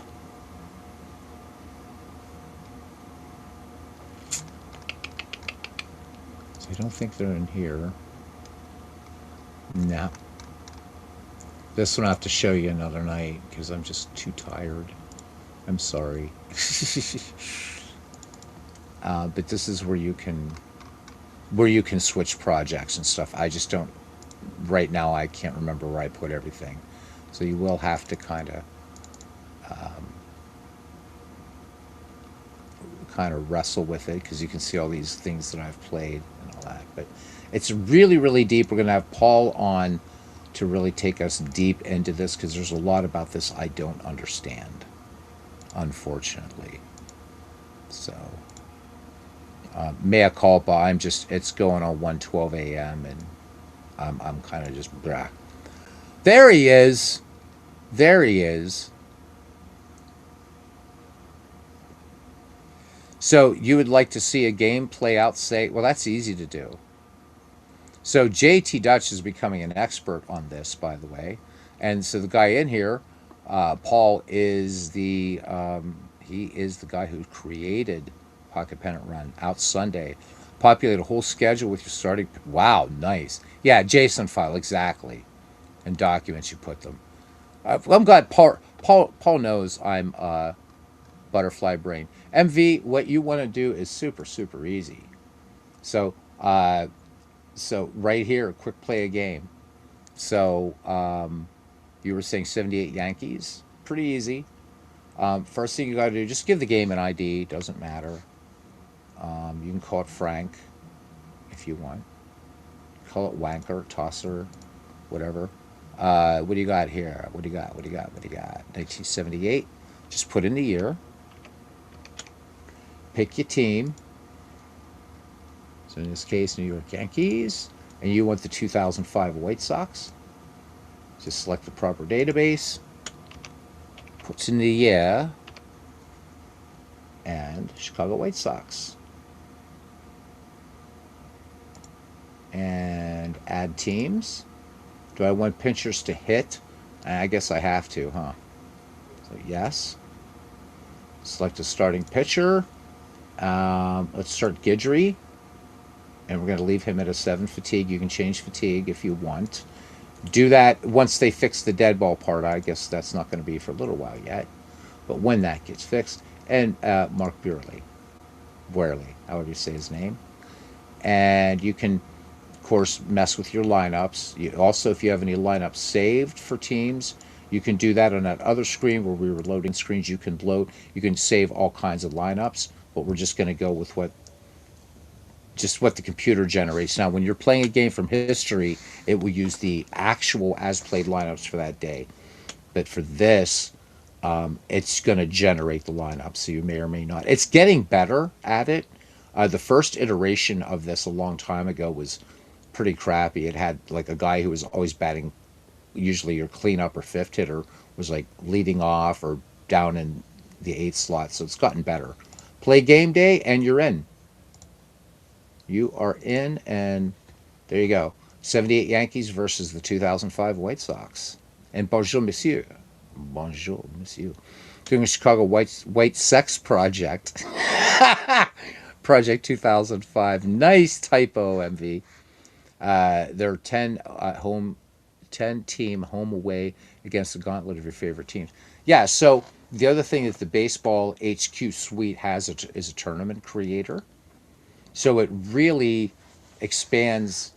So I don't think they're in here. No. This one I have to show you another night because I'm just too tired. I'm sorry. But this is where you can switch projects and stuff. I just don't, right now I can't remember where I put everything. So you will have to kind of wrestle with it because you can see all these things that I've played and all that. But it's really, really deep. We're going to have Paul on to really take us deep into this because there's a lot about this I don't understand, unfortunately. So mea culpa. It's going on 1:12 a.m. and I'm kind of just brah. There he is. There he is. So you would like to see a game play out, say, well, that's easy to do. So JT Dutch is becoming an expert on this, by the way. And so the guy in here, Paul, is he is the guy who created Pocket Pennant Run Out Sunday. Populate a whole schedule with your starting. Wow, nice. Yeah, JSON file, exactly. And documents, you put them. I'm glad Paul knows I'm butterfly brain. MV, what you want to do is super, super easy. So right here, quick play a game. So you were saying 78 Yankees, pretty easy. First thing you got to do, just give the game an ID. Doesn't matter. You can call it Frank if you want. Call it Wanker, Tosser, whatever. What do you got here? What do you got? 1978. Just put in the year. Pick your team. So in this case, New York Yankees. And you want the 2005 White Sox. Just select the proper database. puts in the air, and Chicago White Sox. And add teams. Do I want pitchers to hit? I guess I have to, huh? So yes. Select a starting pitcher. Let's start Guidry. And we're going to leave him at a 7 fatigue. You can change fatigue if you want. Do that once they fix the dead ball part. I guess that's not going to be for a little while yet. But when that gets fixed. And Mark Burley, however you say his name. And you can, of course, mess with your lineups. Also, if you have any lineups saved for teams, you can do that on that other screen where we were loading screens. You can save all kinds of lineups, but we're just going to go with what the computer generates. Now, when you're playing a game from history, it will use the actual as played lineups for that day. But for this, it's going to generate the lineup, so you may or may not. It's getting better at it. The first iteration of this a long time ago was pretty crappy. It had like a guy who was always batting, usually your cleanup or fifth hitter was like leading off or down in the eighth slot. So it's gotten better. Play game day and you're in. You are in, and there you go. 78 Yankees versus the 2005 White Sox. And bonjour, monsieur. Bonjour, monsieur. Doing a Chicago White Sex Project. Project 2005. Nice typo, MV. There are 10 team home away against the gauntlet of your favorite teams. Yeah, so the other thing that the Baseball HQ suite has is a tournament creator. So it really expands.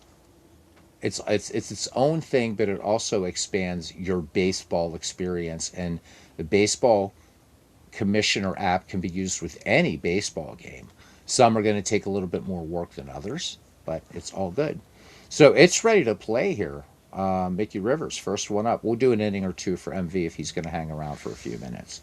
It's its own thing, but it also expands your baseball experience. And the baseball commissioner app can be used with any baseball game. Some are going to take a little bit more work than others, but it's all good. So it's ready to play here. Mickey Rivers, first one up. We'll do an inning or two for MV if he's going to hang around for a few minutes.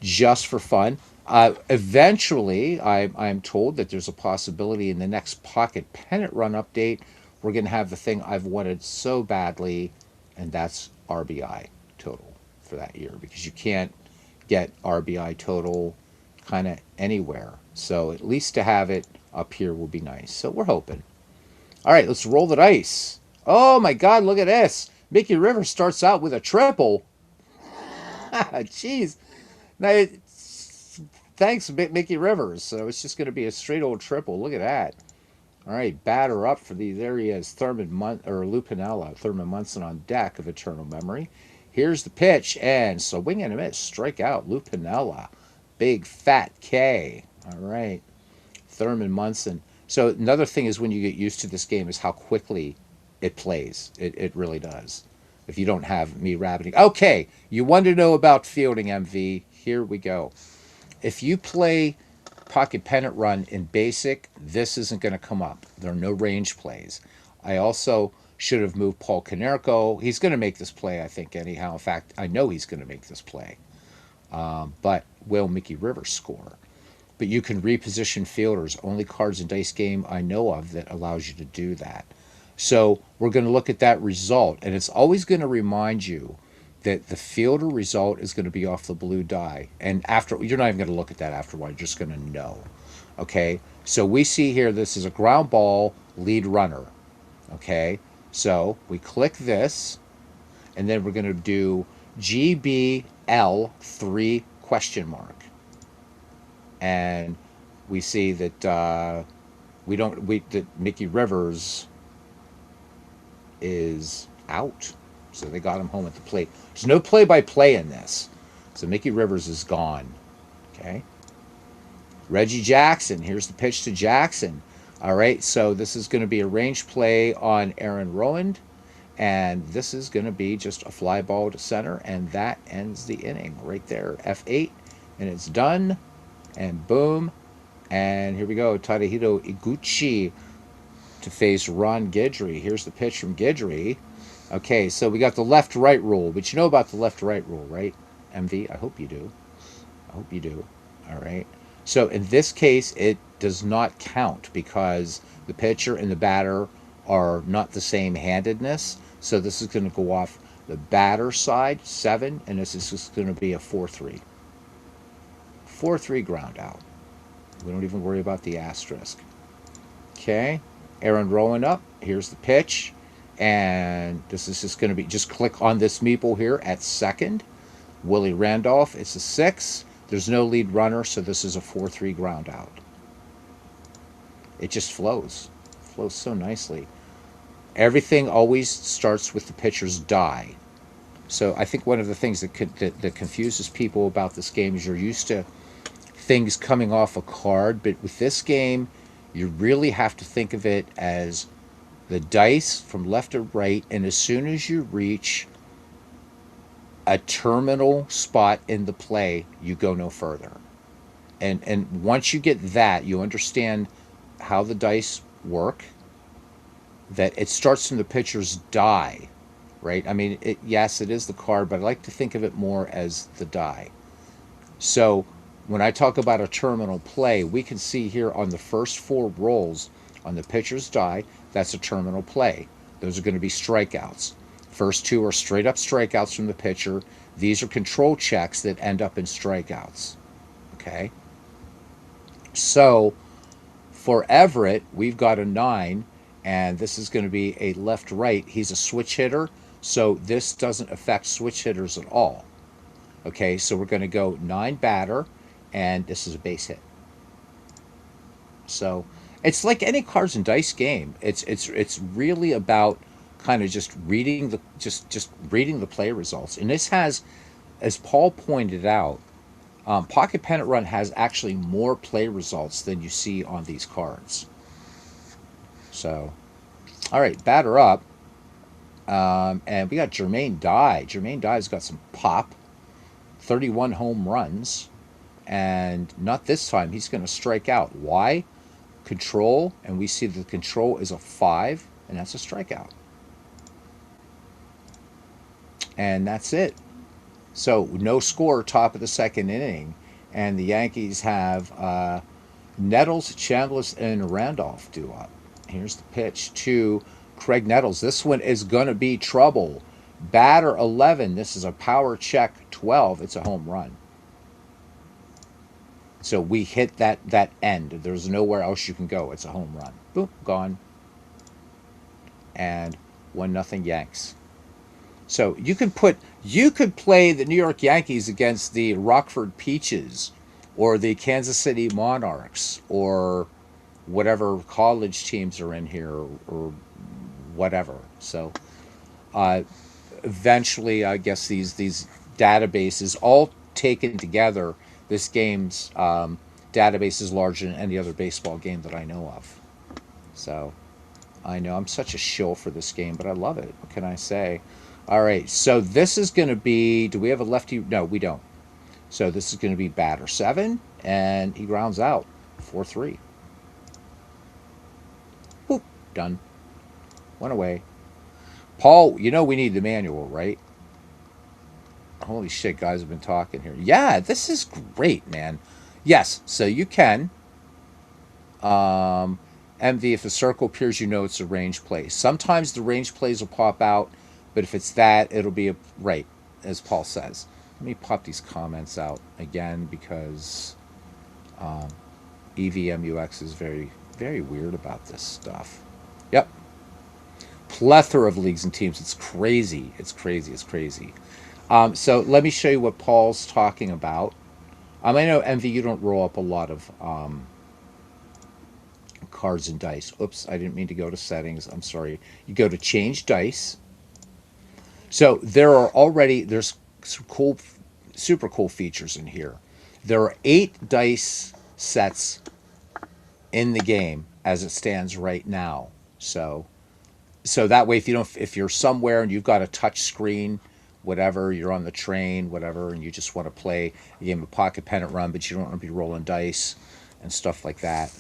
Just for fun. Eventually, I'm told that there's a possibility in the next Pocket Pennant Run update, we're going to have the thing I've wanted so badly, and that's RBI total for that year, because you can't get RBI total kind of anywhere. So at least to have it up here will be nice. So we're hoping. All right, let's roll the dice. Oh my God, look at this. Mickey Rivers starts out with a triple. Jeez. Now, thanks, Mickey Rivers. So it's just going to be a straight old triple. Look at that. All right, batter up for these areas. Lou Piniella, Thurman Munson on deck of eternal memory. Here's the pitch, and swing and a miss. Strike out, Lou Piniella. Big fat K. All right, Thurman Munson. So another thing is when you get used to this game is how quickly it plays. It really does. If you don't have me rabbiting. Okay, you want to know about fielding, MV. Here we go. If you play Pocket Pennant Run in basic, this isn't going to come up. There are no range plays. I also should have moved Paul Konerko. He's going to make this play, I think, anyhow. In fact, I know he's going to make this play. But will Mickey Rivers score? But you can reposition fielders. Only Cards and Dice game I know of that allows you to do that. So we're going to look at that result. And it's always going to remind you that the fielder result is going to be off the blue die. And you're not even going to look at that after a while. You're just going to know. Okay? So we see here this is a ground ball lead runner. Okay? So we click this. And then we're going to do GBL3 question mark. And we see that that Mickey Rivers is out. So they got him home at the plate. There's no play-by-play in this. So Mickey Rivers is gone. Okay. Reggie Jackson. Here's the pitch to Jackson. All right. So this is going to be a range play on Aaron Rowand. And this is going to be just a fly ball to center. And that ends the inning right there. F8. And it's done. And boom. And here we go. Tadahito Iguchi to face Ron Guidry. Here's the pitch from Guidry. Okay, so we got the left-right rule. But you know about the left-right rule, right, MV? I hope you do. I hope you do. All right. So in this case, it does not count because the pitcher and the batter are not the same handedness. So this is going to go off The batter side, 7, and this is just going to be a 4-3. 4-3 ground out. We don't even worry about the asterisk. Okay, Aaron rolling up. Here's the pitch. And this is just going to be, just click on this meeple here at second. Willie Randolph, it's a 6. There's no lead runner, so this is a 4-3 ground out. It just flows. Flows so nicely. Everything always starts with the pitcher's die. So I think one of the things that confuses people about this game is you're used to things coming off a card, but with this game, you really have to think of it as the dice from left to right, and as soon as you reach a terminal spot in the play, you go no further. And once you get that, you understand how the dice work, that it starts from the pitcher's die, right? I mean, yes, it is the card, but I like to think of it more as the die. So when I talk about a terminal play, we can see here on the first 4 rolls on the pitcher's die, that's a terminal play. Those are going to be strikeouts. First 2 are straight up strikeouts from the pitcher. These are control checks that end up in strikeouts. Okay? So for Everett, we've got a 9, and this is going to be a left-right. He's a switch hitter, so this doesn't affect switch hitters at all. Okay, so we're going to go 9 batter, and this is a base hit. So it's like any cards and dice game. It's really about kind of just reading the just reading the play results. And this has, as Paul pointed out, Pocket Pennant Run has actually more play results than you see on these cards. So, all right, batter up. And we got Jermaine Dye. Jermaine Dye's got some pop. 31 home runs. And not this time. He's going to strike out. Why? Control. And we see the control is a 5. And that's a strikeout. And that's it. So no score, top of the second inning. And the Yankees have Nettles, Chambliss, and Randolph due up. Here's the pitch to Craig Nettles. This one is going to be trouble. Batter 11. This is a power check 12. It's a home run. So we hit that end. There's nowhere else you can go. It's a home run. Boom, gone. And 1-0 Yanks. So you could play the New York Yankees against the Rockford Peaches or the Kansas City Monarchs or whatever college teams are in here or whatever. So eventually, I guess these databases all taken together, this game's database is larger than any other baseball game that I know of. So I know I'm such a shill for this game, but I love it. What can I say? All right, so this is going to be, do we have a lefty? No, we don't. So this is going to be batter 7, and he grounds out 4-3. Boop, done. One away. Paul, you know we need the manual, right? Holy shit, guys have been talking here. Yeah, this is great, man. Yes, so you can. MV, if the circle appears, you know it's a range play. Sometimes the range plays will pop out, but if it's that, it'll be a right, as Paul says. Let me pop these comments out again because EVMUX is very, very weird about this stuff. Yep. Plethora of leagues and teams. It's crazy. It's crazy. It's crazy. So let me show you what Paul's talking about. I know, MV, you don't roll up a lot of cards and dice. Oops, I didn't mean to go to settings. I'm sorry. You go to change dice. So there's some cool, super cool features in here. There are 8 dice sets in the game as it stands right now. So that way, if you're somewhere and you've got a touch screen, whatever, you're on the train, whatever, and you just want to play a game of Pocket Pennant Run, but you don't want to be rolling dice and stuff like that.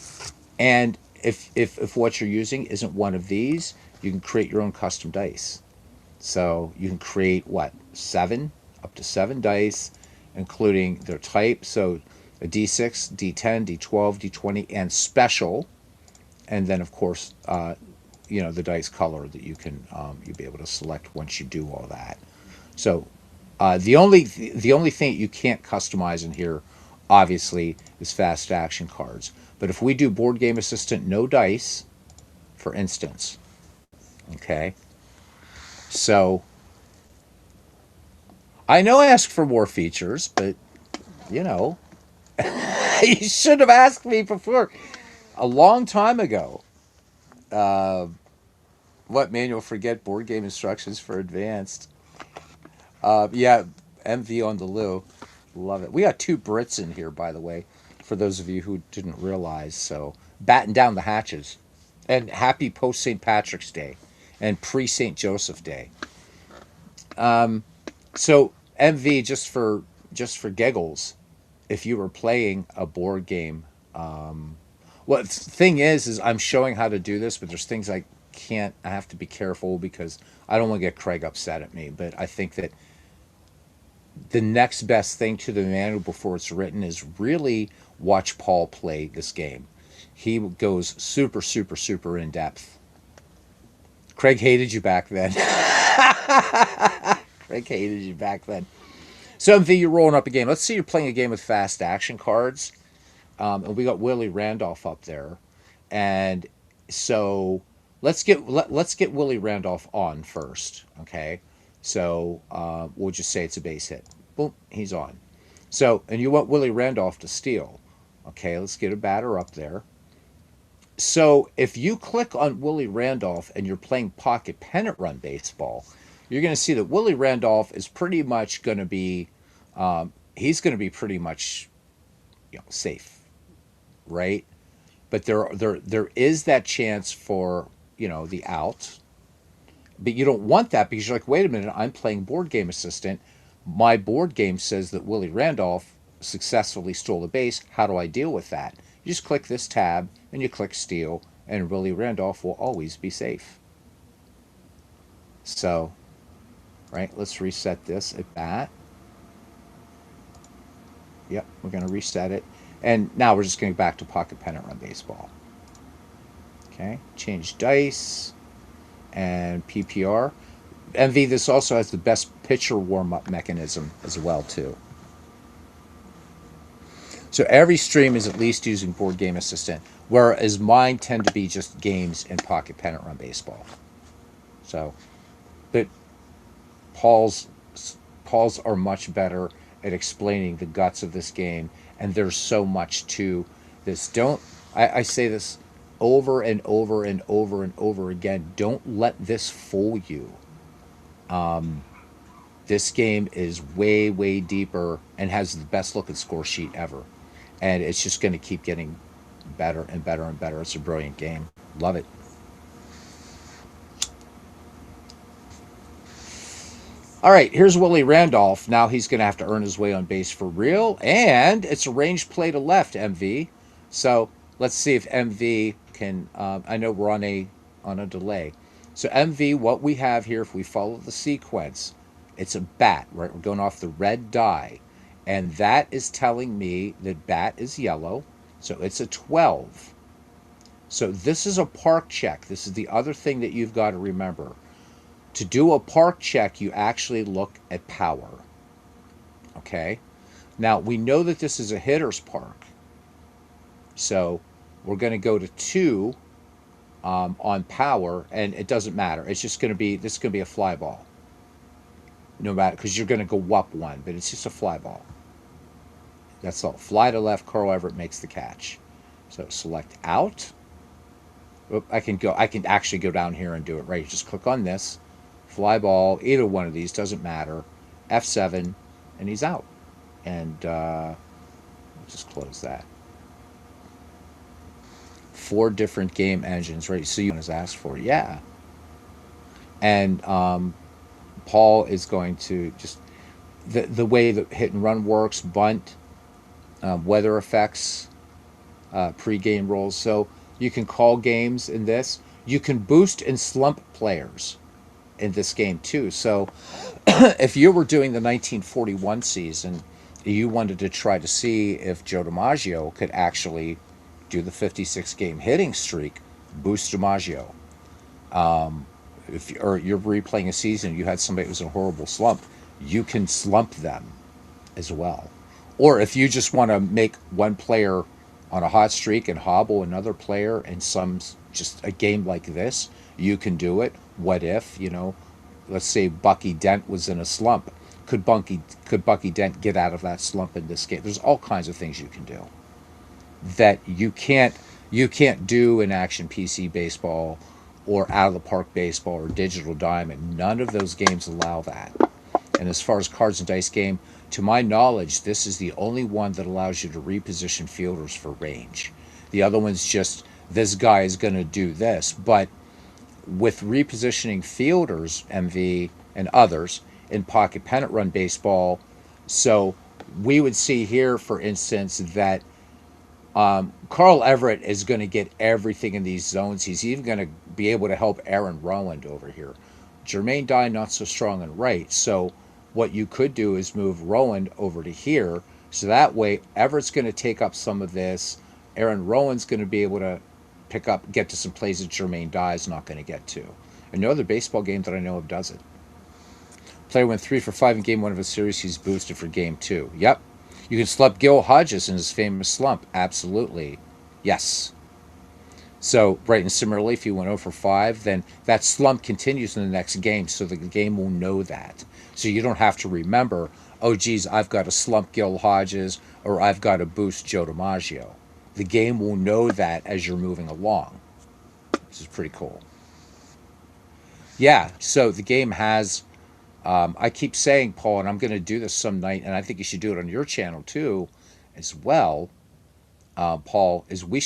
And if what you're using isn't one of these, you can create your own custom dice. So you can create, up to 7 dice, including their type. So a D6, D10, D12, D20, and special. And then, of course, the dice color that you'll be able to select once you do all that. So the only thing you can't customize in here, obviously, is fast action cards. But if we do board game assistant no dice, for instance, okay. So I know I asked for more features, but you know, you should have asked me before a long time ago. Uh, what manual? Forget board game instructions for advanced. Yeah, MV on the loo. Love it. We got two Brits in here, by the way, for those of you who didn't realize. So, batten down the hatches. And happy post St. Patrick's Day and pre St. Joseph Day. So, MV, just for giggles, if you were playing a board game, well, the thing is I'm showing how to do this, but there's things I can't. I have to be careful because I don't want to get Craig upset at me. But I think that the next best thing to the manual before it's written is really watch Paul play this game. He goes super, super, super in depth. Craig hated you back then. Craig hated you back then. So, MV, you're rolling up a game. Let's see you're playing a game with fast action cards. And we got Willie Randolph up there. And so let's get Willie Randolph on first. Okay. So we'll just say it's a base hit. Boom, he's on. So, and you want Willie Randolph to steal. Okay, let's get a batter up there. So if you click on Willie Randolph and you're playing pocket pennant run baseball, you're going to see that Willie Randolph is pretty much going to be, he's going to be pretty much, safe, right? But there is that chance for the out. But you don't want that because you're like, wait a minute, I'm playing board game assistant. My board game says that Willie Randolph successfully stole the base. How do I deal with that? You just click this tab and you click steal, and Willie Randolph will always be safe. So, right, let's reset this at bat. Yep, we're going to reset it. And now we're just going back to pocket pennant run baseball. Okay, change dice and PPR. MV, this also has the best pitcher warm-up mechanism as well, too. So every stream is at least using Board Game Assistant, whereas mine tend to be just games in Pocket Pennant Run Baseball. So, but Paul's Paul's are much better at explaining the guts of this game, and there's so much to this. I say this over and over and over and over again. Don't let this fool you. This game is way, way deeper and has the best looking score sheet ever. And it's just going to keep getting better and better and better. It's a brilliant game. Love it. All right, here's Willie Randolph. Now he's going to have to earn his way on base for real. And it's a range play to left, MV. So let's see if MV can. I know we're on a delay. So MV, what we have here, if we follow the sequence, it's a bat, right? We're going off the red die. And that is telling me that bat is yellow. So it's a 12. So this is a park check. This is the other thing that you've got to remember. To do a park check, you actually look at power. Okay? Now, we know that this is a hitter's park. So we're going to go to 2 on power, and it doesn't matter. It's just going to be, this is going to be a fly ball. No matter, because you're going to go up 1, but it's just a fly ball. That's all. Fly to left, Carl Everett makes the catch. So select out. I can actually go down here and do it, right? You just click on this. Fly ball, either one of these, doesn't matter. F7, and he's out. And just close that. 4 different game engines, right? So you want to ask for, yeah. And Paul is going to just the way that hit and run works, bunt, weather effects, pre-game rolls. So you can call games in this. You can boost and slump players in this game too. So if you were doing the 1941 season, you wanted to try to see if Joe DiMaggio could actually do the 56 game hitting streak, boost DiMaggio. Or you're replaying a season, you had somebody who was in a horrible slump, you can slump them as well. Or if you just want to make one player on a hot streak and hobble another player in some just a game like this, you can do it. What if, let's say Bucky Dent was in a slump. Could Bucky Dent get out of that slump in this game? There's all kinds of things you can do that you can't do in action PC baseball or out of the park baseball or digital diamond. None of those games allow that. And as far as cards and dice game, to my knowledge, this is the only one that allows you to reposition fielders for range. The other one's just this guy is going to do this. But with repositioning fielders, MV and others in pocket pennant run baseball, so we would see here, for instance, that Carl Everett is going to get everything in these zones. He's even going to be able to help Aaron Rowand over here. Jermaine Dye not so strong on right. So what you could do is move Rowand over to here. So that way Everett's going to take up some of this. Aaron Rowand's going to be able to get to some plays that Jermaine Dye is not going to get to. And no other baseball game that I know of does it. Player went 3 for 5 in game 1 of a series. He's boosted for game 2. Yep. You can slump Gil Hodges in his famous slump. Absolutely. Yes. So, right, and similarly, if you went 0 for 5, then that slump continues in the next game, so the game will know that. So you don't have to remember, oh, geez, I've got to slump Gil Hodges or I've got to boost Joe DiMaggio. The game will know that as you're moving along. This is pretty cool. Yeah, so the game has I keep saying, Paul, and I'm going to do this some night, and I think you should do it on your channel too, as well, Paul, is uh, we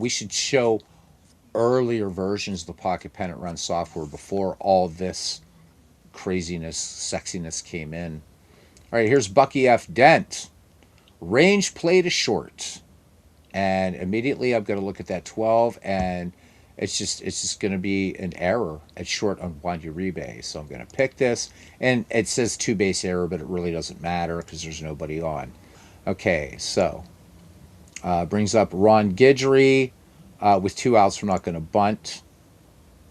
should show earlier versions of the Pocket Pennant Run software before all this craziness, sexiness came in. All right, here's Bucky F. Dent. Range play to short. And immediately I'm going to look at that 12, and it's just going to be an error at short on Juan Uribe. So I'm going to pick this, and it says 2-base error, but it really doesn't matter because there's nobody on. Okay, so brings up Ron Guidry with 2 outs. We're not going to bunt,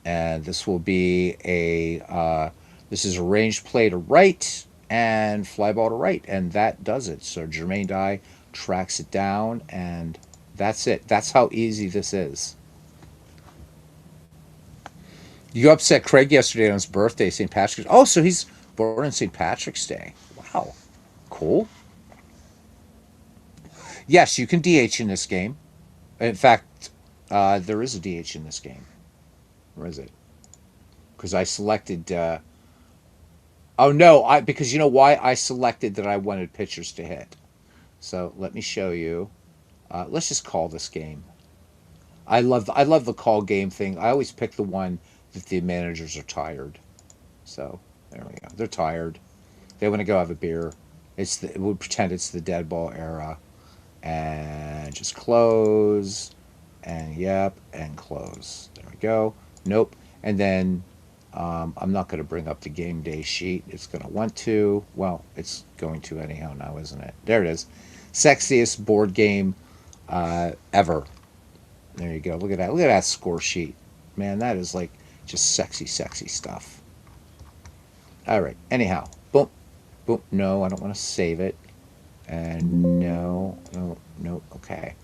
and this will be this is a range play to right and fly ball to right, and that does it. So Jermaine Dye tracks it down, and that's it. That's how easy this is. You upset Craig yesterday on his birthday, St. Patrick's. Oh, so he's born on St. Patrick's Day. Wow. Cool. Yes, you can DH in this game. In fact, there is a DH in this game. Where is it? Because I selected. Oh no! Because you know why I selected that I wanted pitchers to hit. So let me show you. Let's just call this game. I love the call game thing. I always pick the one that the managers are tired. So there we go. They're tired. They want to go have a beer. We'll pretend it's the dead ball era, and just close, and yep, and close. There we go. Nope. And then I'm not going to bring up the game day sheet. It's going to want to. Well, it's going to anyhow now, isn't it? There it is. Sexiest board game ever. There you go. Look at that. Look at that score sheet. Man, that is like just sexy, sexy stuff. All right. Anyhow, boom, boom. No, I don't want to save it. And no, no, no. Okay.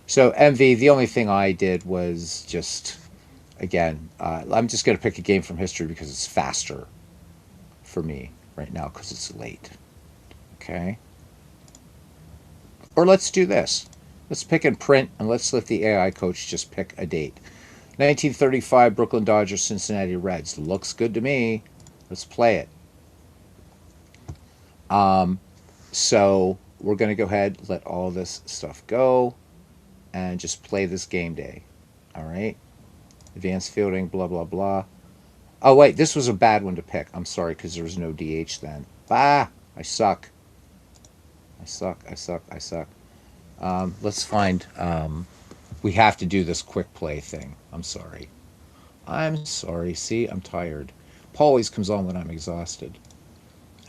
So MV, the only thing I did was just, again, I'm just going to pick a game from history because it's faster for me right now because it's late. Okay. Or let's do this. Let's pick and print, and let's let the AI coach just pick a date. 1935 Brooklyn Dodgers, Cincinnati Reds. Looks good to me. Let's play it. So we're going to go ahead, let all this stuff go, and just play this game day. All right. Advanced fielding, blah, blah, blah. Oh, wait, this was a bad one to pick. I'm sorry, because there was no DH then. Bah! I suck. I suck, I suck, I suck. Let's find... we have to do this quick play thing. I'm sorry. I'm sorry. See, I'm tired. Paul always comes on when I'm exhausted.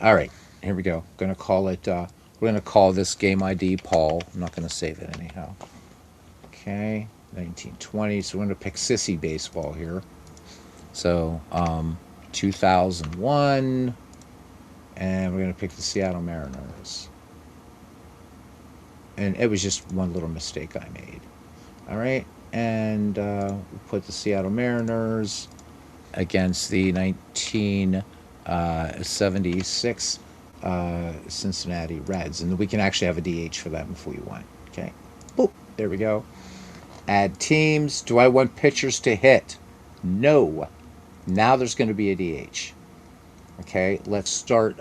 All right, here we go. Going to call it... we're going to call this game ID Paul. I'm not going to save it anyhow. Okay, 1920. So we're going to pick Sissy Baseball here. So 2001, and we're going to pick the Seattle Mariners. And it was just one little mistake I made. All right, and we'll put the Seattle Mariners against the 1976 Cincinnati Reds, and we can actually have a DH for them if we want. Okay, boop, there we go. Add teams. Do I want pitchers to hit? No. Now there's going to be a DH. Okay, let's start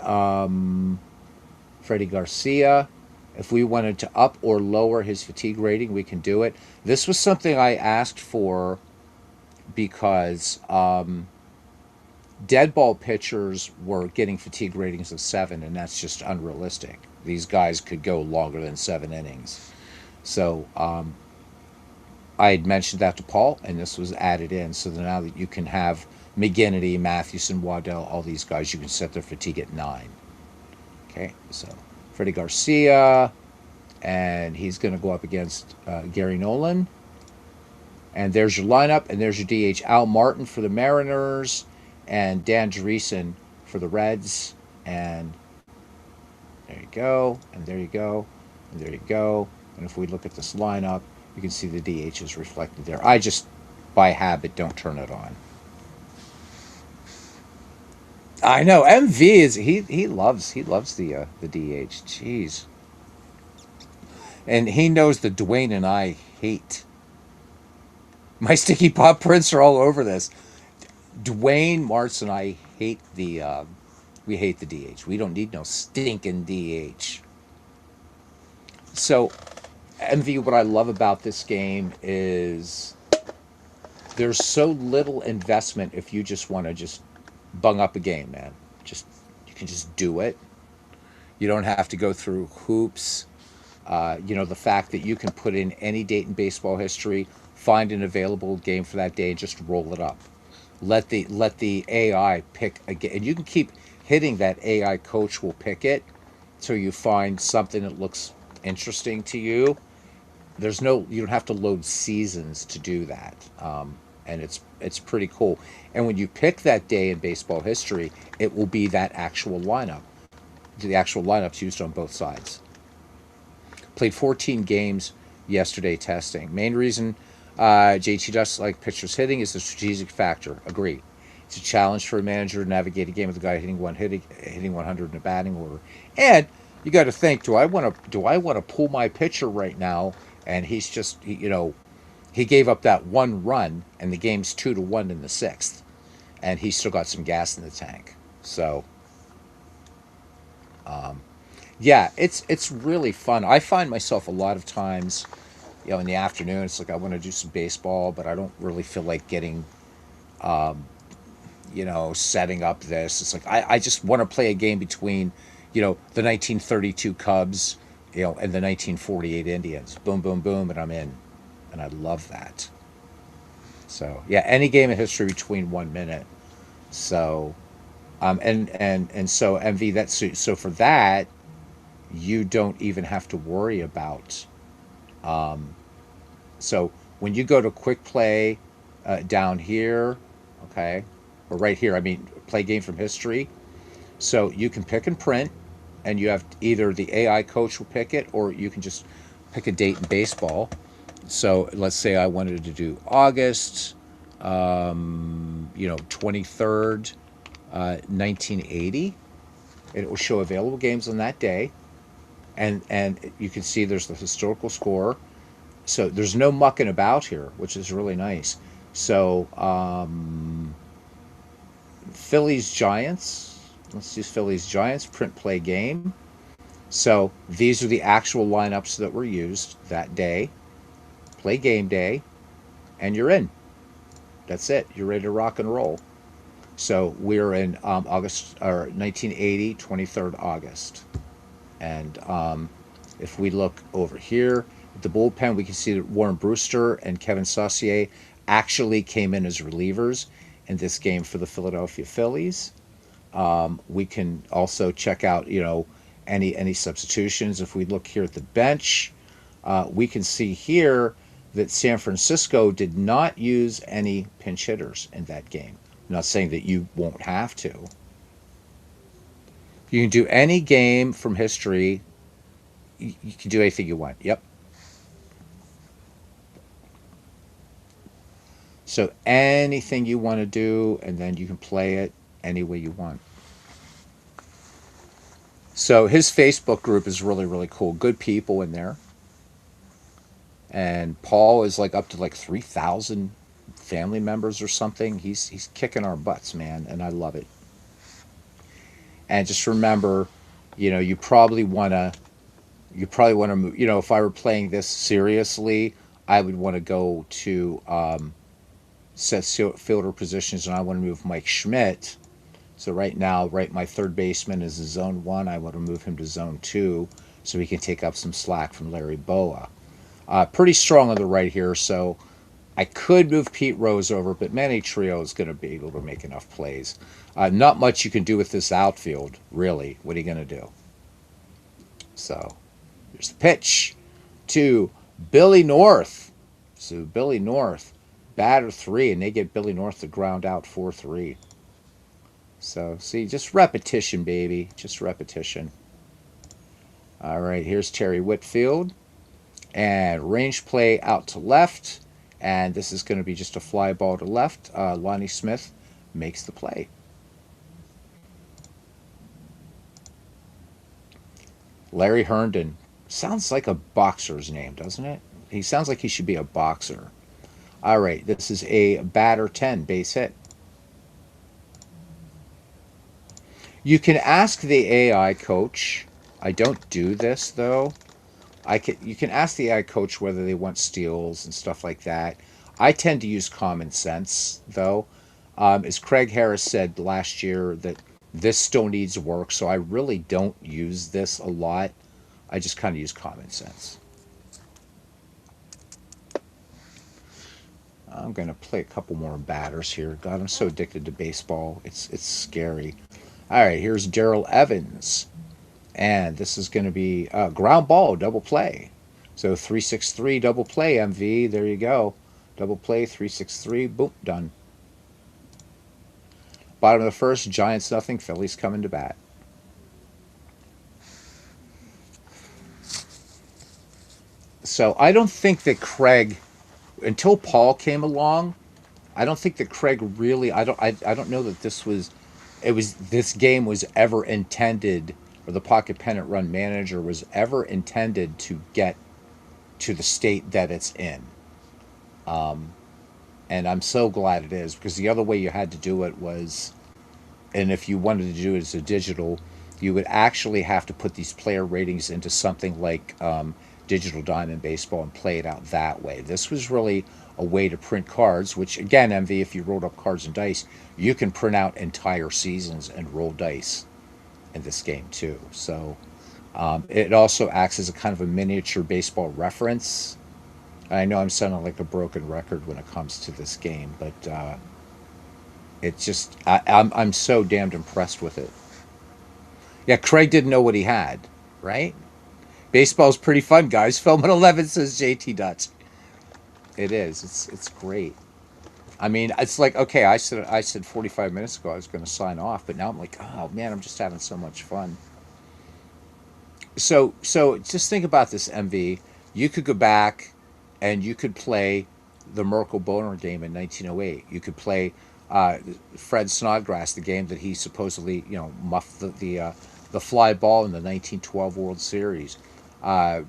Freddie Garcia. If we wanted to up or lower his fatigue rating, we can do it. This was something I asked for because dead ball pitchers were getting fatigue ratings of 7, and that's just unrealistic. These guys could go longer than 7 innings. So I had mentioned that to Paul, and this was added in. So that now that you can have McGinnity, Mathewson, Waddell, all these guys, you can set their fatigue at 9. Okay, so Freddie Garcia, and he's going to go up against Gary Nolan. And there's your lineup, and there's your DH. Al Martin for the Mariners, and Dan Dreesen for the Reds. And there you go, and there you go, and there you go. And if we look at this lineup, you can see the DH is reflected there. I just, by habit, don't turn it on. I know MV is he loves the DH. Jeez, and he knows that Dwayne and I hate. My sticky paw prints are all over this. Dwayne, Martz, and I hate we hate the DH. We don't need no stinking DH. So, MV, what I love about this game is there's so little investment if you just want to just bung up a game, man. Just you can just do it. You don't have to go through hoops. The fact that you can put in any date in baseball history, find an available game for that day, and just roll it up. Let the AI pick a game, and you can keep hitting that. AI coach will pick it, so you find something that looks interesting to you. You don't have to load seasons to do that, and it's pretty cool. And when you pick that day in baseball history, it will be that actual lineup. The actual lineups used on both sides. Played 14 games yesterday testing. Main reason JT does like pitchers hitting is the strategic factor. Agree. It's a challenge for a manager to navigate a game with a guy hitting 100 in a batting order. And you got to think: do I want to pull my pitcher right now? And he's just he gave up that 1 run, and the game's 2-1 in the 6th, and he's still got some gas in the tank. So yeah, it's really fun. I find myself a lot of times, in the afternoon, it's like I want to do some baseball, but I don't really feel like getting, setting up this. It's like I just want to play a game between, the 1932 Cubs, and the 1948 Indians. Boom, boom, boom, and I'm in, and I love that. So yeah, any game in history between 1 minute. So, and so MV so for that you don't even have to worry about. So when you go to quick play down here, okay, or right here, I mean, play game from history. So you can pick and print, and you have either the AI coach will pick it, or you can just pick a date in baseball. So let's say I wanted to do August, 23rd, 1980. It will show available games on that day, and you can see there's the historical score. So there's no mucking about here, which is really nice. So Phillies Giants. Let's use Phillies Giants print play game. So these are the actual lineups that were used that day. Play game day, and you're in. That's it. You're ready to rock and roll. So we're in August or 1980, 23rd August, and if we look over here at the bullpen, we can see that Warren Brewster and Kevin Saucier actually came in as relievers in this game for the Philadelphia Phillies. We can also check out, any substitutions. If we look here at the bench, we can see here that San Francisco did not use any pinch hitters in that game. I'm not saying that you won't have to. You can do any game from history. You can do anything you want. Yep. So anything you want to do, and then you can play it any way you want. So his Facebook group is really, really cool. Good people in there. And Paul is like up to like 3,000 family members or something. He's kicking our butts, man, and I love it. And just remember, you know, you probably want to move. You know, if I were playing this seriously, I would want to go to set fielder positions, and I want to move Mike Schmidt. So right now, right, my third baseman is in zone one. I want to move him to zone two so he can take up some slack from Larry Boa. Pretty strong on the right here, so I could move Pete Rose over, but Manny Trio is going to be able to make enough plays. Not much you can do with this outfield, really. What are you going to do? So here's the pitch to Billy North. So Billy North, batter three, and they get Billy North to ground out 4-3. So see, just repetition, baby. Just repetition. All right, here's Terry Whitfield. And range play out to left. And this is going to be just a fly ball to left. Lonnie Smith makes the play. Larry Herndon. Sounds like a boxer's name, doesn't it? He sounds like he should be a boxer. All right, this is a batter 10, base hit. You can ask the AI coach. I don't do this though. You can ask the AI coach whether they want steals and stuff like that. I tend to use common sense though. As Craig Harris said last year, that this still needs work, so I really don't use this a lot. I just kind of use common sense. I'm going to play a couple more batters here. God, I'm so addicted to baseball. It's scary. All right, here's Darrell Evans. And this is going to be ground ball, double play. So 363 double play, MV. There you go. Double play, 363. Boom, done. Bottom of the first, Giants nothing. Phillies coming to bat. So I don't think that Craig, until Paul came along, I don't think that Craig really. I don't know that this game was ever intended, or the pocket pennant run manager was ever intended to get to the state that it's in. And I'm so glad it is, because the other way you had to do it was, and if you wanted to do it as a digital, you would actually have to put these player ratings into something like Digital Diamond Baseball and play it out that way. This was really a way to print cards, which again, MV, if you rolled up cards and dice, you can print out entire seasons and roll dice in this game too. So it also acts as a kind of a miniature baseball reference. I know I'm sounding like a broken record when it comes to this game, but it's just I'm so damned impressed with it. Yeah, Craig didn't know what he had, right? Baseball's pretty fun, guys. Film at 11 says JT Dutch. It is. It's great. I mean, it's like, okay, I said 45 minutes ago I was going to sign off, but now I'm like, oh man, I'm just having so much fun. So just think about this, MV. You could go back and you could play the Merkel Boner game in 1908. You could play Fred Snodgrass, the game that he supposedly, muffed the fly ball in the 1912 World Series. Uh,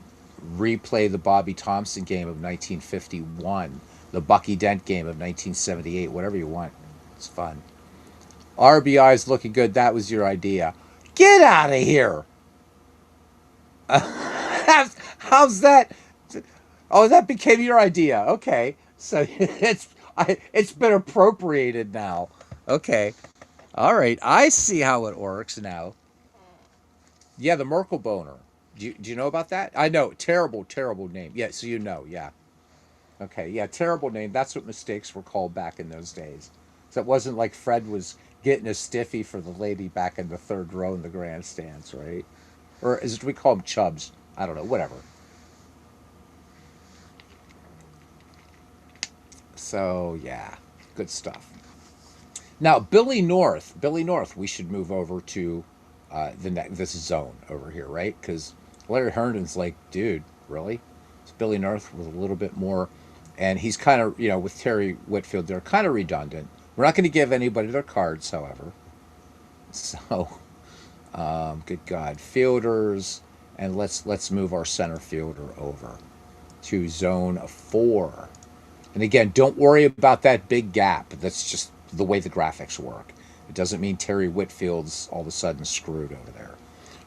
Replay the Bobby Thompson game of 1951, the Bucky Dent game of 1978, whatever you want. It's fun. RBI is looking good. That was your idea. Get out of here. How's that? Oh, that became your idea. Okay, so it's been appropriated now. Okay, all right. I see how it works now. Yeah, the Merkel boner. Do you know about that? I know. Terrible, terrible name. Yeah, so you know. Yeah. Okay. Yeah, terrible name. That's what mistakes were called back in those days. So it wasn't like Fred was getting a stiffy for the lady back in the third row in the grandstands, right? Or is it, we call them chubs? I don't know. Whatever. So yeah, good stuff. Now, Billy North, we should move over to this zone over here, right? Because Larry Herndon's like, dude, really? It's Billy North with a little bit more, and he's kind of, with Terry Whitfield, they're kind of redundant. We're not going to give anybody their cards, however. So, good God, fielders, and let's move our center fielder over to zone 4. And again, don't worry about that big gap. That's just the way the graphics work. It doesn't mean Terry Whitfield's all of a sudden screwed over there.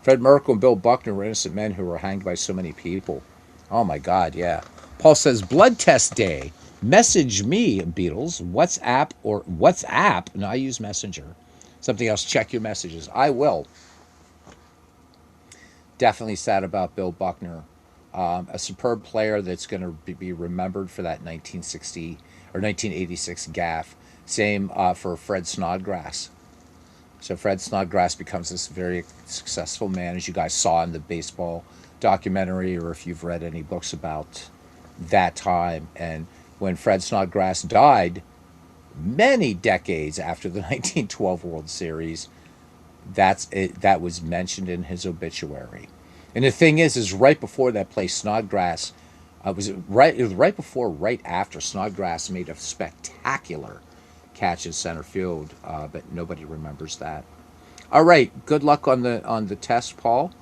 Fred Merkle and Bill Buckner were innocent men who were hanged by so many people. Oh my God, yeah. Paul says, blood test day. Message me, Beatles. WhatsApp. No, I use Messenger. Something else, check your messages. I will. Definitely sad about Bill Buckner. A superb player that's going to be remembered for that 1960 or 1986 gaff. Same for Fred Snodgrass. So Fred Snodgrass becomes this very successful man, as you guys saw in the baseball documentary, or if you've read any books about that time. And when Fred Snodgrass died, many decades after the 1912 World Series, that was mentioned in his obituary. And the thing is right before that play, Snodgrass it was right before, right after Snodgrass made a spectacular catch in center field, but nobody remembers that. All right, good luck on the test, Paul.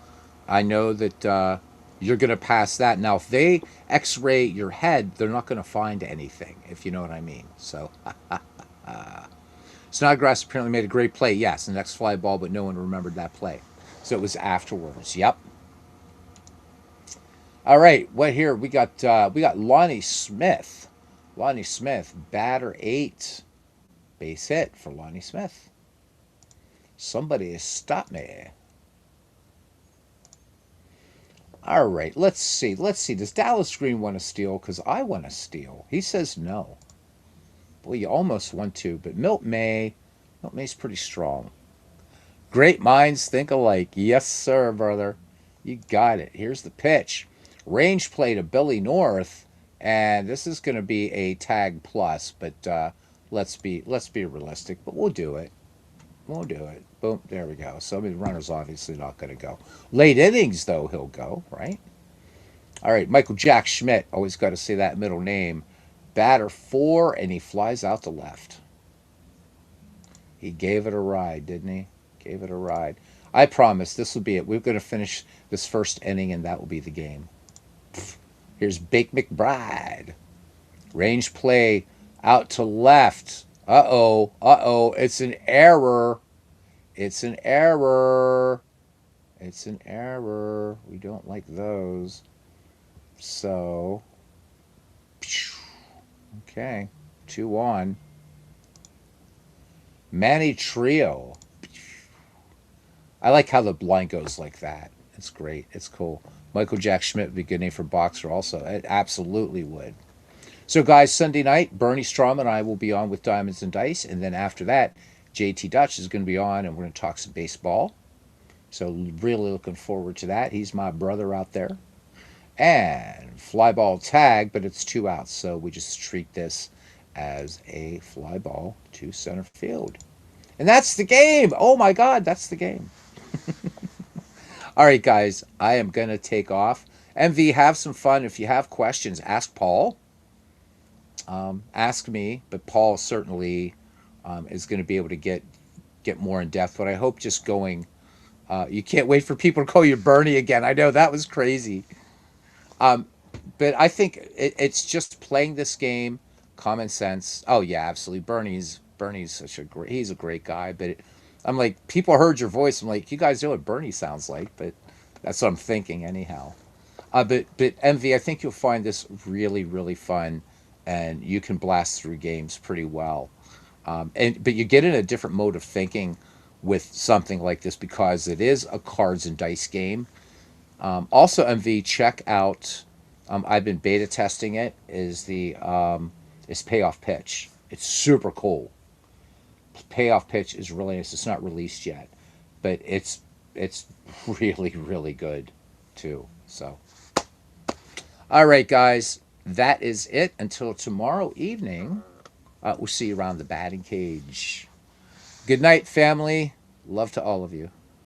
I know that you're going to pass that. Now, if they X-ray your head, they're not going to find anything, if you know what I mean. So, Snodgrass apparently made a great play. Yes, the next fly ball, but no one remembered that play. So it was afterwards. Yep. All right. What here? We got Lonnie Smith. Lonnie Smith, batter 8, base hit for Lonnie Smith. Somebody stop me. All right. Let's see. Let's see. Does Dallas Green want to steal? Because I want to steal. He says no. Well, you almost want to, but Milt May's pretty strong. Great minds think alike. Yes, sir, brother. You got it. Here's the pitch. Range play to Billy North, and this is going to be a tag plus, but let's be realistic. But we'll do it. We'll do it. Boom. There we go. So the runner's obviously not going to go. Late innings, though, he'll go, right? All right. Michael Jack Schmidt. Always got to say that middle name. Batter 4, and he flies out to left. He gave it a ride, didn't he? Gave it a ride. I promise this will be it. We're going to finish this first inning, and that will be the game. Here's Bake McBride. Range play out to left. Uh-oh. Uh-oh. It's an error. It's an error. It's an error. We don't like those. So, okay. 2 on. Manny Trio. I like how the blind goes like that. It's great. It's cool. Michael Jack Schmidt would be a good name for boxer also. It absolutely would. So, guys, Sunday night, Bernie Strom and I will be on with Diamonds and Dice. And then after that, JT Dutch is going to be on, and we're going to talk some baseball. So, really looking forward to that. He's my brother out there. And fly ball tag, but it's 2 outs. So, we just treat this as a fly ball to center field. And that's the game. Oh, my God, that's the game. All right, guys, I am going to take off. MV, have some fun. If you have questions, ask Paul. Ask me, but Paul certainly is going to be able to get more in depth. But I hope just going, you can't wait for people to call you Bernie again. I know that was crazy. But I think it's just playing this game, common sense. Oh yeah, absolutely. Bernie's he's a great guy. But I'm like, people heard your voice. I'm like, you guys know what Bernie sounds like, but that's what I'm thinking anyhow. But MV, I think you'll find this really really fun, and you can blast through games pretty well. But you get in a different mode of thinking with something like this because it is a cards and dice game. Also, MV, check out. I've been beta testing it. Is Payoff Pitch? It's super cool. Payoff Pitch is really nice. It's not released yet, but it's really really good too. So, all right, guys, that is it until tomorrow evening. We'll see you around the batting cage. Good night, family. Love to all of you.